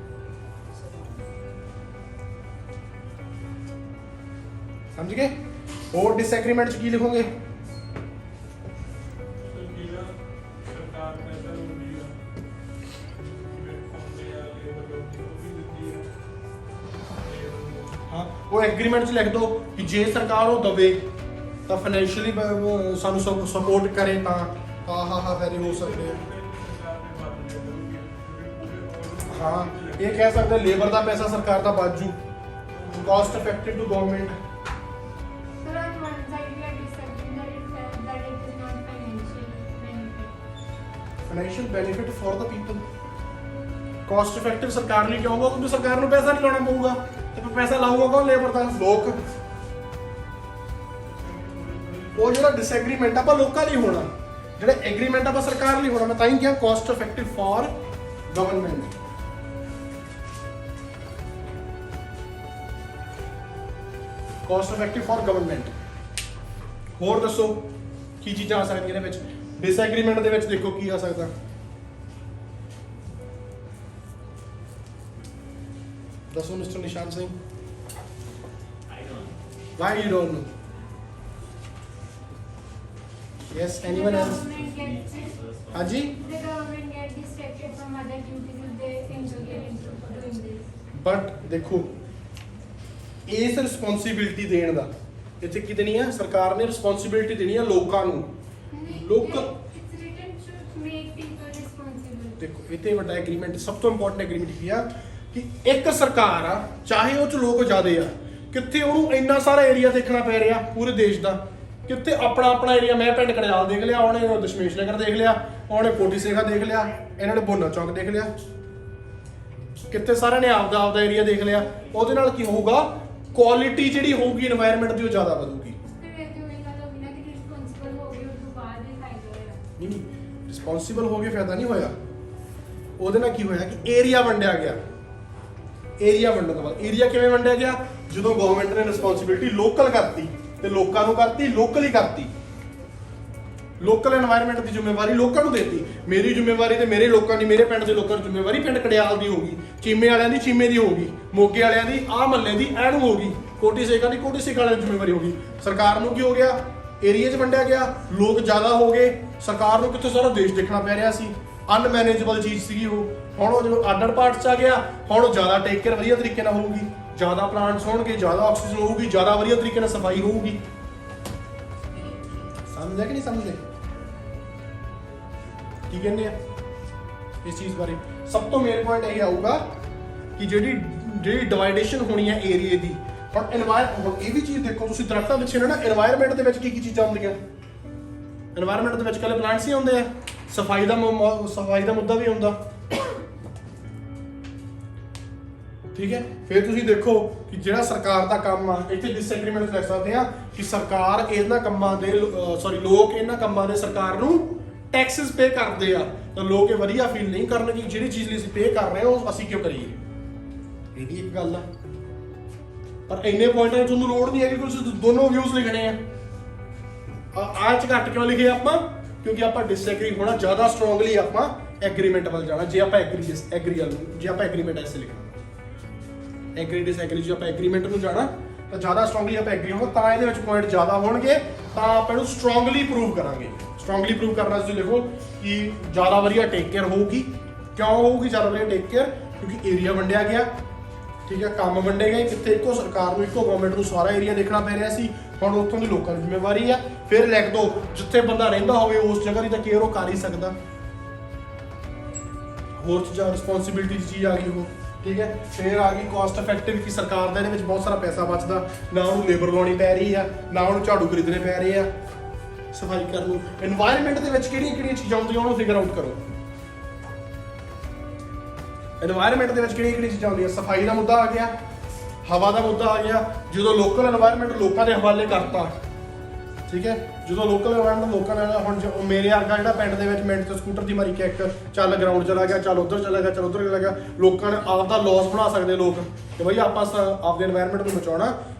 ਸਮਝ ਗਏ? ਹੋਰ ਡਿਸਐਗਰੀਮੈਂਟ 'ਚ ਕੀ ਲਿਖੋਗੇ? ਸਰਕਾਰ ਪੈਸਾ ਦਿੰਦੀ ਆ ਹਾਂ ਉਹ ਐਗਰੀਮੈਂਟ 'ਚ ਲਿਖ ਦਿਓ ਕਿ ਜੇ ਸਰਕਾਰ ਉਹ ਦਵੇ ਤਾਂ ਫਾਈਨੈਂਸ਼ੀਅਲੀ ਸਾਨੂੰ ਸਪੋਰਟ ਕਰੇ ਤਾਂ ਫਾਇਦੇ ਹੋ ਸਕਦੇ ਆ। ਹਾਂ ਇਹ ਕਹਿ ਸਕਦੇ ਲੇਬਰ ਦਾ ਪੈਸਾ ਸਰਕਾਰ ਦਾ ਬਚ ਜੂ, cost effective to government. Financial benefit for the people. Cost effective सरकार नहीं क्यों होगा? क्योंकि सरकार को पैसा नहीं लाना पड़ेगा। तो फिर पैसा लाऊगा कौन? लेबर का लोग। वो जो डिसएग्रीमेंट आप लोगों नहीं होना, जो एग्रीमेंट आप सरकार नहीं होना। मैं ताई क्या cost effective for government. Cost effective for government. होर दसो की चीज़ां आ सकदियां ने विच? डिसएग्रीमेंट ਦੇ ਵਿੱਚ ਦੇਖੋ ਕੀ ਆ ਸਕਦਾ। ਦੱਸੋ mister Nishan Singh. Why you don't know? Yes, anyone else? Haji? The government get distracted from other duties if they interfere into doing this. But ਦੇਖੋ ਇਸ ਰਿਸਪੌਂਸਿਬਿਲਟੀ ਦੇਣ ਦਾ ਇੱਥੇ ਕੀ ਦੇਣੀ ਆ? ਸਰਕਾਰ ਨੇ ਰਿਸਪੌਂਸਿਬਿਲਟੀ ਦੇਣੀ ਆ ਲੋਕਾਂ ਨੂੰ। Local It's written to make people responsible. ਦੇਖੋ ਇੱਥੇ ਵੱਡਾ ਐਗਰੀਮੈਂਟ, ਸਭ ਤੋਂ ਇੰਪੋਰਟੈਂਟ ਐਗਰੀਮੈਂਟ ਕੀ ਆ ਕਿ ਇੱਕ ਸਰਕਾਰ ਆ ਚਾਹੇ ਉਹ ਚ ਲੋਕ ਜ਼ਿਆਦੇ ਆ, ਕਿੱਥੇ ਉਹਨੂੰ ਇੰਨਾ ਸਾਰਾ ਏਰੀਆ ਦੇਖਣਾ ਪੈ ਰਿਹਾ ਪੂਰੇ ਦੇਸ਼ ਦਾ। ਕਿੱਥੇ ਆਪਣਾ ਏਰੀਆ, ਮੈਂ ਪਿੰਡ ਕੜਿਆਲ ਦੇਖ ਲਿਆ, ਉਹਨੇ ਦਸ਼ਮੇਸ਼ ਨਗਰ ਦੇਖ ਲਿਆ, ਉਹਨੇ ਕੋਟੀ ਸੇਖਾ ਦੇਖ ਲਿਆ, ਇਹਨਾਂ ਨੇ ਬੋਨਾ ਚੌਕ ਦੇਖ ਲਿਆ। ਕਿੱਥੇ ਸਾਰਿਆਂ ਨੇ ਆਪਦਾ ਏਰੀਆ ਦੇਖ ਲਿਆ। ਉਹਦੇ ਨਾਲ ਕੀ ਹੋਊਗਾ? ਕੁਆਲਿਟੀ ਜਿਹੜੀ ਹੋਊਗੀ এনवायरमेंट ਦੀ ਉਹ ਜ਼ਿਆਦਾ ਵਧੂਗੀ। ਨਹੀਂ ਰਿਸਪੌਂਸਿਬਲ ਹੋ ਕੇ ਫਾਇਦਾ ਨਹੀਂ ਹੋਇਆ। ਉਹਦੇ ਨਾਲ ਕੀ ਹੋਇਆ ਕਿ ਏਰੀਆ ਵੰਡਿਆ ਗਿਆ। ਏਰੀਆ ਵੰਡਣ ਤੋਂ ਬਾਅਦ ਏਰੀਆ ਕਿਵੇਂ ਵੰਡਿਆ ਗਿਆ? ਜਦੋਂ ਗਵਰਨਮੈਂਟ ਨੇ ਰਿਸਪੌਂਸਿਬਿਲਟੀ ਲੋਕਲ ਕਰਤੀ ਤੇ ਲੋਕਾਂ ਨੂੰ ਕਰਤੀ, ਲੋਕਲੀ ਕਰਤੀ। ਲੋਕਲ এনवायरमेंट ਦੀ ਜ਼ਿੰਮੇਵਾਰੀ ਲੋਕਾਂ ਨੂੰ ਦੇਤੀ। ਮੇਰੀ ਜ਼ਿੰਮੇਵਾਰੀ ਤੇ ਮੇਰੇ ਲੋਕਾਂ ਦੀ, ਮੇਰੇ ਪਿੰਡ ਦੇ ਲੋਕਾਂ ਦੀ ਜ਼ਿੰਮੇਵਾਰੀ ਪਿੰਡ ਕੜਿਆਲ ਦੀ ਹੋਗੀ, ਚੀਮੇ ਵਾਲਿਆਂ ਦੀ ਚੀਮੇ ਦੀ ਹੋਗੀ, ਮੋਗੇ ਵਾਲਿਆਂ ਦੀ ਆਹ ਮਹੱਲੇ ਦੀ ਐਨੂੰ ਹੋਗੀ, ਕੋਟੀ ਸੇਖਾਂ ਦੀ ਕੋਟੀ ਸੇਖਾਂ ਵਾਲਿਆਂ ਦੀ ਜ਼ਿੰਮੇਵਾਰੀ ਹੋਗੀ। ਸਰਕਾਰ ਨੂੰ ਕੀ ਹੋ ਗਿਆ? ਏਰੀਆ 'ਚ ਵੰਡਿਆ ਗਿਆ, ਲੋਕ ਜ਼ਿਆਦਾ ਹੋ ਗਏ। ਸਰਕਾਰ ਨੂੰ ਕਿੱਥੇ ਸਾਰਾ ਦੇਸ਼ ਦੇਖਣਾ ਪੈ ਰਿਹਾ ਸੀ। ਅਨਮੈਨੇਜੇਬਲ ਚੀਜ਼ ਸੀਗੀ ਉਹ। ਹੁਣ ਉਹ ਜਦੋਂ ਆਰਡਰ ਪਾਰਟ 'ਚ ਆ ਗਿਆ, ਹੁਣ ਉਹ ਜ਼ਿਆਦਾ ਟੇਕ ਕੇਅਰ ਵਧੀਆ ਤਰੀਕੇ ਨਾਲ ਹੋਊਗੀ, ਜ਼ਿਆਦਾ ਪਲਾਂਟਸ ਹੋਣਗੇ, ਜ਼ਿਆਦਾ ਆਕਸੀਜਨ ਹੋਊਗੀ, ਜ਼ਿਆਦਾ ਵਧੀਆ ਤਰੀਕੇ ਨਾਲ ਸਫਾਈ ਹੋਊਗੀ। ਸਮਝਿਆ ਕਿ ਨਹੀਂ ਸਮਝਦੇ ਕੀ ਕਹਿੰਦੇ ਆ ਇਸ ਚੀਜ਼ ਬਾਰੇ? ਸਭ ਤੋਂ ਮੇਨ ਪੁਆਇੰਟ ਇਹ ਆਊਗਾ ਕਿ ਜਿਹੜੀ ਡਿਵਾਈਡੇਸ਼ਨ ਹੋਣੀ ਹੈ ਏਰੀਏ ਦੀ। ਹੁਣ এনवायरमेंट ਇਹ ਵੀ ਚੀਜ਼ ਦੇਖੋ ਤੁਸੀਂ, ਦਰਖਤਾਂ ਵਿੱਚ ਨਾ এনवायरमेंट ਦੇ ਵਿੱਚ ਕੀ ਚੀਜ਼ਾਂ ਹੁੰਦੀਆਂ? এনवायरमेंट ਦੇ ਵਿੱਚ ਕੱਲੇ ਪਲਾਂਟਸ ਹੀ ਹੁੰਦੇ ਆ। ਸਫਾਈ ਦਾ ਮੁੱਦਾ ਵੀ ਹੁੰਦਾ। ਠੀਕ ਹੈ, ਫਿਰ ਤੁਸੀਂ ਦੇਖੋ ਕਿ ਜਿਹੜਾ ਸਰਕਾਰ ਦਾ ਕੰਮ ਆ, ਇੱਥੇ ਡਿਸਐਗਰੀਮੈਂਟ ਲਿਖ ਸਕਦੇ ਆ ਕਿ ਸਰਕਾਰ ਇਹਨਾਂ ਕੰਮਾਂ ਦੇ ਲੋਕ ਇਹਨਾਂ ਕੰਮਾਂ ਦੇ ਸਰਕਾਰ ਨੂੰ ਟੈਕਸਸ ਪੇ ਕਰਦੇ ਆ, ਤਾਂ ਲੋਕ ਇਹ ਵਧੀਆ ਫੀਲ ਨਹੀਂ ਕਰਨਗੇ ਕਿ ਜਿਹੜੀ ਚੀਜ਼ ਲਈ ਅਸੀਂ ਪੇ ਕਰ ਰਹੇ ਹਾਂ ਉਹ ਅਸੀਂ ਕਿਉਂ ਕਰੀਏ। ਇਹ ਵੀ ਇੱਕ ਗੱਲ ਆ। ਪਰ ਇੰਨੇ ਪੁਆਇੰਟਾਂ 'ਚ ਤੁਹਾਨੂੰ ਲੋੜ ਨਹੀਂ ਹੈ ਕਿ ਤੁਸੀਂ ਦੋਨੋਂ ਵਿਊਜ਼ ਲਿਖਣੇ ਆ। ਆਹ 'ਚ ਘੱਟ ਕਿਉਂ ਲਿਖੇ ਆਪਾਂ? ਕਿਉਂਕਿ ਆਪਾਂ ਡਿਸਐਗਰੀ ਹੋਣਾ ਜ਼ਿਆਦਾ ਸਟਰੋਂਗਲੀ ਆਪਾਂ ਐਗਰੀਮੈਂਟ ਵੱਲ ਜਾਣਾ। ਜੇ ਆਪਾਂ ਐਗਰੀਮੈਂਟ ਐਸੇ ਲਿਖਣਾ, ਐਗਰੀ ਡਿਸਐਗਰੀ, ਜੇ ਆਪਾਂ ਐਗਰੀਮੈਂਟ ਨੂੰ ਜਾਣਾ ਤਾਂ ਜ਼ਿਆਦਾ ਸਟਰੋਂਗਲੀ ਆਪਾਂ ਐਗਰੀ ਹੋਵਾਂਗੇ, ਤਾਂ ਇਹਦੇ ਵਿੱਚ ਪੁਆਇੰਟ ਜ਼ਿਆਦਾ ਹੋਣਗੇ, ਤਾਂ ਆਪਾਂ ਇਹਨੂੰ ਸਟਰੋਂਗਲੀ ਪ੍ਰੂਵ ਕਰਾਂਗੇ। ਸਟਰੋਂਗਲੀ ਪ੍ਰੂਵ ਕਰਨਾ ਤੁਸੀਂ ਲਿਖੋ ਕਿ ਜ਼ਿਆਦਾ ਵਧੀਆ ਟੇਕ ਕੇਅਰ ਹੋਊਗੀ। ਕਿਉਂ ਹੋਊਗੀ ਜ਼ਿਆਦਾ ਵਧੀਆ ਟੇਕ ਕੇਅਰ? ਕਿਉਂਕਿ ਏਰੀਆ ਵੰਡਿਆ ਗਿਆ, ਠੀਕ ਹੈ, ਕੰਮ ਵੰਡੇ ਗਏ ਕਿੱਥੇ, ਇੱਕੋ ਸਰਕਾਰ ਨੂੰ ਇੱਕੋ ਗਵਰਨਮੈਂਟ ਨੂੰ ਸਾਰਾ ਏਰੀਆ ਦੇਖਣਾ ਪੈ ਰਿਹਾ ਸੀ। ਹੁਣ ਉੱਥੋਂ ਦੀ ਲੋਕਾਂ ਦੀ ਜ਼ਿੰਮੇਵਾਰੀ ਆ। ਫਿਰ ਲਿਖ ਦੋ ਜਿੱਥੇ ਬੰਦਾ ਰਹਿੰਦਾ ਹੋਵੇ ਉਸ ਜਗ੍ਹਾ ਦੀ ਤਾਂ ਕੇਅਰ ਉਹ ਕਰ ਹੀ ਸਕਦਾ। ਹੋਰ ਚੀਜ਼ਾਂ ਰਿਸਪੌਂਸਿਬਿਲਟੀ ਦੀ ਚੀਜ਼ ਆ ਗਈ ਉਹ, ਠੀਕ ਹੈ। ਫਿਰ ਆ ਗਈ ਕਾਸਟ ਇਫੈਕਟਿਵ, ਕਿ ਸਰਕਾਰ ਦਾ ਇਹਦੇ ਵਿੱਚ ਬਹੁਤ ਸਾਰਾ ਪੈਸਾ ਬਚਦਾ, ਨਾ ਉਹਨੂੰ ਲੇਬਰ ਲਾਉਣੀ ਪੈ ਰਹੀ ਆ, ਨਾ ਉਹਨੂੰ ਝਾੜੂ ਖਰੀਦਣੇ ਪੈ ਰਹੇ ਆ ਸਫਾਈ ਕਰਨ ਨੂੰ। এনवायरमेंट ਦੇ ਵਿੱਚ ਕਿਹੜੀਆਂ ਚੀਜ਼ਾਂ ਆਉਂਦੀਆਂ ਉਹਨੂੰ ਫਿਗਰ ਆਊਟ ਕਰੋ। এনवायरमेंट ਦੇ ਵਿੱਚ ਕਿਹੜੀਆਂ ਚੀਜ਼ਾਂ ਆਉਂਦੀਆਂ, ਸਫਾਈ ਦਾ ਮੁੱਦਾ ਆ ਗਿਆ, ਹਵਾ ਦਾ ਮੁੱਦਾ ਆ ਗਿਆ। ਜਦੋਂ ਲੋਕਲ এনवायरमेंट ਲੋਕਾਂ ਦੇ ਹਵਾਲੇ ਕਰਤਾ, ਠੀਕ ਹੈ, ਜਦੋਂ ਲੋਕਲ এনवायरमेंट ਲੋਕਾਂ ਨੇ ਹੁਣ ਮੇਰੇ ਵਰਗਾ ਜਿਹੜਾ ਪਿੰਡ ਦੇ ਵਿੱਚ ਮਿੰਟ ਤੇ ਸਕੂਟਰ ਦੀ ਮਾਰੀ ਕਿੱਕ, ਚੱਲ ਗਰਾਊਂਡ ਚਲਾ ਗਿਆ, ਚੱਲ ਉੱਧਰ ਚਲਾ ਗਿਆ, ਚੱਲ ਉੱਧਰ ਚਲਾ ਗਿਆ, ਲੋਕਾਂ ਨੇ ਆਪ ਦਾ ਲਾਸ ਬਣਾ ਸਕਦੇ ਲੋਕ ਕਿ ਬਈ ਆਪਾਂ ਆਪਦੇ এনवायरमेंट ਨੂੰ ਬਚਾਉਣਾ।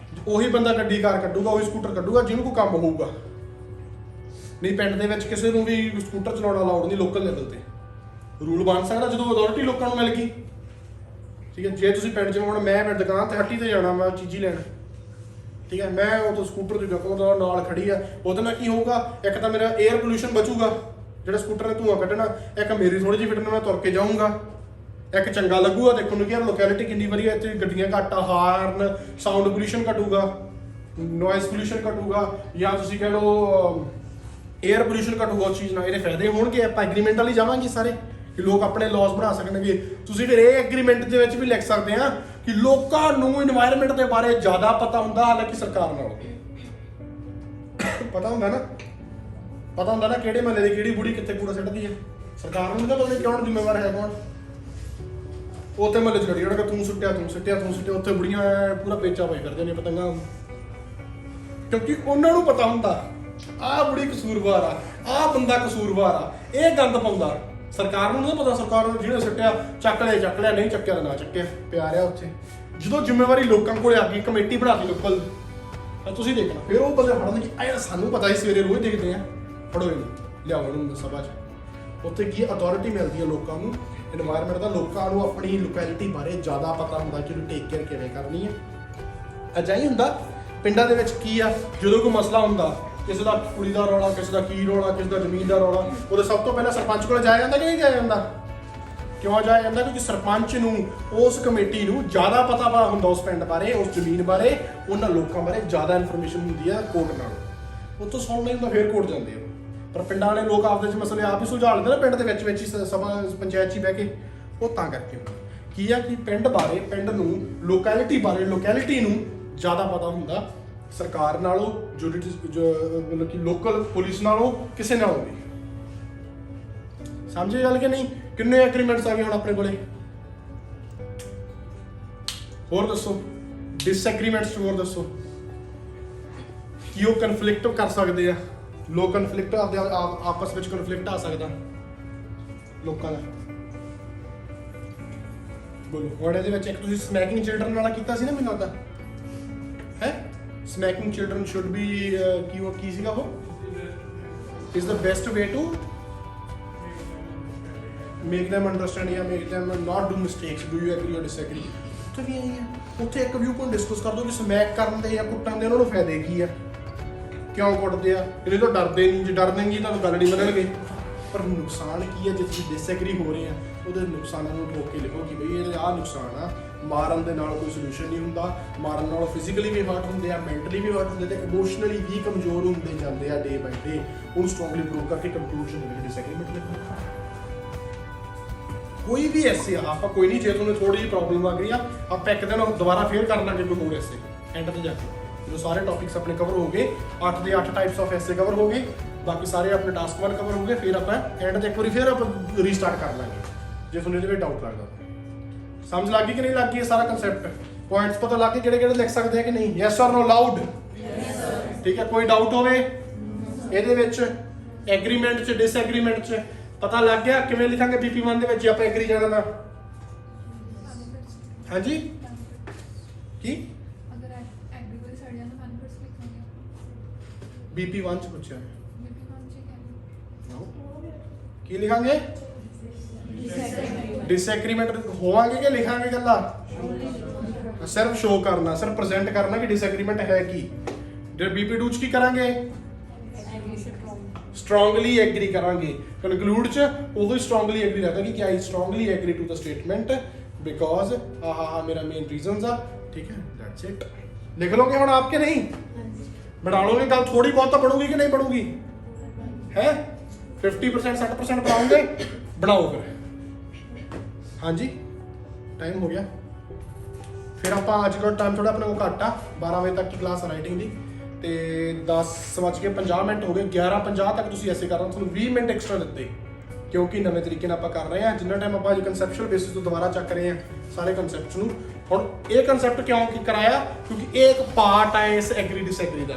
ਉਹੀ ਬੰਦਾ ਗੱਡੀ ਕਾਰ ਕੱਢੂਗਾ, ਉਹੀ ਸਕੂਟਰ ਕੱਢੂਗਾ ਜਿਹਨੂੰ ਕੋਈ ਕੰਮ ਹੋਊਗਾ। ਨਹੀਂ ਪਿੰਡ ਦੇ ਵਿੱਚ ਕਿਸੇ ਨੂੰ ਵੀ ਸਕੂਟਰ ਚਲਾਉਣਾ ਅਲਾਉਡ ਨਹੀਂ ਲੋਕਲ ਲੈਵਲ ਤੇ। ਰੂਲ ਬਣ ਸਕਦਾ ਜਦੋਂ ਅਥਾਰਟੀ ਲੋਕਾਂ ਨੂੰ ਮਿਲ ਗਈ, ਠੀਕ ਹੈ। ਜੇ ਤੁਸੀਂ ਪਿੰਡ 'ਚ ਹੁਣ ਮੈਂ ਦੁਕਾਨ ਤੇ ਹੱਟੀ ਤੇ ਜਾਣਾ, ਮੈਂ ਚੀਜ਼ੀ ਲੈਣ, ਠੀਕ ਹੈ, ਮੈਂ ਉਹ ਤੋਂ ਸਕੂਟਰ ਦੀ ਉਹਦਾ ਨਾਲ ਖੜੀ ਆ, ਉਹਦੇ ਨਾਲ ਕੀ ਹੋਊਗਾ, ਇੱਕ ਤਾਂ ਮੇਰਾ 에ਅਰ ਪੋਲਿਊਸ਼ਨ ਬਚੂਗਾ ਜਿਹੜਾ ਸਕੂਟਰ ਨੇ ਧੂੰਆਂ ਕੱਢਣਾ, ਇੱਕ ਮੇਰੀ ਥੋੜੀ ਜਿਹੀ ਫਿਟਨੈਸ, ਮੈਂ ਤੁਰ ਕੇ ਜਾਊਂਗਾ, ਇੱਕ ਚੰਗਾ ਲੱਗੂਗਾ ਦੇਖਣ ਨੂੰ ਕਿ ਯਾਰ ਲੋਕੈਲਿਟੀ ਕਿੰਨੀ ਵਧੀਆ, ਇੱਥੇ ਗੱਡੀਆਂ ਘੱਟ ਆ, ਹਾਰਨ ਸਾਊਂਡ ਪੋਲਿਊਸ਼ਨ ਘਟੂਗਾ, ਨੋਇਸ ਪੋਲਿਊਸ਼ਨ ਘਟੂਗਾ, ਜਾਂ ਤੁਸੀਂ ਕਹਿ ਲਓ 에ਅਰ ਪੋਲਿਊਸ਼ਨ ਘਟੂਗਾ। ਉਸ ਚੀਜ਼ ਨਾਲ ਇਹਦੇ ਫਾਇਦੇ ਹੋਣਗੇ। ਆਪਾਂ ਐਗਰੀਮੈਂਟ ਵਾਲੀ ਜਾਵਾਂਗੇ ਸਾਰੇ ਕਿ ਲੋਕ ਆਪਣੇ ਲਾਜ਼ ਬਣਾ ਸਕਣਗੇ। ਤੁਸੀਂ ਫਿਰ ਇਹ ਐਗਰੀਮੈਂਟ ਦੇ ਵਿੱਚ ਵੀ ਲਿਖ ਸਕਦੇ ਆ ਕਿ ਲੋਕਾਂ ਨੂੰ এনवायरमेंट ਦੇ ਬਾਰੇ ਜ਼ਿਆਦਾ ਪਤਾ ਹੁੰਦਾ, ਹਾਲਾਂਕਿ ਸਰਕਾਰ ਨਾਲੋਂ ਪਤਾ ਹੁੰਦਾ ਨਾ ਕਿਹੜੇ ਮਹੱਲੇ ਦੀ ਕਿਹੜੀ ਬੁੜੀ ਕਿੱਥੇ ਕੂੜਾ ਸਿੱਟਦੀ ਹੈ। ਸਰਕਾਰ ਨੂੰ ਤਾਂ ਪਤਾ ਨਹੀਂ ਕੌਣ ਜ਼ਿੰਮੇਵਾਰ ਹੈ ਕੌਣ। ਉੱਥੇ ਮਹੱਲੇ 'ਚ ਲੜੀ ਜਾਣਾ ਕਿ ਤੂੰ ਸੁੱਟਿਆ, ਉੱਥੇ ਬੁੜੀਆਂ ਪੂਰਾ ਪੇਚਾ ਪਾਈ ਫਿਰਦੇ ਨੇ ਪਤੰਗਾਂ, ਕਿਉਂਕਿ ਉਹਨਾਂ ਨੂੰ ਪਤਾ ਹੁੰਦਾ ਆਹ ਬੁੜੀ ਕਸੂਰਵਾਰ ਆ, ਆਹ ਬੰਦਾ ਕਸੂਰਵਾਰ ਆ, ਇਹ ਗੰਦ ਪਾਉਂਦਾ। ਸਰਕਾਰ ਨੂੰ ਨਹੀਂ ਪਤਾ, ਸਰਕਾਰ ਨੂੰ ਜਿਹਨੇ ਸੁੱਟਿਆ ਚੱਕ ਲਿਆ, ਨਹੀਂ ਚੱਕਿਆ ਤਾਂ ਨਾ ਚੱਕਿਆ, ਪਿਆ ਰਿਹਾ ਉੱਥੇ। ਜਦੋਂ ਜ਼ਿੰਮੇਵਾਰੀ ਲੋਕਾਂ ਕੋਲ ਆ ਗਈ, ਕਮੇਟੀ ਬਣਾਤੀ ਲੋਕਲ, ਤਾਂ ਤੁਸੀਂ ਦੇਖਣਾ ਫਿਰ ਉਹ ਬੰਦੇ ਫੜਨਗੇ, ਆ ਯਾਰ ਸਾਨੂੰ ਪਤਾ ਹੀ ਸਵੇਰੇ ਰੋਜ਼ ਦੇਖਦੇ ਆ, ਫੜੋ ਇਹਨੂੰ ਲਿਆਓ ਇਹਨੂੰ ਸਭਾ 'ਚ। ਉੱਥੇ ਕੀ ਅਥਾਰਟੀ ਮਿਲਦੀ ਹੈ ਲੋਕਾਂ ਨੂੰ এনवायरमेंट ਦਾ, ਲੋਕਾਂ ਨੂੰ ਆਪਣੀ ਲੋਕੈਲਿਟੀ ਬਾਰੇ ਜ਼ਿਆਦਾ ਪਤਾ ਹੁੰਦਾ ਕਿ ਉਹਨੂੰ ਟੇਕ ਕੇਅਰ ਕਿਵੇਂ ਕਰਨੀ ਹੈ। ਅਜਾਈ ਹੁੰਦਾ ਪਿੰਡਾਂ ਦੇ ਵਿੱਚ ਕੀ ਆ, ਜਦੋਂ ਕੋਈ ਮਸਲਾ ਹੁੰਦਾ, ਕਿਸੇ ਦਾ ਕੁੜੀ ਦਾ ਰੌਲਾ, ਕਿਸੇ ਦਾ ਕੀ ਰੌਲਾ, ਕਿਸੇ ਦਾ ਜ਼ਮੀਨ ਦਾ ਰੌਲਾ, ਉਹਦੇ ਸਭ ਤੋਂ ਪਹਿਲਾਂ ਸਰਪੰਚ ਕੋਲ ਜਾਇਆ ਜਾਂਦਾ ਕਿ ਨਹੀਂ ਜਾਇਆ ਜਾਂਦਾ? ਕਿਉਂ ਜਾਇਆ ਜਾਂਦਾ? ਕਿਉਂਕਿ ਸਰਪੰਚ ਨੂੰ, ਉਸ ਕਮੇਟੀ ਨੂੰ ਜ਼ਿਆਦਾ ਪਤਾ ਹੁੰਦਾ ਉਸ ਪਿੰਡ ਬਾਰੇ, ਉਸ ਜ਼ਮੀਨ ਬਾਰੇ, ਉਹਨਾਂ ਲੋਕਾਂ ਬਾਰੇ ਜ਼ਿਆਦਾ ਇਨਫੋਰਮੇਸ਼ਨ ਹੁੰਦੀ ਹੈ ਕੋਰਟ ਨਾਲ। ਉੱਥੋਂ ਸੁਣ ਨਹੀਂ ਹੁੰਦਾ ਫਿਰ ਕੋਰਟ ਜਾਂਦੇ ਆ। ਪਰ ਪਿੰਡਾਂ ਵਾਲੇ ਲੋਕ ਆਪਦੇ 'ਚ ਮਸਲੇ ਆਪ ਹੀ ਸੁਲਝਾ ਲੈਂਦੇ ਨਾ, ਪਿੰਡ ਦੇ ਵਿੱਚ ਹੀ ਸਭਾ ਪੰਚਾਇਤ 'ਚ ਹੀ ਬਹਿ ਕੇ। ਉਹ ਤਾਂ ਕਰਕੇ ਕੀ ਆ ਕਿ ਪਿੰਡ ਬਾਰੇ, ਪਿੰਡ ਨੂੰ, ਲੋਕੈਲਿਟੀ ਬਾਰੇ, ਲੋਕੈਲਿਟੀ ਨੂੰ ਜ਼ਿਆਦਾ ਪਤਾ ਹੁੰਦਾ ਸਰਕਾਰ ਨਾਲੋਂ, ਮਤਲਬ ਕਿ ਲੋਕਲ ਪੁਲਿਸ ਨਾਲੋਂ, ਕਿਸੇ ਨਾਲੋਂ ਵੀ। ਸਮਝੇ ਗੱਲ ਕਿ ਨਹੀਂ? ਕਿੰਨੇ ਐਗਰੀਮੈਂਟਸ ਆ ਗਏ ਹੁਣ ਆਪਣੇ ਕੋਲੇ, ਹੋਰ ਦੱਸੋ। ਡਿਸਐਗਰੀਮੈਂਟਸ ਹੋਰ ਦੱਸੋ ਕਿ ਉਹ ਕਨਫਲਿਕਟ ਕਰ ਸਕਦੇ ਆ ਲੋਕ, ਕਨਫਲਿਕਟ ਆਪਸ ਵਿੱਚ ਕਨਫਲਿਕਟ ਆ ਸਕਦਾ ਲੋਕਾਂ ਦਾ। ਬੋਲੋ। ਹੁਣ ਇਹਦੇ ਵਿੱਚ ਇੱਕ ਤੁਸੀਂ ਸਮੈਕਿੰਗ ਚਿਲਡਰਨ ਵਾਲਾ ਕੀਤਾ ਸੀ ਨਾ, ਮੈਨੂੰ ਲੱਗਦਾ ਹੈ, smacking children should be ਕੀ ਸੀਗਾ ਉਹ, is the best way to make them understand ਜਾਂ make them not do mistakes. Do you agree or disagree? ਉੱਥੇ ਵੀ ਆਈ ਹੈ, ਉੱਥੇ ਇੱਕ ਵਿਊ ਪੁਆਇੰਟ ਡਿਸਕਸ ਕਰ ਦੋ ਕਿ ਸਮੈਕ ਕਰਨ ਦੇ ਜਾਂ ਕੁੱਟਣ ਦੇ ਉਹਨਾਂ ਨੂੰ ਫਾਇਦੇ ਕੀ ਆ, ਕਿਉਂ ਕੁੱਟਦੇ ਆ। ਇਹਦੇ ਤੋਂ ਡਰਦੇ ਨਹੀਂ, ਜੇ ਡਰਨਗੇ ਤਾਂ ਗੱਲ ਨਹੀਂ ਮੰਨਣਗੇ। ਪਰ ਨੁਕਸਾਨ ਕੀ ਹੈ, ਜੇ ਤੁਸੀਂ ਡਿਸਐਗਰੀ ਹੋ ਰਹੇ ਆ ਉਹਦੇ ਨੁਕਸਾਨਾਂ ਨੂੰ ਠੋਕ ਕੇ ਲਿਖੋ ਕਿ ਬਈ ਇਹਦੇ ਆਹ ਨੁਕਸਾਨ ਆ। ਮਾਰਨ ਦੇ ਨਾਲ ਕੋਈ ਸੋਲੂਸ਼ਨ ਨਹੀਂ ਹੁੰਦਾ, ਮਾਰਨ ਨਾਲ ਫਿਜ਼ੀਕਲੀ ਵੀ ਹਰਟ ਹੁੰਦੇ ਆ, ਮੈਂਟਲੀ ਵੀ ਹਰਟ ਹੁੰਦੇ ਤੇ ਇਮੋਸ਼ਨਲੀ ਵੀ ਕਮਜ਼ੋਰ ਹੁੰਦੇ ਜਾਂਦੇ ਆ ਡੇ ਬਾਈ ਡੇ। ਉਹਨੂੰ ਸਟਰੋਂਗਲੀ ਪ੍ਰੂਵ ਕਰਕੇ ਕੰਕਲੂਜਨ ਹੋਵੇ ਡਿਸਐਗਰੀਮੈਂਟ ਲਿਖੋ। ਕੋਈ ਵੀ ਐਸੇ ਆ, ਆਪਾਂ ਕੋਈ ਨਹੀਂ, ਜੇ ਤੁਹਾਨੂੰ ਥੋੜੀ ਜਿਹੀ ਪ੍ਰੋਬਲਮ ਆ ਗਈ ਆ, ਆਪਾਂ ਇੱਕ ਦਿਨ ਦੁਬਾਰਾ ਫੇਰ ਕਰ ਲਾਂਗੇ ਕੋਈ ਹੋਰ ਐਸੇ ਐਂਡ ਤੇ ਜਾ ਕੇ, ਜਦੋਂ ਸਾਰੇ ਟੌਪਿਕਸ ਆਪਣੇ ਕਵਰ ਹੋ ਗਏ, 8 ਦੇ 8 ਟਾਈਪਸ ਆਫ ਐਸੇ ਕਵਰ ਹੋ ਗਏ, ਬਾਕੀ ਸਾਰੇ ਆਪਣੇ ਟਾਸਕ 1 ਕਵਰ ਹੋ ਗਏ, ਫਿਰ ਆਪਾਂ ਐਂਡ ਤੇ ਇੱਕ ਵਾਰੀ ਫਿਰ ਆਪਾਂ ਰੀਸਟਾਰਟ ਕਰ ਲਾਂਗੇ ਜੇ ਤੁਹਾਨੂੰ ਇਹਦੇ ਵਿੱਚ ਡਾਊਟ ਲੱਗਦਾ। ਸਮਝ ਲੱਗ ਗਈ ਕਿ ਨਹੀਂ ਲੱਗ ਗਈ? ਇਹ ਸਾਰਾ ਕਨਸੈਪਟ, ਪੁਆਇੰਟਸ ਪਤਾ ਲੱਗ ਗਏ ਕਿਹੜੇ ਲਿਖ ਸਕਦੇ ਆ ਕਿ ਨਹੀਂ? ਯੈਸ ਔਰ ਨੋ ਲਾਊਡ? ਠੀਕ ਹੈ। ਕੋਈ ਡਾਊਟ ਹੋਵੇ ਇਹਦੇ ਵਿੱਚ, ਐਗਰੀਮੈਂਟ 'ਚ, ਡਿਸਐਗਰੀਮੈਂਟ 'ਚ ਪਤਾ ਲੱਗ ਗਿਆ ਕਿਵੇਂ ਲਿਖਾਂਗੇ BP1 ਦੇ ਵਿੱਚ ਜੇ ਆਪਾਂ ਐਗਰੀ ਜਾਣਾ ਤਾਂ? ਹਾਂਜੀ ਕੀ ਅਗਰ ਐਗਰੀ ਕੋਈ ਸੜ ਜਾਂਦਾ 1% ਲਿਖਾਂਗੇ। BP1 'ਚ ਪੁੱਛਿਆ BP1 ਚ ਕੀ ਲਿਖਾਂਗੇ? ਡਿਸਐਗਰੀਮੈਂਟ ਹੋਵਾਂਗੇ ਕਿ ਲਿਖਾਂਗੇ ਗੱਲਾਂ? ਸਿਰਫ ਸ਼ੋ ਕਰਨਾ, ਸਿਰਫ ਪ੍ਰੈਜ਼ੈਂਟ ਕਰਨਾ ਕਿ ਡਿਸਐਗਰੀਮੈਂਟ ਹੈ ਕੀ। ਜੇ BP2 'ਚ ਕੀ ਕਰਾਂਗੇ? ਸਟਰੋਂਗਲੀ ਐਗਰੀ ਕਰਾਂਗੇ। ਕਨਕਲੂਡ 'ਚ ਉਹ ਸਟਰੋਂਗਲੀ ਐਗਰੀ ਰਹੇਗਾ ਕਿ I strongly agree to the statement because आहा मेरा मेन रीजन आ, ठीक है, दैट्स इट। लिख लोगे हम आपके नहीं बना लोगे, गल थोड़ी बहुत तो बढ़ूगी कि नहीं बढ़ूगी है? 50% 60% बनाओगे, बनाओ फिर। हाँ जी टाइम हो गया, फिर आप अज का टाइम थोड़ा अपने को घट आ, 12 वजे तक की क्लास राइटिंग की, ਤੇ 10:50 ਮਿੰਟ ਹੋ ਗਏ, 11:50 ਤੱਕ ਤੁਸੀਂ ਐਸੇ ਕਰਨਾ, ਤੁਹਾਨੂੰ 20 ਮਿੰਟ ਐਕਸਟਰਾ ਦਿੱਤੇ ਕਿਉਂਕਿ ਨਵੇਂ ਤਰੀਕੇ ਨਾਲ ਆਪਾਂ ਕਰ ਰਹੇ ਹਾਂ। ਜਿੰਨਾ ਟਾਈਮ ਆਪਾਂ ਅੱਜ ਕਨਸੈਪਚੁਅਲ ਬੇਸਿਸ ਤੋਂ ਦੁਬਾਰਾ ਚੱਕ ਰਹੇ ਹਾਂ ਸਾਰੇ ਕਨਸੈਪਟਸ ਨੂੰ। ਹੁਣ ਇਹ ਕਨਸੈਪਟ ਕਿਉਂ ਕੀ ਕਰਾਇਆ? ਕਿਉਂਕਿ ਇਹ ਇੱਕ ਪਾਰਟ ਹੈ ਇਸ ਐਗਰੀ ਡਿਸਐਗਰੀ ਦਾ।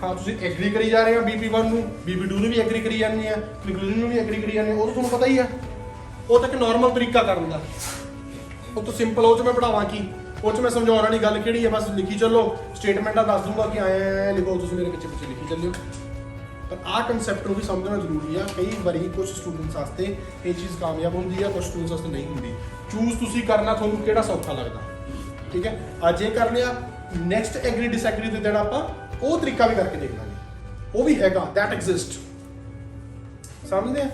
ਹਾਂ ਤੁਸੀਂ ਐਗਰੀ ਕਰੀ ਜਾ ਰਹੇ ਹੋ BP1 ਨੂੰ, BP2 ਨੂੰ ਵੀ ਐਗਰੀ ਕਰੀ ਜਾਂਦੇ ਆ, ਕੰਕਲੂਜਨ ਨੂੰ ਵੀ ਐਗਰੀ ਕਰੀ ਜਾਂਦੇ ਆ, ਉਹ ਤਾਂ ਤੁਹਾਨੂੰ ਪਤਾ ਹੀ ਆ। ਉਹ ਤਾਂ ਇੱਕ ਨਾਰਮਲ ਤਰੀਕਾ ਕਰਨ ਦਾ, ਉਹ ਤਾਂ ਸਿੰਪਲ। ਉਹ 'ਚ ਮੈਂ ਪੜਾਵਾਂ ਕੀ, ਉਹ 'ਚ ਮੈਂ ਸਮਝਾਉਣ ਵਾਲੀ ਗੱਲ ਕਿਹੜੀ ਹੈ? ਬਸ ਲਿਖੀ ਚੱਲੋ, ਸਟੇਟਮੈਂਟਾਂ ਦੱਸ ਦੂੰਗਾ ਕਿ ਆਏ ਲਿਖੋ, ਤੁਸੀਂ ਮੇਰੇ ਪਿੱਛੇ ਪਿੱਛੇ ਲਿਖੀ ਚੱਲਿਓ। ਪਰ ਆਹ ਕਨਸੈਪਟ ਨੂੰ ਵੀ ਸਮਝਣਾ ਜ਼ਰੂਰੀ ਆ। ਕਈ ਵਾਰੀ ਕੁਝ ਸਟੂਡੈਂਟਸ ਵਾਸਤੇ ਇਹ ਚੀਜ਼ ਕਾਮਯਾਬ ਹੁੰਦੀ ਆ, ਕੁਝ ਸਟੂਡੈਂਟਸ ਵਾਸਤੇ ਨਹੀਂ ਹੁੰਦੀ। ਚੂਜ਼ ਤੁਸੀਂ ਕਰਨਾ, ਤੁਹਾਨੂੰ ਕਿਹੜਾ ਸੌਖਾ ਲੱਗਦਾ, ਠੀਕ ਹੈ। ਅੱਜ ਇਹ ਕਰ ਲਿਆ, ਨੈਕਸਟ ਐਗਰੀ ਡਿਸਐਗਰੀ ਦੇ ਦਿਨ ਆਪਾਂ ਉਹ ਤਰੀਕਾ ਵੀ ਕਰਕੇ ਦੇਖ ਲਾਂਗੇ, ਉਹ ਵੀ ਹੈਗਾ, ਦੈਟ ਐਗਜ਼ਿਸਟ, ਸਮਝਦੇ ਆ?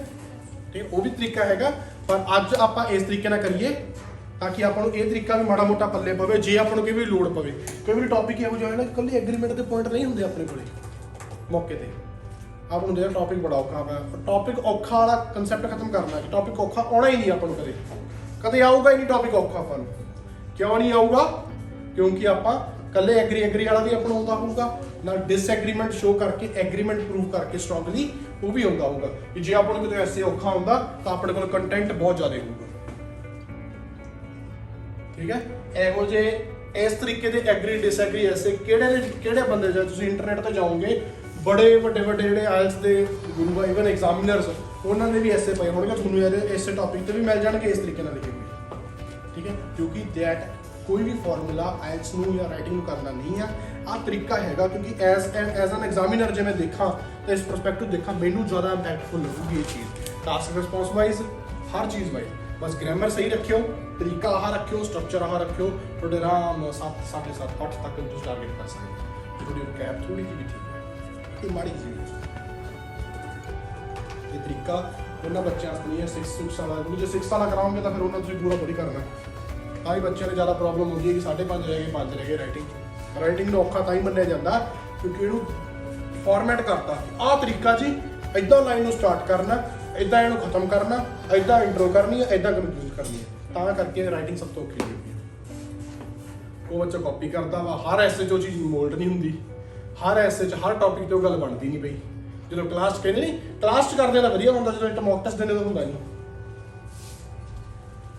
ਠੀਕ, ਉਹ ਵੀ ਤਰੀਕਾ ਹੈਗਾ। ਪਰ ਅੱਜ ਆਪਾਂ ਇਸ ਤਰੀਕੇ ਨਾਲ ਕਰੀਏ ਤਾਂ ਕਿ ਆਪਾਂ ਨੂੰ ਇਹ ਤਰੀਕਾ ਵੀ ਮਾੜਾ ਮੋਟਾ ਪੱਲੇ ਪਵੇ, ਜੇ ਆਪਾਂ ਨੂੰ ਕੋਈ ਵੀ ਲੋੜ ਪਵੇ। ਕਈ ਵਾਰੀ ਟੌਪਿਕ ਇਹੋ ਜਿਹਾ ਹੈ ਨਾ, ਇਕੱਲੀ ਐਗਰੀਮੈਂਟ ਦੇ ਪੁਆਇੰਟ ਨਹੀਂ ਹੁੰਦੇ ਆਪਣੇ ਕੋਲੇ ਮੌਕੇ ਤੇ। ਆਪਾਂ ਨੂੰ ਜਿਹੜਾ ਟੌਪਿਕ ਬੜਾ ਔਖਾ ਵਾ, ਟੌਪਿਕ ਔਖਾ ਵਾਲਾ ਕਨਸੈਪਟ ਖਤਮ ਕਰਨਾ ਕਿ ਟੌਪਿਕ ਔਖਾ ਆਉਣਾ ਹੀ ਨਹੀਂ ਆਪਾਂ ਨੂੰ, ਕਦੇ ਆਊਗਾ ਹੀ ਨਹੀਂ ਟੌਪਿਕ ਔਖਾ ਆਪਾਂ ਨੂੰ। ਕਿਉਂ ਨਹੀਂ ਆਊਗਾ? ਕਿਉਂਕਿ ਆਪਾਂ ਕੱਲੇ ਐਗਰੀ ਵਾਲਾ ਵੀ ਅਪਣਾਉਂਦਾ ਹੋਊਗਾ, ਨਾਲ ਡਿਸਐਗਰੀਮੈਂਟ ਸ਼ੋ ਕਰਕੇ ਐਗਰੀਮੈਂਟ ਪ੍ਰੂਵ ਕਰਕੇ ਸਟਰੋਂਗਲੀ ਉਹ ਵੀ ਆਉਂਦਾ ਹੋਊਗਾ। ਕਿ ਜੇ ਆਪਾਂ ਨੂੰ ਕਿਤੇ ਐਸੇ ਔਖਾ ਹੁੰਦਾ ਤਾਂ ਆਪਣੇ ਕੋਲ ਕੰਟੈਂਟ ਬਹੁਤ ਜ਼ਿਆਦਾ ਹੋਊਗਾ, ਠੀਕ ਹੈ। ਇਹੋ ਜਿਹੇ ਇਸ ਤਰੀਕੇ ਦੇ ਐਗਰੀ ਡਿਸਐਗਰੀ ਐਸੇ ਕਿਹੜੇ ਬੰਦੇ ਜੇ ਤੁਸੀਂ ਇੰਟਰਨੈਟ ਤੇ ਜਾਓਗੇ, ਬੜੇ ਵੱਡੇ ਜਿਹੜੇ ਆਇਲਸ ਦੇ ਗੁਰੂ, ਇਵਨ ਐਗਜ਼ਾਮੀਨਰਸ, ਉਹਨਾਂ ਦੇ ਵੀ ਐਸੇ ਪਏ ਹੋਣਗੇ, ਤੁਹਾਨੂੰ ਇਹਦੇ ਇਸੇ ਟੌਪਿਕ ਤੇ ਵੀ ਮਿਲ ਜਾਣਗੇ ਇਸ ਤਰੀਕੇ ਨਾਲ ਲਿਖੇ ਹੋਏ, ਠੀਕ ਹੈ। ਕਿਉਂਕਿ ਦੈਟ ਕੋਈ ਵੀ ਫਾਰਮੂਲਾ ਆਇਲਸ ਨੂੰ ਜਾਂ ਰਾਈਟਿੰਗ ਨੂੰ ਕਰਨਾ ਨਹੀਂ ਆ, ਆਹ ਤਰੀਕਾ ਹੈਗਾ। ਕਿਉਂਕਿ ਐਜ਼ ਐਨ ਐਗਜ਼ਾਮੀਨਰ ਜੇ ਮੈਂ ਦੇਖਾਂ ਤਾਂ ਇਸ ਪਰਸਪੈਕਟਿਵ ਦੇਖਾਂ, ਮੈਨੂੰ ਜ਼ਿਆਦਾ ਇੰਪੈਕਟਫੁਲ ਲੱਗੂਗੀ ਇਹ ਚੀਜ਼, ਟਾਸਕ ਰਿਸਪੌਂਸ ਵਾਈਜ਼, ਹਰ ਚੀਜ਼ ਵਾਈਜ਼। ਬਸ ਗ੍ਰਾਮਰ ਸਹੀ ਰੱਖਿਓ, ਤਰੀਕਾ ਆਹ ਰੱਖਿਓ, ਸਟਰਕਚਰ ਆਹ ਰੱਖਿਓ, ਤੁਹਾਡੇ ਆਰਾਮ 7, 7.5, 8 ਤੱਕ ਤੁਸੀਂ ਟਾਰਗੇਟ ਕਰ ਸਕਦੇ। ਤੁਹਾਡੀ ਕੈਪ ਥੋੜੀ ਜਿਹੀ ਵੀ ਠੀਕ ਹੈ, ਇਹ ਮਾੜੀ ਜਿਹੀ ਇਹ ਤਰੀਕਾ ਉਹਨਾਂ ਬੱਚਿਆਂ ਵਾਸਤੇ ਨਹੀਂ ਹੈ 6 ਸਾਲਾਂ ਨੂੰ। ਜੇ 6 ਸਾਲਾਂ ਕਰਾਓਗੇ ਤਾਂ ਫਿਰ ਉਹਨਾਂ ਤੁਸੀਂ ਪੂਰਾ ਥੋੜੀ ਕਰਨਾ। ਤਾਂ ਹੀ ਬੱਚਿਆਂ ਨੂੰ ਜ਼ਿਆਦਾ ਪ੍ਰੋਬਲਮ ਹੁੰਦੀ ਹੈ ਕਿ 5.5 ਰਹਿ ਗਏ, 5 ਰਹਿ ਗਏ। ਰਾਈਟਿੰਗ ਨੂੰ ਔਖਾ ਤਾਂ ਹੀ ਮੰਨਿਆ ਜਾਂਦਾ ਕਿਉਂਕਿ ਇਹਨੂੰ ਫਾਰਮੈਟ ਕਰਤਾ, ਆਹ ਤਰੀਕਾ ਜੀ, ਇੱਦਾਂ ਲਾਈਨ ਨੂੰ ਸਟਾਰਟ ਕਰਨਾ, ਇੱਦਾਂ ਇਹਨੂੰ ਖਤਮ ਕਰਨਾ, ਇੱਦਾਂ ਇੰਟਰੋ ਕਰਨੀ ਹੈ, ਇੱਦਾਂ ਕਨਕਲੂਡ ਕਰਨੀ ਹੈ। ਤਾਂ ਕਰਕੇ ਰਾਈਟਿੰਗ ਸਭ ਤੋਂ ਔਖੀ ਹੁੰਦੀ ਹੈ। ਉਹ ਬੱਚਾ ਕਾਪੀ ਕਰਦਾ ਵਾ, ਹਰ ਐਸੇ 'ਚ ਉਹ ਚੀਜ਼ ਮੋਲਡ ਨਹੀਂ ਹੁੰਦੀ, ਹਰ ਐਸੇ 'ਚ ਹਰ ਟੌਪਿਕ 'ਤੇ ਉਹ ਗੱਲ ਬਣਦੀ ਨਹੀਂ ਪਈ। ਜਦੋਂ ਕਲਾਸ 'ਚ ਕਹਿੰਦੇ ਨਹੀਂ, ਕਲਾਸ 'ਚ ਕਰਦੇ ਤਾਂ ਵਧੀਆ ਹੁੰਦਾ, ਜਦੋਂ ਮੌਕ ਟੈਸਟ ਦਿੰਦੇ ਤਾਂ ਹੁੰਦਾ ਨਹੀਂ।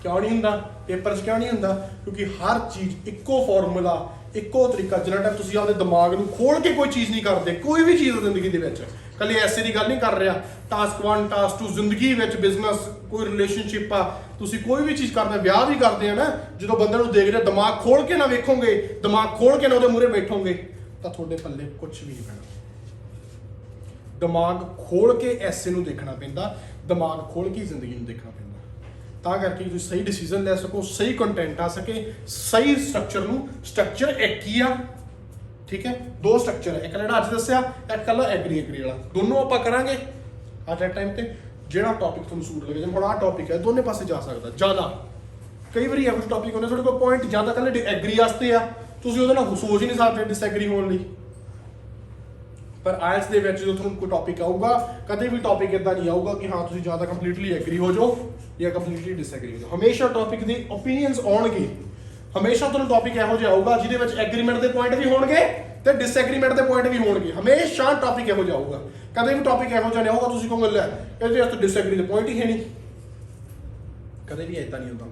ਕਿਉਂ ਨਹੀਂ ਹੁੰਦਾ? ਪੇਪਰ 'ਚ ਕਿਉਂ ਨਹੀਂ ਹੁੰਦਾ? ਕਿਉਂਕਿ ਹਰ ਚੀਜ਼ ਇੱਕੋ ਫਾਰਮੂਲਾ, ਇੱਕੋ ਤਰੀਕਾ। ਜਿੰਨਾ ਟਾਈਮ ਤੁਸੀਂ ਆਪਦੇ ਦਿਮਾਗ ਨੂੰ ਖੋਲ ਕੇ ਕੋਈ ਚੀਜ਼ ਨਹੀਂ ਕਰਦੇ, ਕੋਈ ਵੀ ਚੀਜ਼ ਜ਼ਿੰਦਗੀ ਦੇ ਵਿੱਚ, ਕੱਲੀ ਐਸੇ ਦੀ ਗੱਲ ਨਹੀਂ ਕਰ ਰਿਹਾ, ਟਾਸਕ 1 ਟਾਸਕ 2 ਜ਼ਿੰਦਗੀ ਵਿੱਚ, ਬਿਜ਼ਨਸ, ਕੋਈ ਰਿਲੇਸ਼ਨਸ਼ਿਪ ਆ, ਤੁਸੀਂ ਕੋਈ ਵੀ ਚੀਜ਼ ਕਰਦੇ, ਵਿਆਹ ਵੀ ਕਰਦੇ ਆ ਨਾ, ਜਦੋਂ ਬੰਦੇ ਨੂੰ ਦੇਖ ਰਿਹਾ, ਦਿਮਾਗ ਖੋਲ ਕੇ ਨਾ ਵੇਖੋਗੇ, ਦਿਮਾਗ ਖੋਲ ਕੇ ਨਾ ਉਹਦੇ ਮੂਹਰੇ ਬੈਠੋਗੇ ਤਾਂ ਤੁਹਾਡੇ ਪੱਲੇ ਕੁਝ ਵੀ ਨਹੀਂ ਪੈਣਾ। ਦਿਮਾਗ ਖੋਲ ਕੇ ਐਸੇ ਨੂੰ ਦੇਖਣਾ ਪੈਂਦਾ, ਦਿਮਾਗ ਖੋਲ ਕੇ ਜ਼ਿੰਦਗੀ ਨੂੰ ਦੇਖਣਾ ਪੈਂਦਾ, ਤਾਂ ਕਰਕੇ ਤੁਸੀਂ ਸਹੀ ਡਿਸੀਜਨ ਲੈ ਸਕੋ, ਸਹੀ ਕੰਟੈਂਟ ਆ ਸਕੇ, ਸਹੀ ਸਟਰਕਚਰ ਨੂੰ। ਸਟਰਕਚਰ ਇੱਕ ਹੀ ਆ, ਠੀਕ ਹੈ। 2 ਸਟਰਕਚਰ ਹੈ, ਇੱਕ ਜਿਹੜਾ ਅੱਜ ਦੱਸਿਆ, ਇੱਕ ਕੱਲਾ ਐਗਰੀ ਵਾਲਾ। ਦੋਨੋਂ ਆਪਾਂ ਕਰਾਂਗੇ ਅੱਜ ਦੇ ਟਾਈਮ ਤੇ, ਜਿਹੜਾ ਟੌਪਿਕ ਤੁਹਾਨੂੰ ਸੂਟ ਲੱਗੇ। ਜਿਵੇਂ ਹੁਣ ਆਹ ਟੌਪਿਕ ਹੈ, ਦੋਨੇ ਪਾਸੇ ਜਾ ਸਕਦਾ ਜ਼ਿਆਦਾ। ਕਈ ਵਾਰੀ ਇਹੋ ਜਿਹੇ ਟੌਪਿਕ ਹੁੰਦੇ ਤੁਹਾਡੇ ਕੋਲ ਪੁਆਇੰਟ ਜ਼ਿਆਦਾ ਕੱਲੇ ਐਗਰੀ ਵਾਸਤੇ ਆ, ਤੁਸੀਂ ਉਹਦੇ ਨਾਲ ਸੋਚ ਹੀ ਨਹੀਂ ਸਕਦੇ ਡਿਸਐਗਰੀ ਹੋਣ ਲਈ। ਪਰ ਆਇਲਸ ਦੇ ਵਿੱਚ ਜਦੋਂ ਤੁਹਾਨੂੰ ਕੋਈ ਟੌਪਿਕ ਆਊਗਾ, ਕਦੇ ਵੀ ਟੌਪਿਕ ਇਦਾਂ ਨਹੀਂ ਆਊਗਾ ਕਿ ਹਾਂ ਤੁਸੀਂ ਜ਼ਿਆਦਾ ਕੰਪਲੀਟਲੀ ਐਗਰੀ ਹੋ ਜਾਓ ਜਾਂ ਕੰਪਲੀਟਲੀ ਡਿਸਐਗਰੀ ਹੋ ਜਾਓ। ਹਮੇਸ਼ਾ ਟੌਪਿਕ ਦੇ ਓਪੀਨੀਅਨਸ ਆਉਣਗੇ, ਹਮੇਸ਼ਾ ਤੁਹਾਨੂੰ ਟੌਪਿਕ ਇਹੋ ਜਿਹਾ ਆਊਗਾ ਜਿਹਦੇ ਵਿੱਚ ਐਗਰੀਮੈਂਟ ਦੇ ਪੁਆਇੰਟ ਵੀ ਹੋਣਗੇ ਤੇ ਡਿਸਐਗਰੀਮੈਂਟ ਦੇ ਪੁਆਇੰਟ ਵੀ ਹੋਣਗੇ। ਹਮੇਸ਼ਾ ਟੌਪਿਕ ਇਹੋ ਜਿਹਾ ਆਊਗਾ, ਕਦੇ ਵੀ ਟੌਪਿਕ ਇਹੋ ਜਿਹਾ ਨਹੀਂ ਆਊਗਾ ਤੁਸੀਂ ਕਹੋਗੇ ਲੈ ਇਹਦੇ ਵਾਸਤੇ ਡਿਸਐਗਰੀ ਦੇ ਪੁਆਇੰਟ ਹੀ ਹੈ ਨਹੀਂ, ਕਦੇ ਵੀ ਇਦਾਂ ਨਹੀਂ ਹੁੰਦਾ।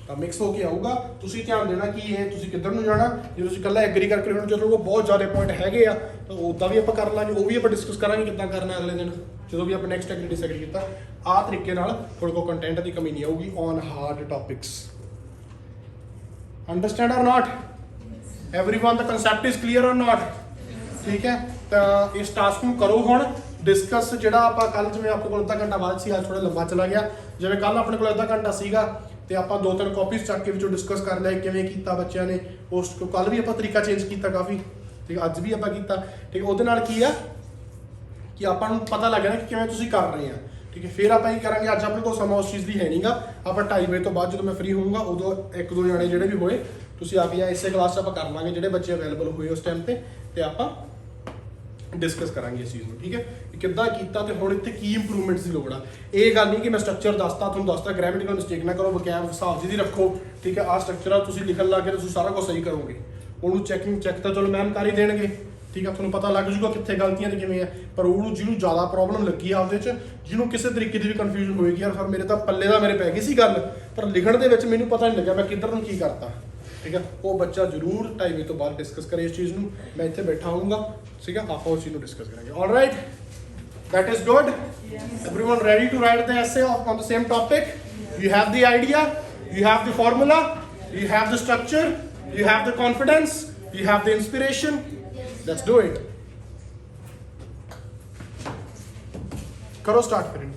ਤਾਂ ਮਿਕਸ ਹੋ ਕੇ ਆਊਗਾ। ਤੁਸੀਂ ਧਿਆਨ ਦੇਣਾ ਕਿ ਇਹ ਤੁਸੀਂ ਕਿੱਧਰ ਨੂੰ ਜਾਣਾ। ਜੇ ਤੁਸੀਂ ਇਕੱਲਾ ਐਗਰੀ ਕਰਕੇ ਹੁਣ ਜਦੋਂ ਬਹੁਤ ਜ਼ਿਆਦਾ ਪੁਆਇੰਟ ਹੈਗੇ ਆ ਤਾਂ ਉੱਦਾਂ ਵੀ ਆਪਾਂ ਕਰ ਲਾਂਗੇ, ਉਹ ਵੀ ਆਪਾਂ ਡਿਸਕਸ ਕਰਾਂਗੇ ਕਿੱਦਾਂ ਕਰਨਾ ਅਗਲੇ ਦਿਨ, ਜਦੋਂ ਵੀ ਆਪਾਂ ਨੈਕਸਟ ਐਗਰੀ ਡਿਸਐਗਰੀ ਕੀਤਾ। ਆਹ ਤਰੀਕੇ ਨਾਲ ਤੁਹਾਡੇ ਕੋਲ ਕੰਟੈਂਟ ਦੀ ਕਮੀ ਨਹੀਂ ਆਊਗੀ on hard topics. Understand or not everyone, the concept is clear or not? ठीक है, तो इस टास्क ਨੂੰ ਕਰੋ ਹੁਣ ਡਿਸਕਸ। ਜਿਹੜਾ ਆਪਾਂ ਕੱਲ ਜਿਵੇਂ ਆਪਣੇ ਕੋਲ ਅੱਧਾ ਘੰਟਾ ਬਾਅਦ ਸੀ, ਅੱਜ ਥੋੜਾ ਲੰਬਾ ਚਲਾ ਗਿਆ। ਜਿਵੇਂ ਕੱਲ ਆਪਣੇ ਕੋਲ ਅੱਧਾ ਘੰਟਾ ਸੀਗਾ ਤੇ ਆਪਾਂ 2-3 ਕਾਪੀਜ਼ ਚੱਕ ਕੇ ਵਿੱਚੋਂ ਡਿਸਕਸ ਕਰ ਲਿਆ ਕਿਵੇਂ ਕੀਤਾ ਬੱਚਿਆਂ ਨੇ। ਉਸ ਕੱਲ ਵੀ ਆਪਾਂ ਤਰੀਕਾ ਚੇਂਜ ਕੀਤਾ ਕਾਫੀ, ਠੀਕ, ਅੱਜ ਵੀ ਆਪਾਂ ਕੀਤਾ, ਠੀਕ। ਉਹਦੇ ਨਾਲ ਕੀ ਆ ਕਿ ਆਪਾਂ ਨੂੰ ਪਤਾ ਲੱਗ ਗਿਆ ਕਿ ਕਿਵੇਂ ਤੁਸੀਂ ਕਰ ਰਹੇ ਆ, ਠੀਕ ਹੈ। ਫਿਰ ਆਪਾਂ ਕੀ ਕਰਾਂਗੇ, ਅੱਜ ਆਪਣੇ ਕੋਲ ਸਮਾਂ ਉਸ ਚੀਜ਼ ਦੀ ਹੈ ਨਹੀਂਗਾ, ਆਪਾਂ 2:30 ਵਜੇ ਤੋਂ ਬਾਅਦ ਜਦੋਂ ਮੈਂ ਫ੍ਰੀ ਹੋਊਂਗਾ ਉਦੋਂ ਇੱਕ ਦੋ ਜਾਣੇ ਜਿਹੜੇ ਵੀ ਹੋਏ ਤੁਸੀਂ ਆ ਕੇ ਜਾਂ ਇਸੇ ਕਲਾਸ 'ਚ ਆਪਾਂ ਕਰ ਲਾਂਗੇ, ਜਿਹੜੇ ਬੱਚੇ ਅਵੇਲੇਬਲ ਹੋਏ ਉਸ ਟਾਈਮ ਤੇ ਆਪਾਂ ਡਿਸਕਸ ਕਰਾਂਗੇ ਇਸ ਚੀਜ਼ ਨੂੰ, ਠੀਕ ਹੈ, ਕਿ ਕਿੱਦਾਂ ਕੀਤਾ ਤੇ ਹੁਣ ਇੱਥੇ ਕੀ ਇੰਪਰੂਵਮੈਂਟਸ ਦੀ ਲੋੜ ਆ। ਇਹ ਗੱਲ ਨਹੀਂ ਕਿ ਮੈਂ ਸਟਰਕਚਰ ਦੱਸਤਾ ਤੁਹਾਨੂੰ ਦੱਸਤਾ, ਗ੍ਰਾਮੈਟੀਕਲ ਮਿਸਟੇਕ ਨਾ ਕਰੋ, ਵਕੈਬ ਹਿਸਾਬ ਜੀ ਦੀ ਰੱਖੋ, ਠੀਕ ਹੈ। ਆਹ ਸਟਰਕਚਰ ਆ, ਤੁਸੀਂ ਲਿਖਣ ਲੱਗ ਗਏ ਤੁਸੀਂ ਸਾਰਾ ਕੁਝ ਸਹੀ ਕਰੋਗੇ, ਉਹਨੂੰ ਚੈੱਕ ਤਾਂ ਚਲੋ ਮੈਮ ਕਰ ਹੀ ਦੇਣਗੇ, ਠੀਕ ਹੈ, ਤੁਹਾਨੂੰ ਪਤਾ ਲੱਗ ਜੂਗਾ ਕਿੱਥੇ ਗਲਤੀਆਂ ਤੇ ਕਿਵੇਂ ਆ। ਪਰ ਉਹਨੂੰ ਜਿਹਨੂੰ ਜ਼ਿਆਦਾ ਪ੍ਰੋਬਲਮ ਲੱਗੀ ਆ ਉਹਦੇ 'ਚ, ਜਿਹਨੂੰ ਕਿਸੇ ਤਰੀਕੇ ਦੀ ਵੀ ਕਨਫਿਊਜ਼ਨ ਹੋਏਗੀ ਯਾਰ ਫਿਰ ਮੇਰੇ ਤਾਂ ਪੱਲੇ ਦਾ ਮੇਰੇ ਪੈ ਗਈ ਸੀ ਗੱਲ, ਪਰ ਲਿਖਣ ਦੇ ਵਿੱਚ ਮੈਨੂੰ ਪਤਾ ਨਹੀਂ ਲੱਗਿਆ ਮੈਂ ਕਿੱਧਰ ਨੂੰ ਕੀ ਕਰਤਾ, ਠੀਕ ਹੈ, ਉਹ ਬੱਚਾ ਜ਼ਰੂਰ 2:30 ਵਜੇ ਤੋਂ ਬਾਅਦ ਡਿਸਕਸ ਕਰੇ ਇਸ ਚੀਜ਼ ਨੂੰ। ਮੈਂ ਇੱਥੇ ਬੈਠਾ ਹੋਊਂਗਾ, ਠੀਕ ਹੈ, ਆਪਾਂ ਉਸ ਚੀਜ਼ ਨੂੰ ਡਿਸਕਸ ਕਰਾਂਗੇ। All right, that is good. Everyone ready to write the essay on the same topic? You have the idea, you have the formula, you have the structure, you have the confidence, you have the inspiration. Let's do it. करो start करें।